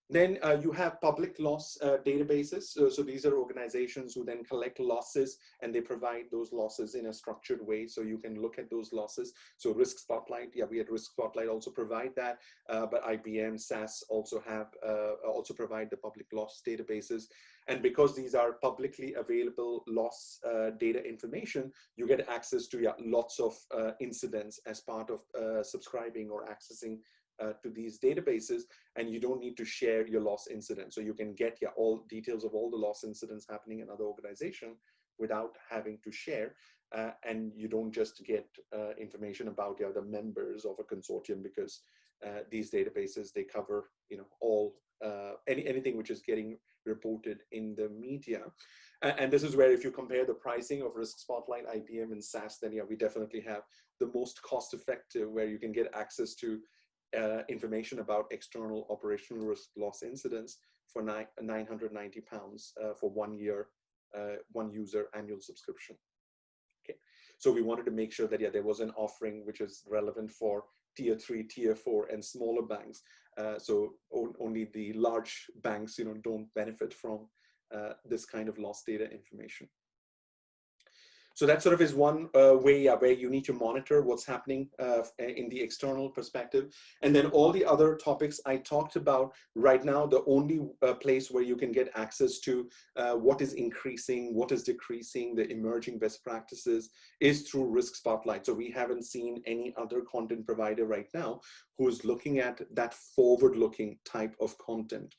Then you have public loss databases. So these are organizations who then collect losses, and they provide those losses in a structured way, so you can look at those losses. So RiskSpotlight, we at RiskSpotlight also provide that, but IBM, SAS also provide the public loss databases. And because these are publicly available loss data information, you get access to lots of incidents as part of subscribing or accessing to these databases, and you don't need to share your loss incident. So you can get all details of all the loss incidents happening in other organization without having to share, and you don't just get information about the members of a consortium, because these databases, they cover all anything which is getting reported in the media. And this is where, if you compare the pricing of RiskSpotlight, IBM, and SAS, then we definitely have the most cost-effective, where you can get access to information about external operational risk loss incidents for £990 for 1 year, one user annual subscription. Okay, so we wanted to make sure that there was an offering which is relevant for tier 3, tier 4, and smaller banks. So only the large banks, don't benefit from this kind of loss data information. So that sort of is one way where you need to monitor what's happening in the external perspective. And then all the other topics I talked about right now, the only place where you can get access to what is increasing, what is decreasing, the emerging best practices, is through RiskSpotlight. So we haven't seen any other content provider right now who's looking at that forward-looking type of content.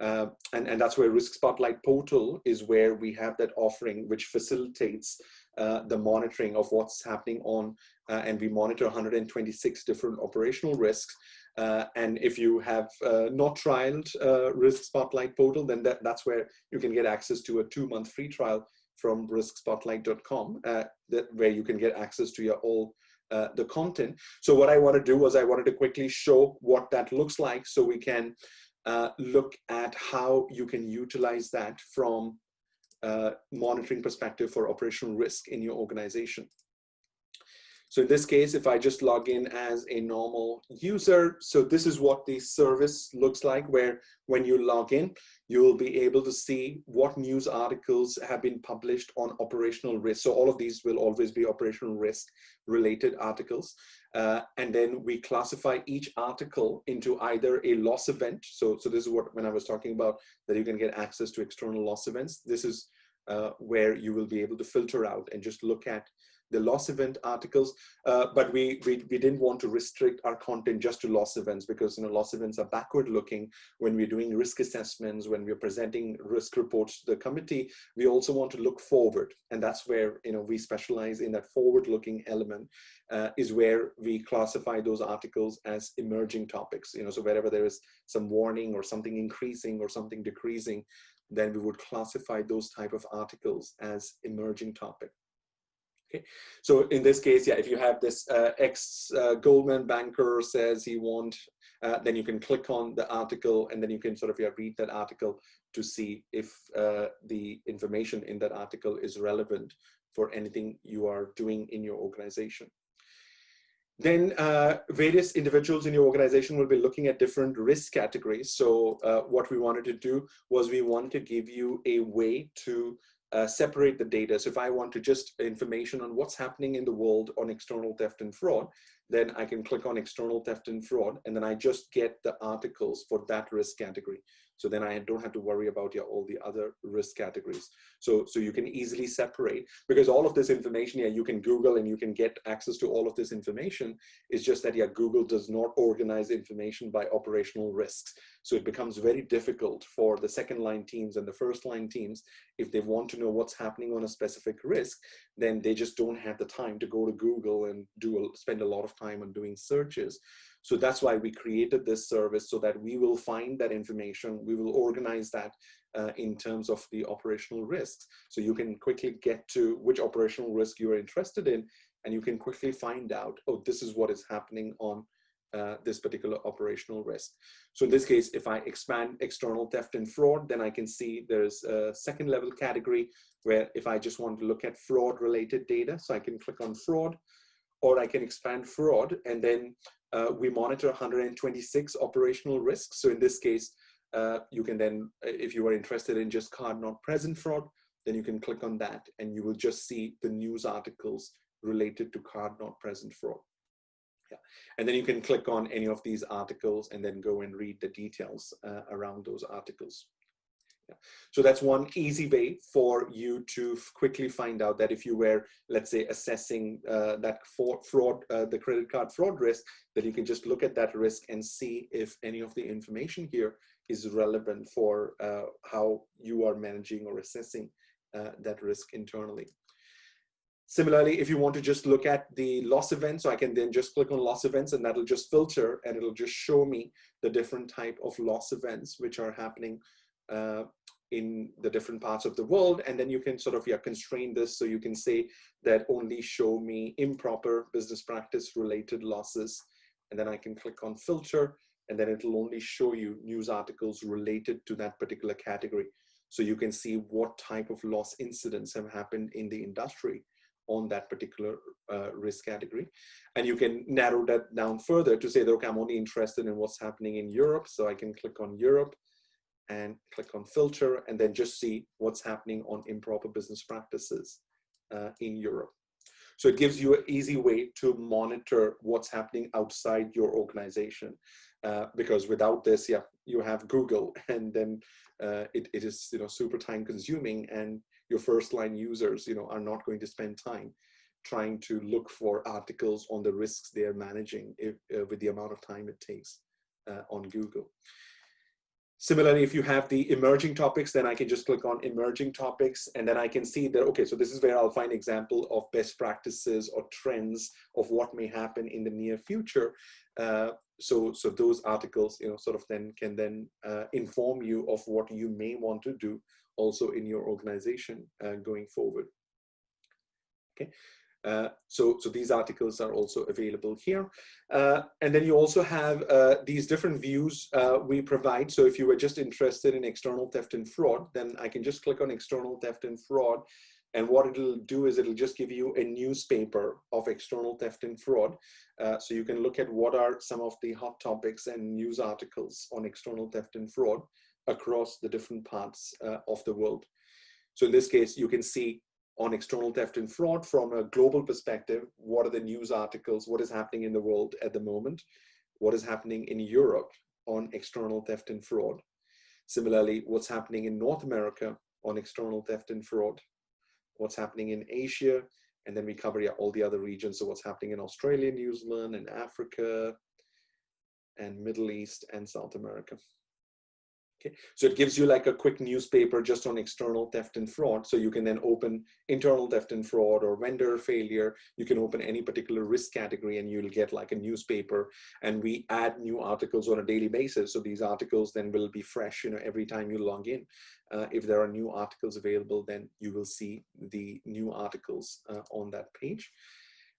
And that's where RiskSpotlight portal is where we have that offering, which facilitates the monitoring of what's happening on, and we monitor 126 different operational risks. And if you have not trialed RiskSpotlight portal, then that's where you can get access to a 2-month free trial from riskspotlight.com, where you can get access to all the content. So what I want to do was I wanted to quickly show what that looks like, so we can look at how you can utilize that from monitoring perspective for operational risk in your organization. So in this case, if I just log in as a normal user, so this is what the service looks like, where when you log in, you'll be able to see what news articles have been published on operational risk. So all of these will always be operational risk related articles. And then we classify each article into either a loss event. So this is what, when I was talking about that you can get access to external loss events, this is where you will be able to filter out and just look at the loss event articles, but we didn't want to restrict our content just to loss events, because loss events are backward looking. When we're doing risk assessments, when we're presenting risk reports to the committee, we also want to look forward, and that's where we specialize in that forward looking element, is where we classify those articles as emerging topics. So wherever there is some warning or something increasing or something decreasing, then we would classify those type of articles as emerging topic. Okay, so in this case, if you have this ex-Goldman banker says he won't, then you can click on the article, and then you can sort of read that article to see if the information in that article is relevant for anything you are doing in your organization. Then various individuals in your organization will be looking at different risk categories. So what we wanted to do was we wanted to give you a way to separate the data. So if I want to just information on what's happening in the world on external theft and fraud, then I can click on external theft and fraud, and then I just get the articles for that risk category. So then I don't have to worry about all the other risk categories. So you can easily separate, because all of this information, you can Google and you can get access to all of this information. It's just that, Google does not organize information by operational risks. So it becomes very difficult for the second line teams and the first line teams. If they want to know what's happening on a specific risk, then they just don't have the time to go to Google and spend a lot of time on doing searches. So that's why we created this service, so that we will find that information, we will organize that in terms of the operational risks. So you can quickly get to which operational risk you are interested in, and you can quickly find out, oh, this is what is happening on this particular operational risk. So in this case, if I expand external theft and fraud, then I can see there's a second level category where if I just want to look at fraud related data, so I can click on fraud, or I can expand fraud, and then we monitor 126 operational risks. So in this case, you can then, if you are interested in just card not present fraud, then you can click on that and you will just see the news articles related to card not present fraud. Yeah. And then you can click on any of these articles and then go and read the details around those articles. Yeah. So that's one easy way for you to quickly find out that if you were, let's say, assessing that fraud, the credit card fraud risk, that you can just look at that risk and see if any of the information here is relevant for how you are managing or assessing that risk internally. Similarly, if you want to just look at the loss events, so I can then just click on loss events and that'll just filter and it'll just show me the different type of loss events which are happening in the different parts of the world. And then you can sort of constrain this, so you can say that only show me improper business practice related losses. And then I can click on filter, and then it'll only show you news articles related to that particular category. So you can see what type of loss incidents have happened in the industry on that particular risk category. And you can narrow that down further to say that, okay, I'm only interested in what's happening in Europe. So I can click on Europe and click on filter, and then just see what's happening on improper business practices in Europe. So it gives you an easy way to monitor what's happening outside your organization, because without this, you have Google, and then it is super time consuming, and your first line users are not going to spend time trying to look for articles on the risks they are managing with the amount of time it takes on Google. Similarly, if you have the emerging topics, then I can just click on emerging topics, and then I can see that, okay, so this is where I'll find example of best practices or trends of what may happen in the near future. So those articles, sort of then can then inform you of what you may want to do also in your organization going forward. Okay. So these articles are also available here. And then you also have these different views we provide. So if you were just interested in external theft and fraud, then I can just click on external theft and fraud. And what it'll do is it'll just give you a newspaper of external theft and fraud. So you can look at what are some of the hot topics and news articles on external theft and fraud across the different parts of the world. So in this case, you can see on external theft and fraud from a global perspective, what are the news articles, what is happening in the world at the moment, what is happening in Europe on external theft and fraud. Similarly, what's happening in North America on external theft and fraud, what's happening in Asia, and then we cover all the other regions. So what's happening in Australia, New Zealand, and Africa, and Middle East, and South America. Okay. So it gives you like a quick newspaper just on external theft and fraud. So you can then open internal theft and fraud or vendor failure. You can open any particular risk category and you'll get like a newspaper, and we add new articles on a daily basis. So these articles then will be fresh, every time you log in. If there are new articles available, then you will see the new articles on that page.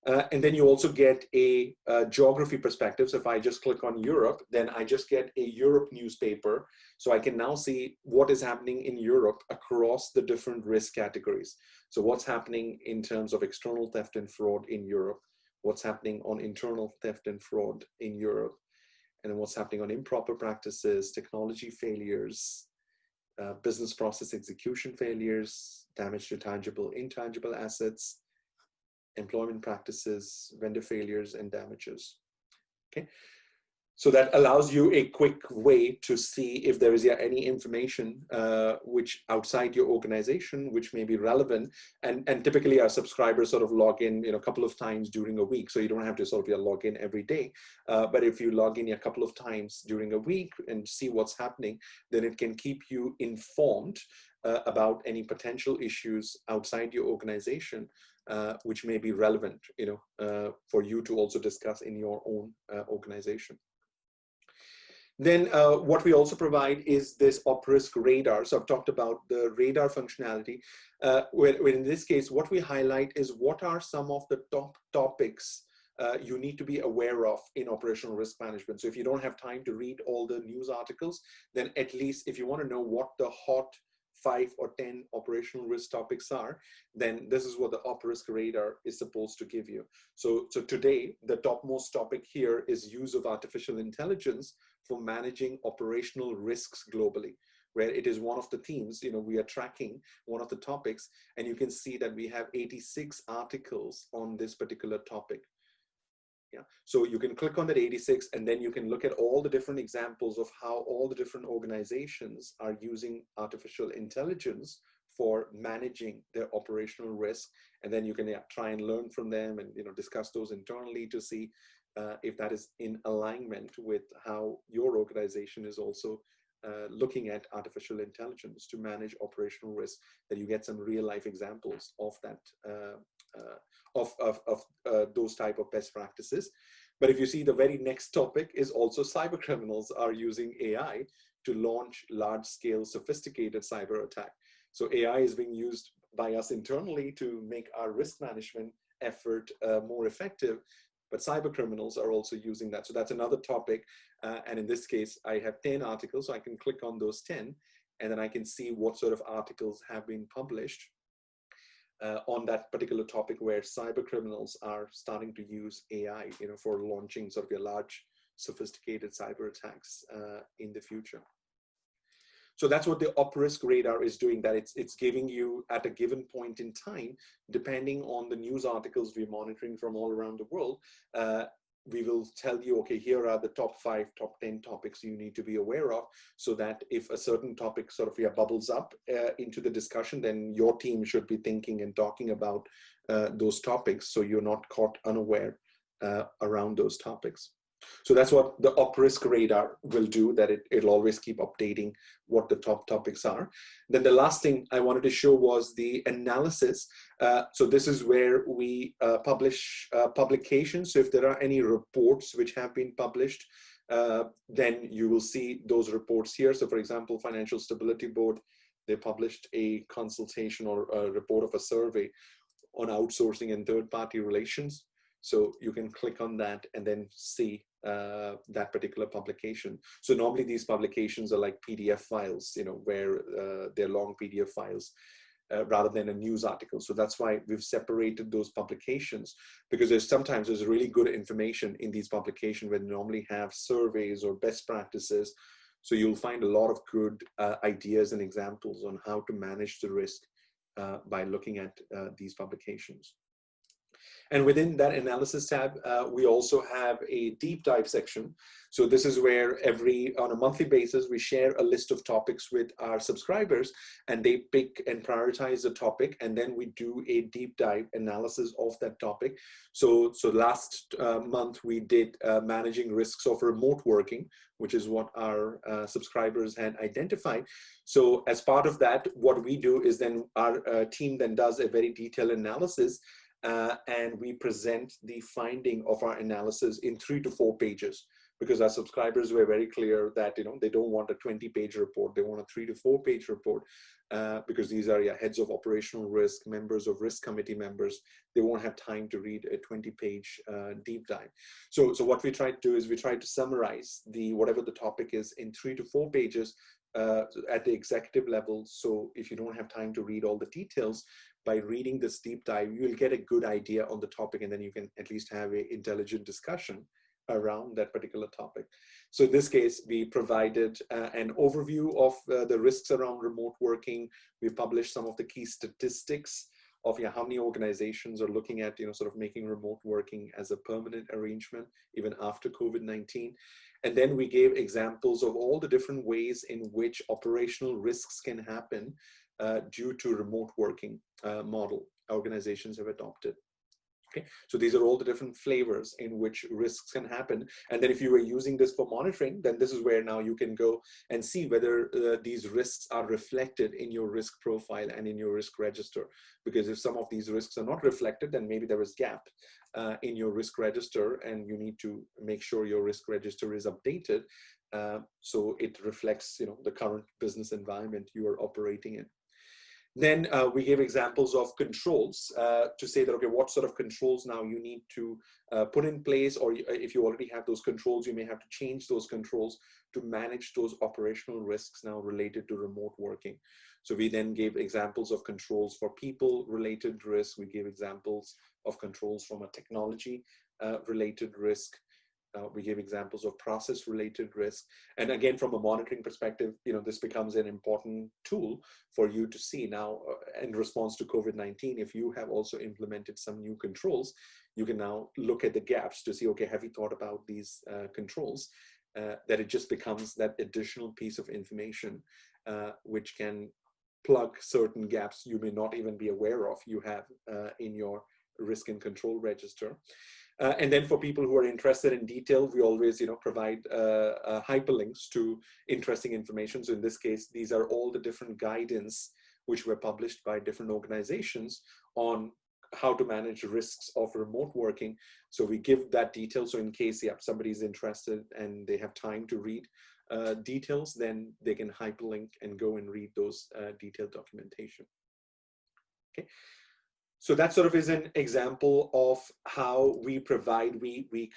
And then you also get a geography perspective. So if I just click on Europe, then I just get a Europe newspaper. So I can now see what is happening in Europe across the different risk categories. So what's happening in terms of external theft and fraud in Europe, what's happening on internal theft and fraud in Europe, and then what's happening on improper practices, technology failures, business process execution failures, damage to tangible, intangible assets, employment practices, vendor failures, and damages. Okay, so that allows you a quick way to see if there is any information which outside your organization which may be relevant. And typically our subscribers sort of log in a couple of times during a week, so you don't have to sort of log in every day. But if you log in a couple of times during a week and see what's happening, then it can keep you informed about any potential issues outside your organization, which may be relevant, for you to also discuss in your own organization. Then what we also provide is this op-risk radar. So I've talked about the radar functionality, where in this case, what we highlight is what are some of the top topics you need to be aware of in operational risk management. So if you don't have time to read all the news articles, then at least if you want to know what the hot 5 or 10 operational risk topics are, then this is what the op-risk radar is supposed to give you. So today, the topmost topic here is use of artificial intelligence for managing operational risks globally, where it is one of the themes, we are tracking one of the topics, and you can see that we have 86 articles on this particular topic. Yeah. So you can click on that 86, and then you can look at all the different examples of how all the different organizations are using artificial intelligence for managing their operational risk. And then you can try and learn from them and discuss those internally to see if that is in alignment with how your organization is also looking at artificial intelligence to manage operational risk, that you get some real life examples of that, those type of best practices. But if you see, the very next topic is also cyber criminals are using AI to launch large scale sophisticated cyber attack. So AI is being used by us internally to make our risk management effort more effective. But cyber criminals are also using that. So that's another topic. And in this case, I have 10 articles, so I can click on those 10, and then I can see what sort of articles have been published on that particular topic, where cyber criminals are starting to use AI, for launching sort of large, sophisticated cyber attacks in the future. So that's what the op-risk radar is doing, that it's giving you at a given point in time, depending on the news articles we're monitoring from all around the world, we will tell you, okay, here are the top 5, top 10 topics you need to be aware of, so that if a certain topic sort of bubbles up into the discussion, then your team should be thinking and talking about those topics, so you're not caught unaware around those topics. So that's what the op-risk radar will do, that it'll always keep updating what the top topics are. Then the last thing I wanted to show was the analysis. So this is where we publish publications. So if there are any reports which have been published, then you will see those reports here. So for example, Financial Stability Board, they published a consultation or a report of a survey on outsourcing and third-party relations. So you can click on that and then see that particular publication. So normally these publications are like PDF files, where they're long PDF files rather than a news article. So that's why we've separated those publications, because sometimes there's really good information in these publications where they normally have surveys or best practices. So you'll find a lot of good ideas and examples on how to manage the risk by looking at these publications. And within that analysis tab, we also have a deep dive section. So this is where on a monthly basis, we share a list of topics with our subscribers, and they pick and prioritize the topic, and then we do a deep dive analysis of that topic. So last month we did managing risks of remote working, which is what our subscribers had identified. So as part of that, what we do is then our team then does a very detailed analysis, and we present the finding of our analysis in 3 to 4 pages, because our subscribers were very clear that they don't want a 20-page report, they want a 3 to 4 page report, because these are heads of operational risk, members of risk committee members. They won't have time to read a 20-page deep dive. So what we try to do is we try to summarize whatever the topic is in 3 to 4 pages at the executive level. So if you don't have time to read all the details, by reading this deep dive, you'll get a good idea on the topic, and then you can at least have an intelligent discussion around that particular topic. So in this case, we provided an overview of the risks around remote working. We published some of the key statistics of how many organizations are looking at sort of making remote working as a permanent arrangement even after COVID-19. And then we gave examples of all the different ways in which operational risks can happen due to remote working model organizations have adopted. Okay, so these are all the different flavors in which risks can happen. And then if you were using this for monitoring, then this is where now you can go and see whether these risks are reflected in your risk profile and in your risk register. Because if some of these risks are not reflected, then maybe there is gap in your risk register, and you need to make sure your risk register is updated so it reflects the current business environment you are operating in. Then we gave examples of controls to say that, okay, what sort of controls now you need to put in place, or if you already have those controls, you may have to change those controls to manage those operational risks now related to remote working. So we then gave examples of controls for people related risk. We gave examples of controls from a technology related risk. We gave examples of process-related risk. And again, from a monitoring perspective, this becomes an important tool for you to see now in response to COVID-19. If you have also implemented some new controls, you can now look at the gaps to see, okay, have you thought about these controls? That it just becomes that additional piece of information which can plug certain gaps you may not even be aware of you have in your risk and control register. And then for people who are interested in detail, we always provide hyperlinks to interesting information. So in this case, these are all the different guidance which were published by different organizations on how to manage risks of remote working. So we give that detail. So in case somebody's interested and they have time to read details, then they can hyperlink and go and read those detailed documentation. Okay. So that sort of is an example of how we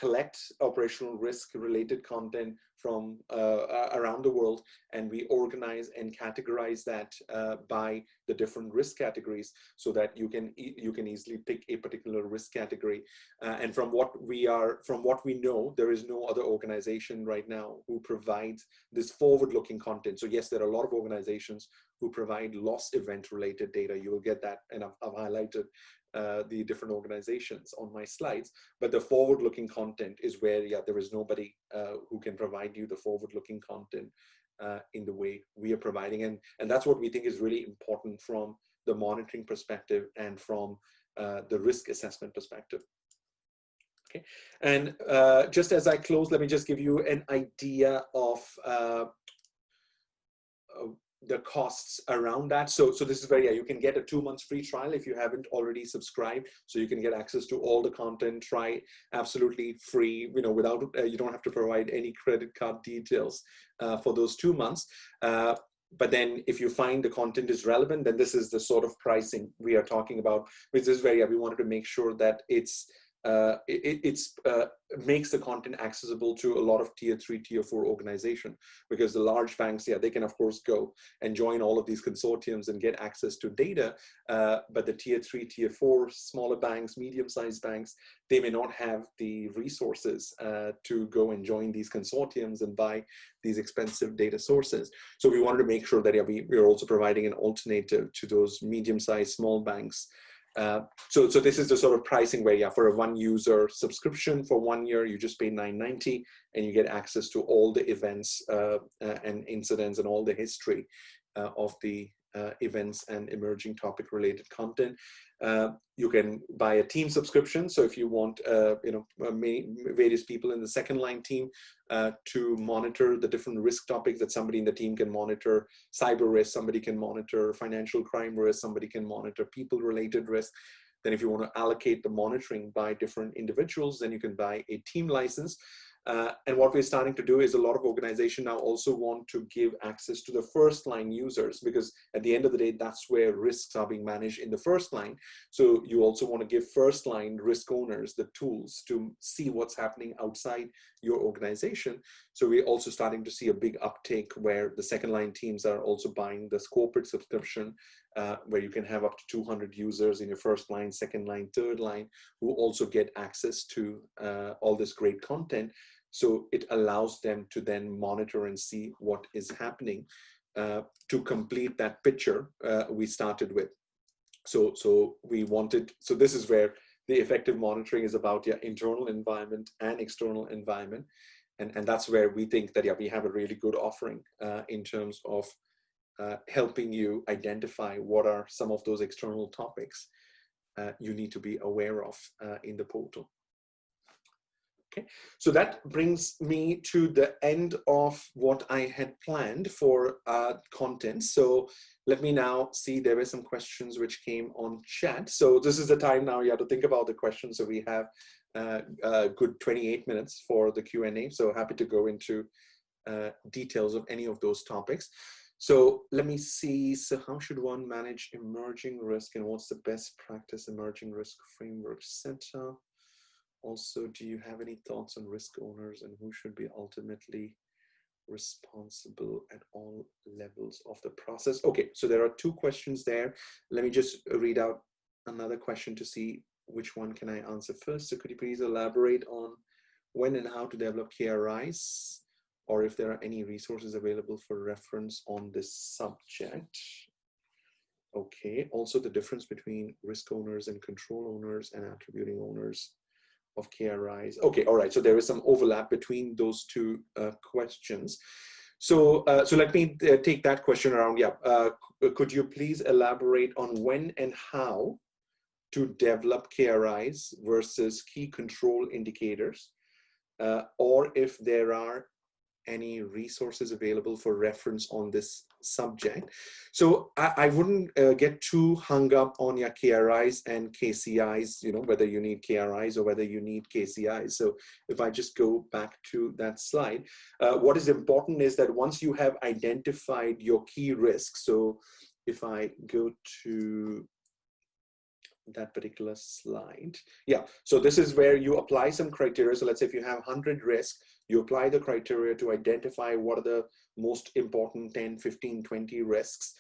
collect operational risk related content from around the world, and we organize and categorize that by the different risk categories so that you can easily pick a particular risk category. And from what we know, there is no other organization right now who provides this forward-looking content. So yes, there are a lot of organizations who provide loss event related data. You will get that, and I've highlighted the different organizations on my slides, but the forward-looking content is where there is nobody who can provide you the forward-looking content in the way we are providing, and that's what we think is really important from the monitoring perspective and from the risk assessment perspective. Okay, and just as I close, let me just give you an idea of the costs around that. So this is where you can get a 2 months free trial if you haven't already subscribed. So you can get access to all the content, try absolutely free, without, you don't have to provide any credit card details for those 2 months. But then if you find the content is relevant, then this is the sort of pricing we are talking about, which is where we wanted to make sure that makes the content accessible to a lot of tier 3, tier 4 organizations, because the large banks, they can of course go and join all of these consortiums and get access to data. But the tier 3, tier 4, smaller banks, medium-sized banks, they may not have the resources to go and join these consortiums and buy these expensive data sources. So we wanted to make sure that we are also providing an alternative to those medium-sized small banks. So this is the sort of pricing where, for a 1 user subscription for 1 year, you just pay $9.90 and you get access to all the events and incidents and all the history of the events and emerging topic related content. You can buy a team subscription. So if you want, various people in the second line team to monitor the different risk topics that somebody in the team can monitor, cyber risk, somebody can monitor financial crime risk, somebody can monitor people related risk. Then if you want to allocate the monitoring by different individuals, then you can buy a team license. And what we're starting to do is a lot of organizations now also want to give access to the first line users, because at the end of the day, that's where risks are being managed in the first line. So you also want to give first line risk owners the tools to see what's happening outside your organization. So we're also starting to see a big uptake where the second line teams are also buying this corporate subscription, where you can have up to 200 users in your first line, second line, third line, who also get access to all this great content. So it allows them to then monitor and see what is happening to complete that picture we started with. So this is where the effective monitoring is about your internal environment and external environment. And that's where we think that, yeah, we have a really good offering in terms of helping you identify what are some of those external topics you need to be aware of in the portal. Okay, so that brings me to the end of what I had planned for content. So let me now see, there were some questions which came on chat. So this is the time now you have to think about the questions. So we have a good 28 minutes for the Q&A. So happy to go into details of any of those topics. So let me see. So how should one manage emerging risk, and what's the best practice emerging risk framework setup? Also, do you have any thoughts on risk owners and who should be ultimately responsible at all levels of the process? Okay, so there are two questions there. Let me just read out another question to see which one can I answer first. So could you please elaborate on when and how to develop KRIs, or if there are any resources available for reference on this subject? Okay, also the difference between risk owners and control owners and attributing owners of KRIs. Okay, all right, so there is some overlap between those two questions. So let me take that question around. Yeah, could you please elaborate on when and how to develop KRIs versus key control indicators, or if there are any resources available for reference on this subject? So I wouldn't get too hung up on your KRIs and KCIs, you know, whether you need KRIs or whether you need KCIs. So if I just go back to that slide, what is important is that once you have identified your key risks, so if I go to that particular slide. Yeah, so this is where you apply some criteria. So let's say if you have 100 risks, you apply the criteria to identify what are the most important 10, 15, 20 risks,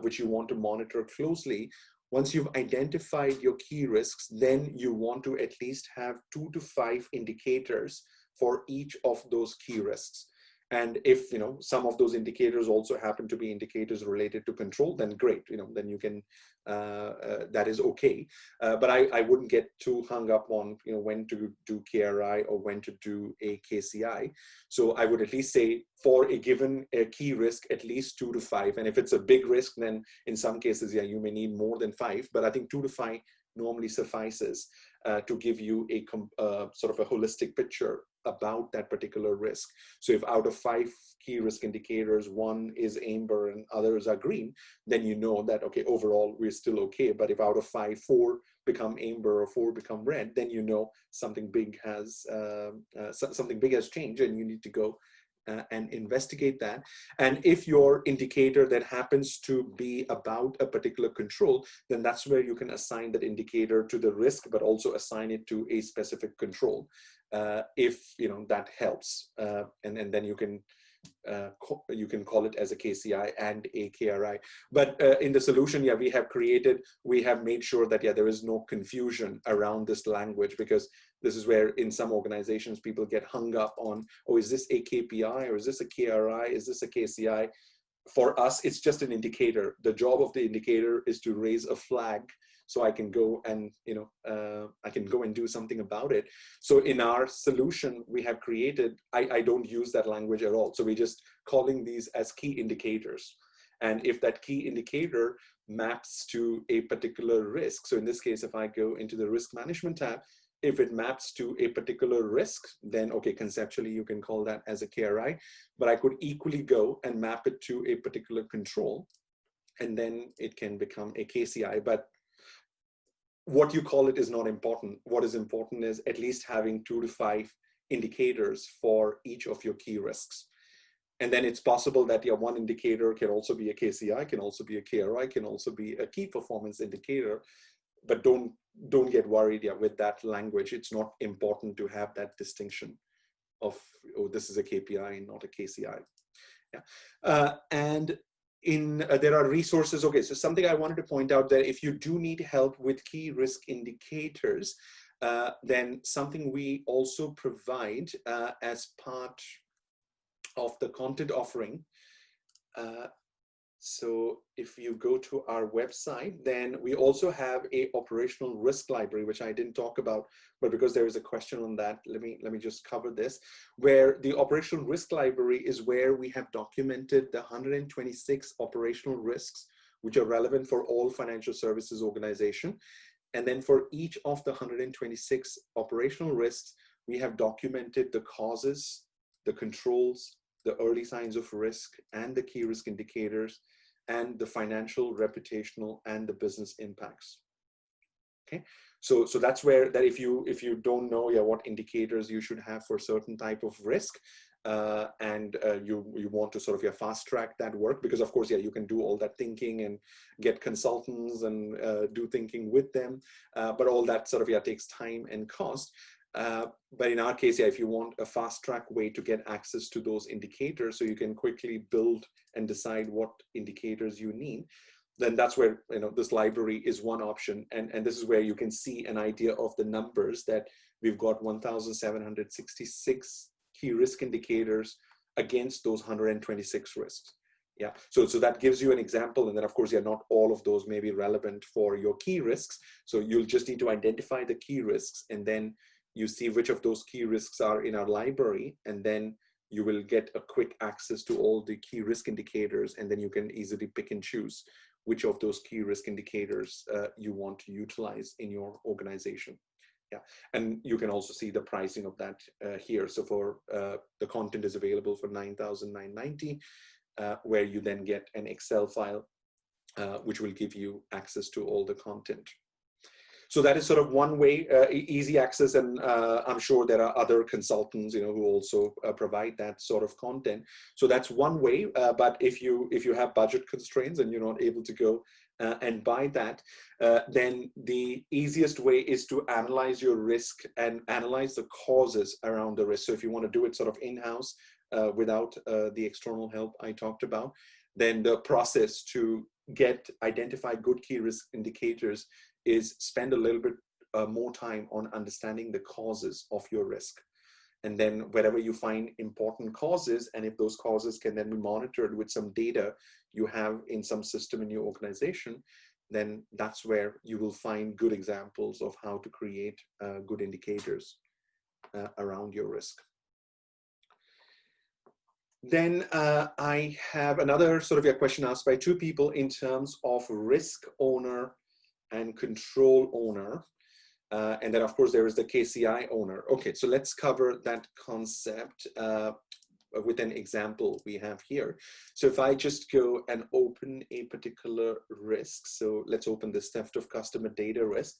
which you want to monitor closely. Once you've identified your key risks, then you want to at least have 2 to 5 indicators for each of those key risks. And if, you know, some of those indicators also happen to be indicators related to control, then great, you know, then you can, that is okay. But I wouldn't get too hung up on, you know, when to do KRI or when to do a KCI. So I would at least say for a given key risk, at least 2 to 5. And if it's a big risk, then in some cases, yeah, you may need more than 5, but I think 2 to 5 normally suffices to give you a sort of a holistic picture about that particular risk. So if out of 5 key risk indicators, 1 is amber and others are green, then you know that, okay, overall we're still okay. But if out of 5, 4 become amber or 4 become red, then you know something big has changed, and you need to go and investigate that. And if your indicator that happens to be about a particular control, then that's where you can assign that indicator to the risk, but also assign it to a specific control, if, you know, that helps. And then you can call it as a KCI and a KRI. But in the solution, yeah, we have made sure that, yeah, there is no confusion around this language, because this is where in some organizations people get hung up on, oh, is this a KPI or is this a KRI? Is this a KCI? For us, it's just an indicator. The job of the indicator is to raise a flag so I can go and, you know, I can go and do something about it. So in our solution we have created, I don't use that language at all. So we're just calling these as key indicators. And if that key indicator maps to a particular risk, so in this case, if I go into the risk management tab, if it maps to a particular risk, then okay, conceptually you can call that as a KRI, but I could equally go and map it to a particular control, and then it can become a KCI. But what you call it is not important. What is important is at least having 2 to 5 indicators for each of your key risks. And then it's possible that your one indicator can also be a KCI, can also be a KRI, can also be a key performance indicator. But don't get worried with that language. It's not important to have that distinction of, oh, this is a KPI and not a KCI. And there are resources. Okay, so something I wanted to point out, that if you do need help with key risk indicators, then something we also provide as part of the content offering. So if you go to our website, then we also have a operational risk library, which I didn't talk about, but because there is a question on that, let me just cover this, where the operational risk library is where we have documented the 126 operational risks, which are relevant for all financial services organization. And then for each of the 126 operational risks, we have documented the causes, the controls, the early signs of risk, and the key risk indicators, and the financial, reputational, and the business impacts. Okay, so that's where that if you don't know what indicators you should have for certain type of risk, and you want to sort of fast track that work, because of course you can do all that thinking and get consultants and do thinking with them, but all that sort of takes time and cost. But in our case, if you want a fast track way to get access to those indicators so you can quickly build and decide what indicators you need, then that's where this library is one option. And this is where you can see an idea of the numbers, that we've got 1,766 key risk indicators against those 126 risks. Yeah, so that gives you an example. And then of course, not all of those may be relevant for your key risks. So you'll just need to identify the key risks, and then you see which of those key risks are in our library, and then you will get a quick access to all the key risk indicators, and then you can easily pick and choose which of those key risk indicators you want to utilize in your organization. Yeah, and you can also see the pricing of that here. So for the content is available for $9,990, where you then get an Excel file, which will give you access to all the content. So that is sort of one way, easy access, and I'm sure there are other consultants, who also provide that sort of content. So that's one way. But if you have budget constraints and you're not able to go and buy that, then the easiest way is to analyze your risk and analyze the causes around the risk. So if you want to do it sort of in-house without the external help I talked about, then the process to identify good key risk indicators is spend a little bit more time on understanding the causes of your risk. And then wherever you find important causes, and if those causes can then be monitored with some data you have in some system in your organization, then that's where you will find good examples of how to create good indicators around your risk. Then I have another sort of question asked by two people in terms of risk owner and control owner. And then of course there is the KCI owner. Okay, so let's cover that concept with an example we have here. So if I just go and open a particular risk, so let's open this theft of customer data risk.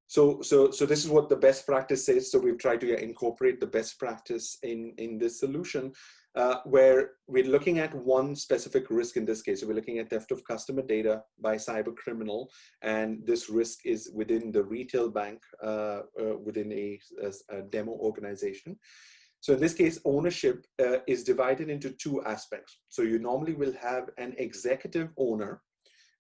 So this is what the best practice says. So we've tried to incorporate the best practice in this solution, where we're looking at one specific risk in this case. So we're looking at theft of customer data by cyber criminal, and this risk is within the retail bank, within a demo organization. So in this case, ownership is divided into two aspects. So you normally will have an executive owner,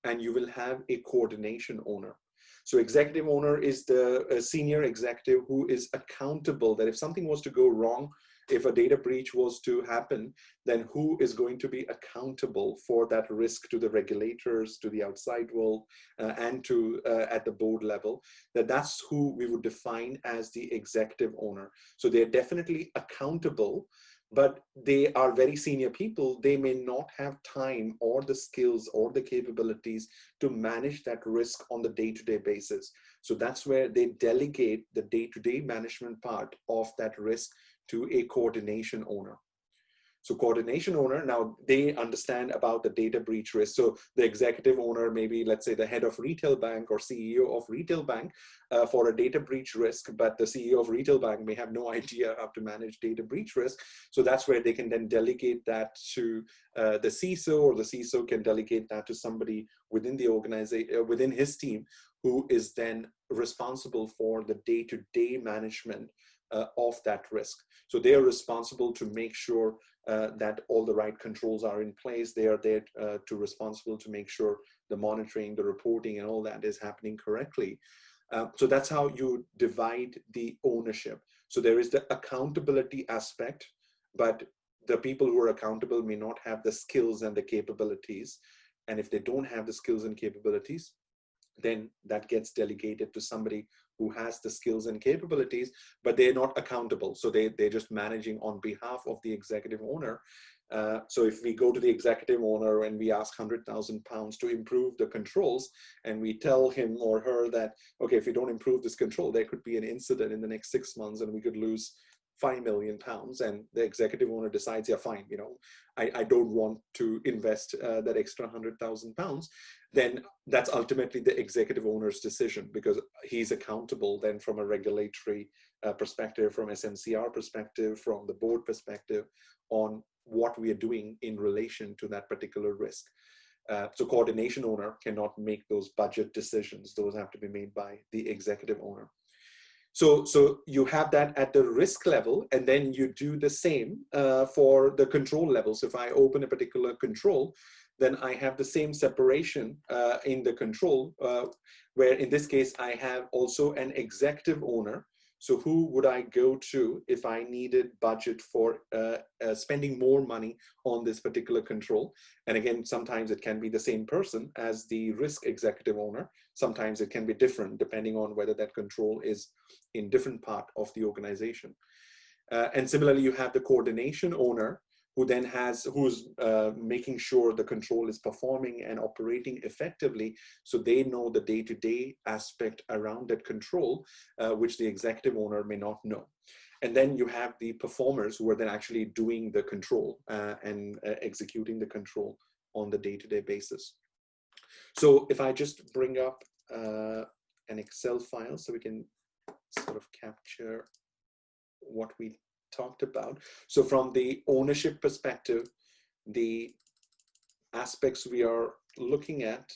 and you will have a coordination owner. So executive owner is the senior executive who is accountable, that if something was to go wrong, if a data breach was to happen, then who is going to be accountable for that risk to the regulators, to the outside world, and to at the board level. That's who we would define as the executive owner. So they're definitely accountable, but they are very senior people. They may not have time or the skills or the capabilities to manage that risk on the day-to-day basis. So that's where they delegate the day-to-day management part of that risk to a coordination owner. So coordination owner, now they understand about the data breach risk. So the executive owner, maybe let's say the head of retail bank or CEO of retail bank for a data breach risk, but the CEO of retail bank may have no idea how to manage data breach risk. So that's where they can then delegate that to the CISO, or the CISO can delegate that to somebody within the organization, within his team, who is then responsible for the day-to-day management of that risk. So they are responsible to make sure that all the right controls are in place. They are there responsible to make sure the monitoring, the reporting, and all that is happening correctly. So that's how you divide the ownership. So there is the accountability aspect, but the people who are accountable may not have the skills and the capabilities. And if they don't have the skills and capabilities, then that gets delegated to somebody who has the skills and capabilities, but they're not accountable. So they're just managing on behalf of the executive owner. So if we go to the executive owner and we ask £100,000 to improve the controls, and we tell him or her that, okay, if you don't improve this control, there could be an incident in the next 6 months and we could lose £5 million, and the executive owner decides, yeah, fine, I don't want to invest that extra £100,000, then that's ultimately the executive owner's decision, because he's accountable then from a regulatory perspective, from SMCR perspective, from the board perspective, on what we are doing in relation to that particular risk. So coordination owner cannot make those budget decisions. Those have to be made by the executive owner. So you have that at the risk level, and then you do the same for the control levels. If I open a particular control, then I have the same separation in the control, where in this case, I have also an executive owner. So who would I go to if I needed budget for spending more money on this particular control? And again, sometimes it can be the same person as the risk executive owner. Sometimes it can be different depending on whether that control is in different part of the organization. And similarly, you have the coordination owner, who then who's making sure the control is performing and operating effectively, so they know the day-to-day aspect around that control, which the executive owner may not know. And then you have the performers, who are then actually doing the control and executing the control on the day-to-day basis. So if I just bring up an Excel file so we can sort of capture what we talked about. So from the ownership perspective, the aspects we are looking at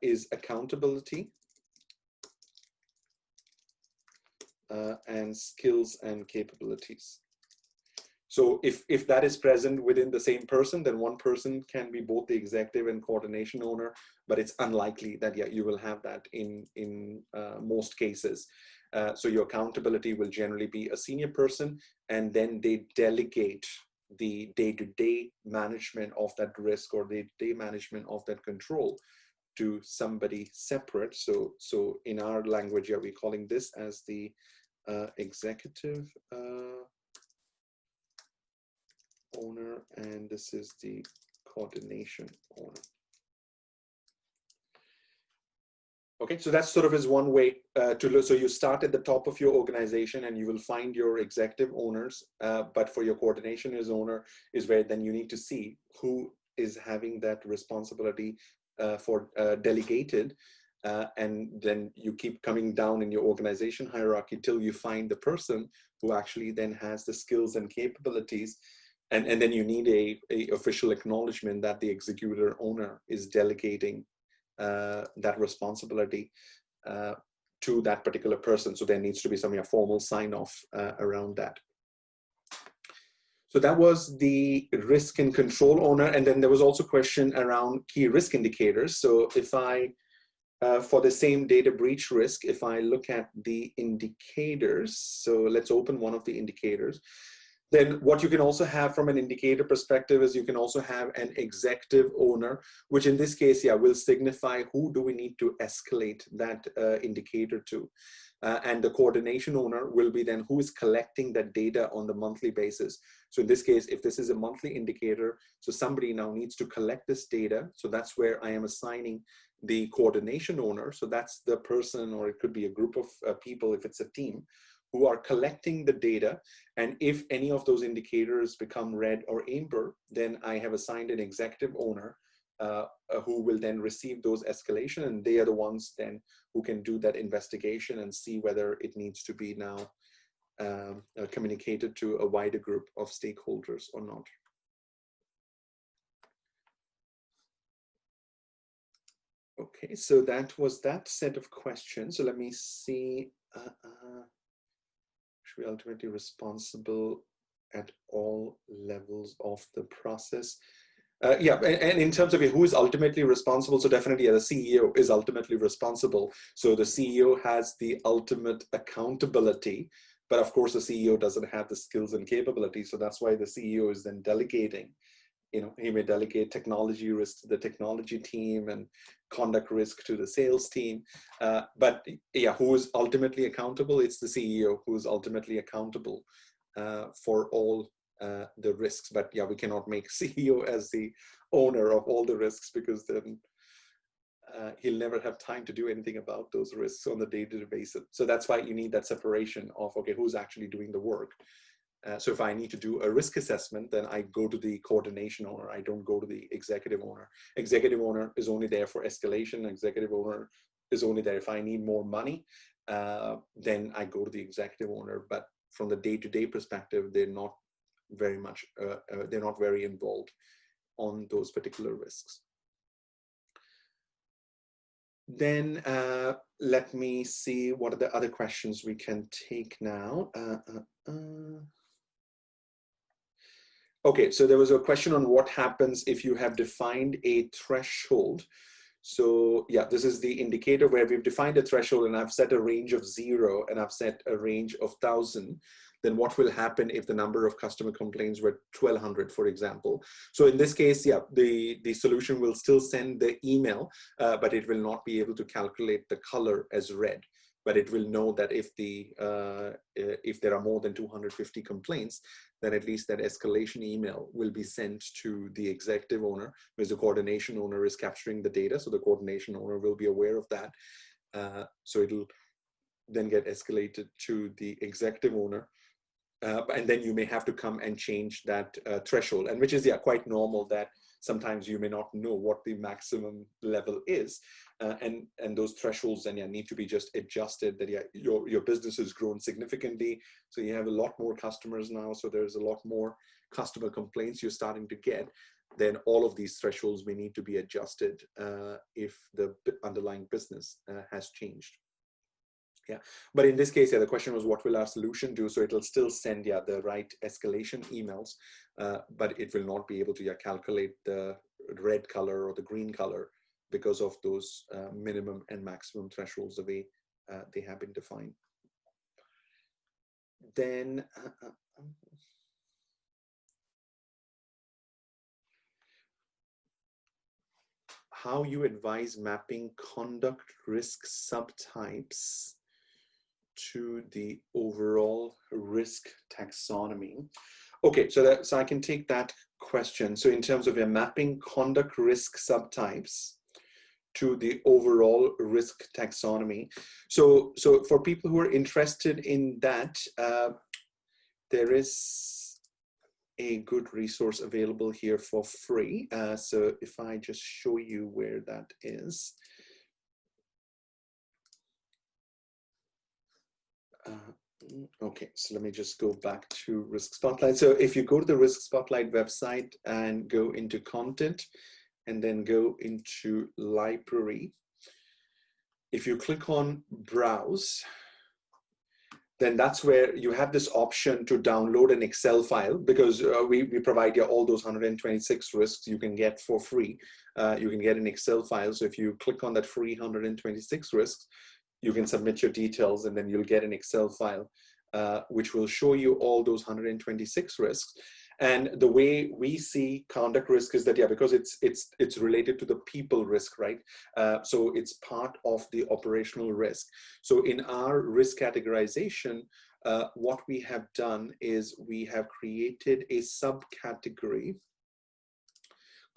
is accountability and skills and capabilities. So if that is present within the same person, then one person can be both the executive and coordination owner, but it's unlikely that you will have that in most cases. So your accountability will generally be a senior person, and then they delegate the day-to-day management of that risk or the day management of that control to somebody separate. So in our language, we're calling this as the executive owner, and this is the coordination owner. Okay, so that sort of is one way to look. So you start at the top of your organization and you will find your executive owners, but for your coordination owner is where then you need to see who is having that responsibility for delegated, and then you keep coming down in your organization hierarchy till you find the person who actually then has the skills and capabilities, and then you need a official acknowledgement that the executor owner is delegating that responsibility to that particular person. So there needs to be some formal sign-off around that. So that was the risk and control owner. And then there was also a question around key risk indicators. So if I, for the same data breach risk, if I look at the indicators, so let's open one of the indicators. Then what you can also have from an indicator perspective is you can also have an executive owner, which in this case, will signify who do we need to escalate that indicator to. and the coordination owner will be then who is collecting that data on the monthly basis. So in this case, if this is a monthly indicator, so somebody now needs to collect this data. So that's where I am assigning the coordination owner. So that's the person, or it could be a group of people if it's a team, who are collecting the data. And if any of those indicators become red or amber, then I have assigned an executive owner who will then receive those escalation, and they are the ones then who can do that investigation and see whether it needs to be now communicated to a wider group of stakeholders or not. Okay, so that was that set of questions. So let me see. Should be ultimately responsible at all levels of the process. Yeah, and in terms of who is ultimately responsible, so definitely the CEO is ultimately responsible. So the CEO has the ultimate accountability, but of course the CEO doesn't have the skills and capabilities. So that's why the CEO is then delegating. You know, he may delegate technology risk to the technology team and conduct risk to the sales team. But yeah, who is ultimately accountable? It's the CEO who is ultimately accountable for all the risks. But yeah, we cannot make CEO as the owner of all the risks, because then he'll never have time to do anything about those risks on the day-to-day basis. So that's why you need that separation of, okay, who's actually doing the work. So if I need to do a risk assessment, then I go to the coordination owner. I don't go to the executive owner. Executive owner is only there for escalation. Executive owner is only there if I need more money. Then I go to the executive owner. But from the day-to-day perspective, they're not very much, they're not very involved on those particular risks. Then let me see what are the other questions we can take now. Okay, so there was a question on what happens if you have defined a threshold. So yeah, this is the indicator where we've defined a threshold and I've set a range of 0 and I've set a range of 1,000. Then what will happen if the number of customer complaints were 1,200, for example? So in this case, yeah, the solution will still send the email, but it will not be able to calculate the color as red. But it will know that if there are more than 250 complaints, then at least that escalation email will be sent to the executive owner, because the coordination owner is capturing the data. So the coordination owner will be aware of that. So it'll then get escalated to the executive owner. And then you may have to come and change that threshold, and which is, yeah, quite normal that sometimes you may not know what the maximum level is. And those thresholds then, yeah, need to be just adjusted, that, yeah, your business has grown significantly. So you have a lot more customers now. So there's a lot more customer complaints you're starting to get. Then all of these thresholds may need to be adjusted if the underlying business has changed. Yeah, but in this case, yeah, the question was, what will our solution do? So it'll still send, yeah, the right escalation emails, but it will not be able to, yeah, calculate the red color or the green color because of those minimum and maximum thresholds the way they have been defined. Then how you advise mapping conduct risk subtypes to the overall risk taxonomy. Okay, so I can take that question. So in terms of mapping conduct risk subtypes to the overall risk taxonomy. So for people who are interested in that, there is a good resource available here for free. So if I just show you where that is. Okay, so let me just go back to RiskSpotlight. So if you go to the RiskSpotlight website and go into content and then go into library, if you click on browse, then that's where you have this option to download an Excel file, because we provide you all those 126 risks you can get for free. You can get an Excel file. So if you click on that free 126 risks, you can submit your details and then you'll get an Excel file, which will show you all those 126 risks. And the way we see conduct risk is that, yeah, because it's related to the people risk, right? So it's part of the operational risk. So in our risk categorization, what we have done is we have created a subcategory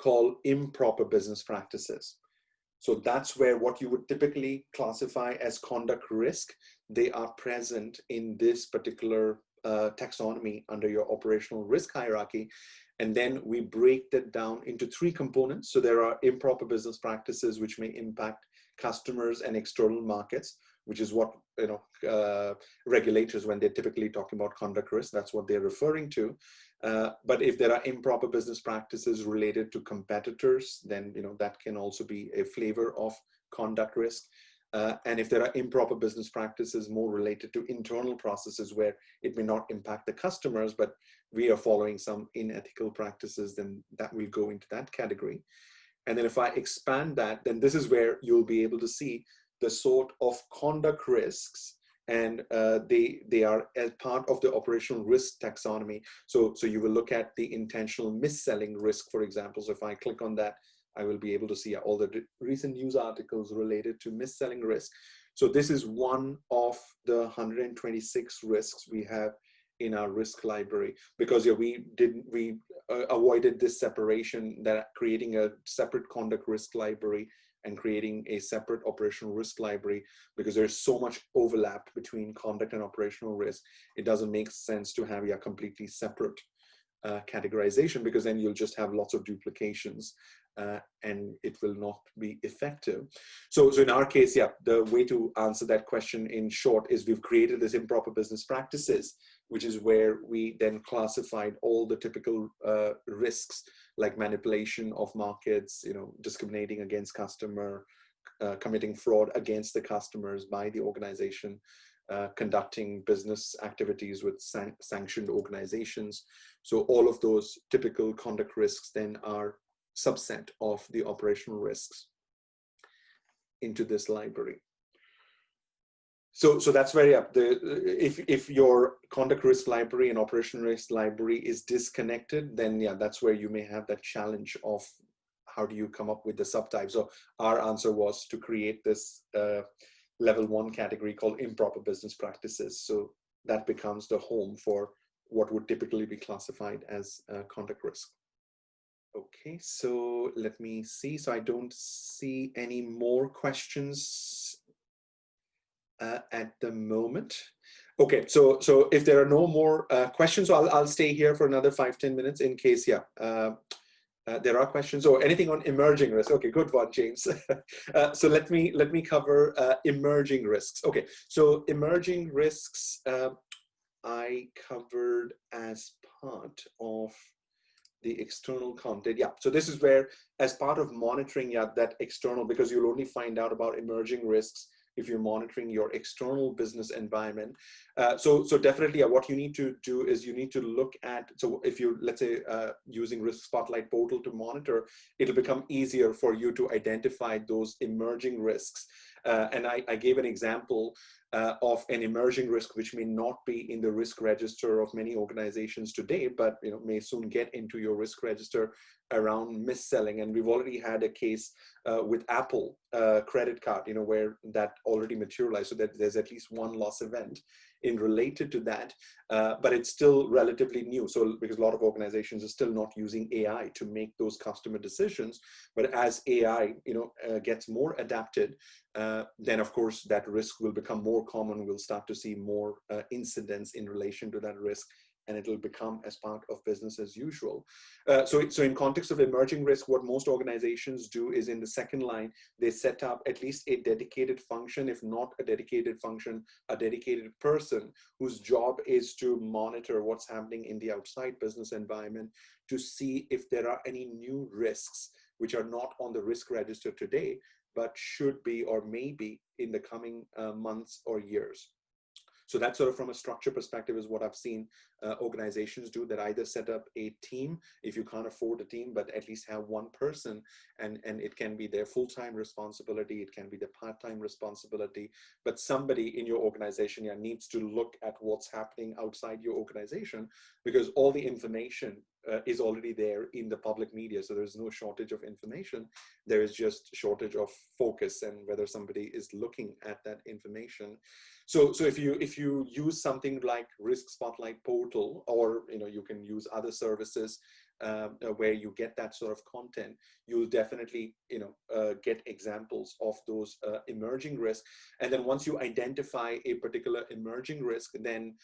called improper business practices. So that's where what you would typically classify as conduct risk, they are present in this particular taxonomy under your operational risk hierarchy. And then we break that down into three components. So there are improper business practices which may impact customers and external markets, which is what regulators, when they're typically talking about conduct risk, that's what they're referring to. But if there are improper business practices related to competitors, then that can also be a flavor of conduct risk. And if there are improper business practices more related to internal processes where it may not impact the customers, but we are following some unethical practices, then that will go into that category. And then if I expand that, then this is where you'll be able to see the sort of conduct risks, and they are as part of the operational risk taxonomy. So you will look at the intentional mis-selling risk, for example. So if I click on that, I will be able to see all the recent news articles related to mis-selling risk. So this is one of the 126 risks we have in our risk library, because we avoided this separation, that creating a separate conduct risk library and creating a separate operational risk library, because there's so much overlap between conduct and operational risk. It doesn't make sense to have a completely separate categorization, because then you'll just have lots of duplications and it will not be effective. So in our case, yeah, the way to answer that question in short is we've created this improper business practices, which is where we then classified all the typical risks like manipulation of markets, discriminating against customer, committing fraud against the customers by the organization, conducting business activities with sanctioned organizations. So all of those typical conduct risks then are subset of the operational risks into this library. So that's very up. If your conduct risk library and operational risk library is disconnected, then yeah, that's where you may have that challenge of how do you come up with the subtype. So our answer was to create this level 1 category called improper business practices. So that becomes the home for what would typically be classified as conduct risk. Okay, so let me see. So I don't see any more questions at the moment. Okay, so if there are no more questions, I'll stay here for another 5-10 minutes in case, yeah, there are questions or anything on emerging risks. Okay, good one, James. So let me cover emerging risks. Okay, so emerging risks I covered as part of the external content. Yeah, so this is where, as part of monitoring, yeah, that external, because you'll only find out about emerging risks if you're monitoring your external business environment. So definitely, what you need to do is you need to look at, so if you, let's say, using RiskSpotlight portal to monitor, it'll become easier for you to identify those emerging risks. And I gave an example of an emerging risk which may not be in the risk register of many organizations today, but may soon get into your risk register around mis-selling. And we've already had a case with Apple credit card, where that already materialized, so that there's at least one loss event in related to that, but it's still relatively new. So because a lot of organizations are still not using AI to make those customer decisions, but as AI gets more adapted, then of course that risk will become more common. We'll start to see more incidents in relation to that risk, and it'll become as part of business as usual. So in context of emerging risk, what most organizations do is in the second line, they set up at least a dedicated function, if not a dedicated function, a dedicated person whose job is to monitor what's happening in the outside business environment to see if there are any new risks which are not on the risk register today, but should be or may be in the coming months or years. So that's sort of from a structure perspective is what I've seen organizations do, that either set up a team if you can't afford a team, but at least have one person, and it can be their full-time responsibility, it can be their part-time responsibility, but somebody in your organization needs to look at what's happening outside your organization, because all the information is already there in the public media. So there's no shortage of information. There is just shortage of focus and whether somebody is looking at that information. So if you use something like Risk Spotlight portal, or you can use other services where you get that sort of content, you'll definitely get examples of those emerging risks. And then once you identify a particular emerging risk, then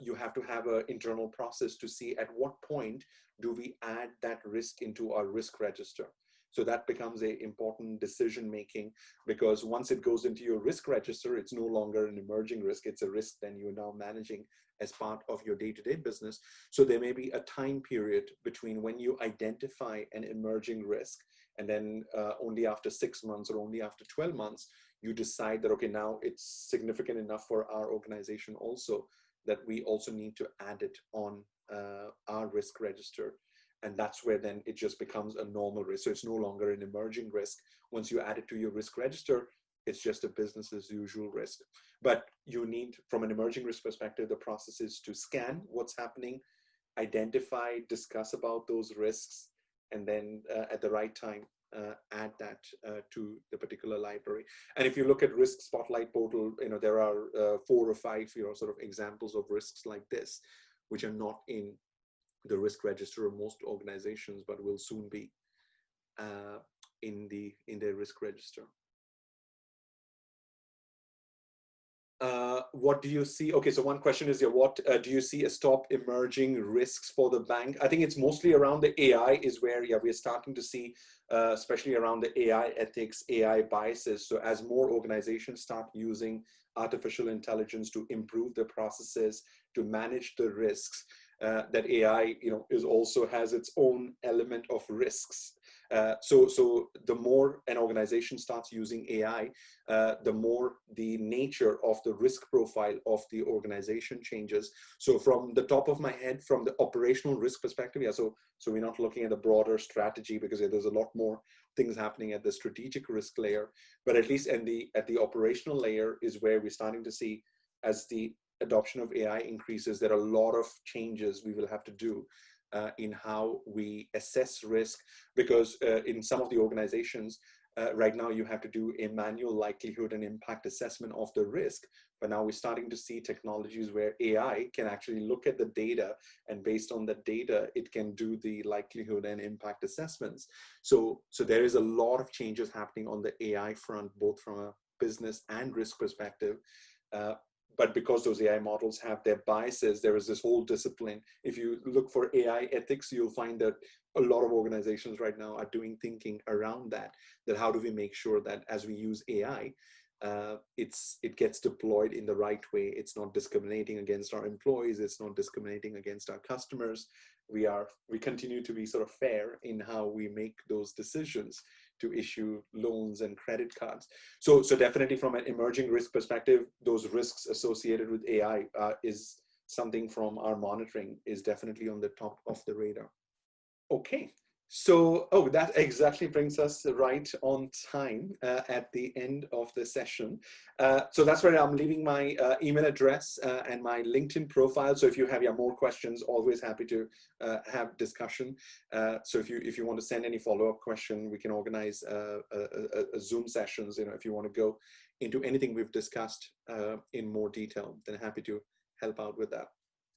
you have to have an internal process to see at what point do we add that risk into our risk register. So that becomes an important decision making, because once it goes into your risk register, it's no longer an emerging risk. It's a risk then you're now managing as part of your day-to-day business. So there may be a time period between when you identify an emerging risk, and then only after 6 months or only after 12 months, you decide that, okay, now it's significant enough for our organization also that we also need to add it on our risk register. And that's where then it just becomes a normal risk. So it's no longer an emerging risk. Once you add it to your risk register, it's just a business as usual risk. But you need, from an emerging risk perspective, the process is to scan what's happening, identify, discuss about those risks, and then at the right time, add that to the particular library. And if you look at Risk Spotlight portal, there are 4 or 5, sort of examples of risks like this, which are not in the risk register of most organizations, but will soon be in their risk register. What do you see? Okay, so one question is, what do you see as top emerging risks for the bank? I think it's mostly around the AI is where, we're starting to see, especially around the AI ethics, AI biases. So as more organizations start using artificial intelligence to improve their processes, to manage the risks, that AI, is also has its own element of risks. So the more an organization starts using AI, the more the nature of the risk profile of the organization changes. So from the top of my head, from the operational risk perspective, so we're not looking at the broader strategy, because there's a lot more things happening at the strategic risk layer, but at least at the operational layer is where we're starting to see, as the adoption of AI increases, there are a lot of changes we will have to do in how we assess risk, because in some of the organizations right now you have to do a manual likelihood and impact assessment of the risk, but now we're starting to see technologies where AI can actually look at the data, and based on the data it can do the likelihood and impact assessments. So there is a lot of changes happening on the AI front, both from a business and risk perspective. But because those AI models have their biases, there is this whole discipline. If you look for AI ethics, you'll find that a lot of organizations right now are doing thinking around that how do we make sure that as we use AI, it gets deployed in the right way. It's not discriminating against our employees. It's not discriminating against our customers. We continue to be sort of fair in how we make those decisions to issue loans and credit cards. So definitely from an emerging risk perspective, those risks associated with AI is something from our monitoring is definitely on the top of the radar. Okay. So, that exactly brings us right on time at the end of the session. So that's where I'm leaving my email address and my LinkedIn profile. So if you have more questions, always happy to have discussion. So if you want to send any follow-up question, we can organize a Zoom sessions. If you want to go into anything we've discussed in more detail, then happy to help out with that.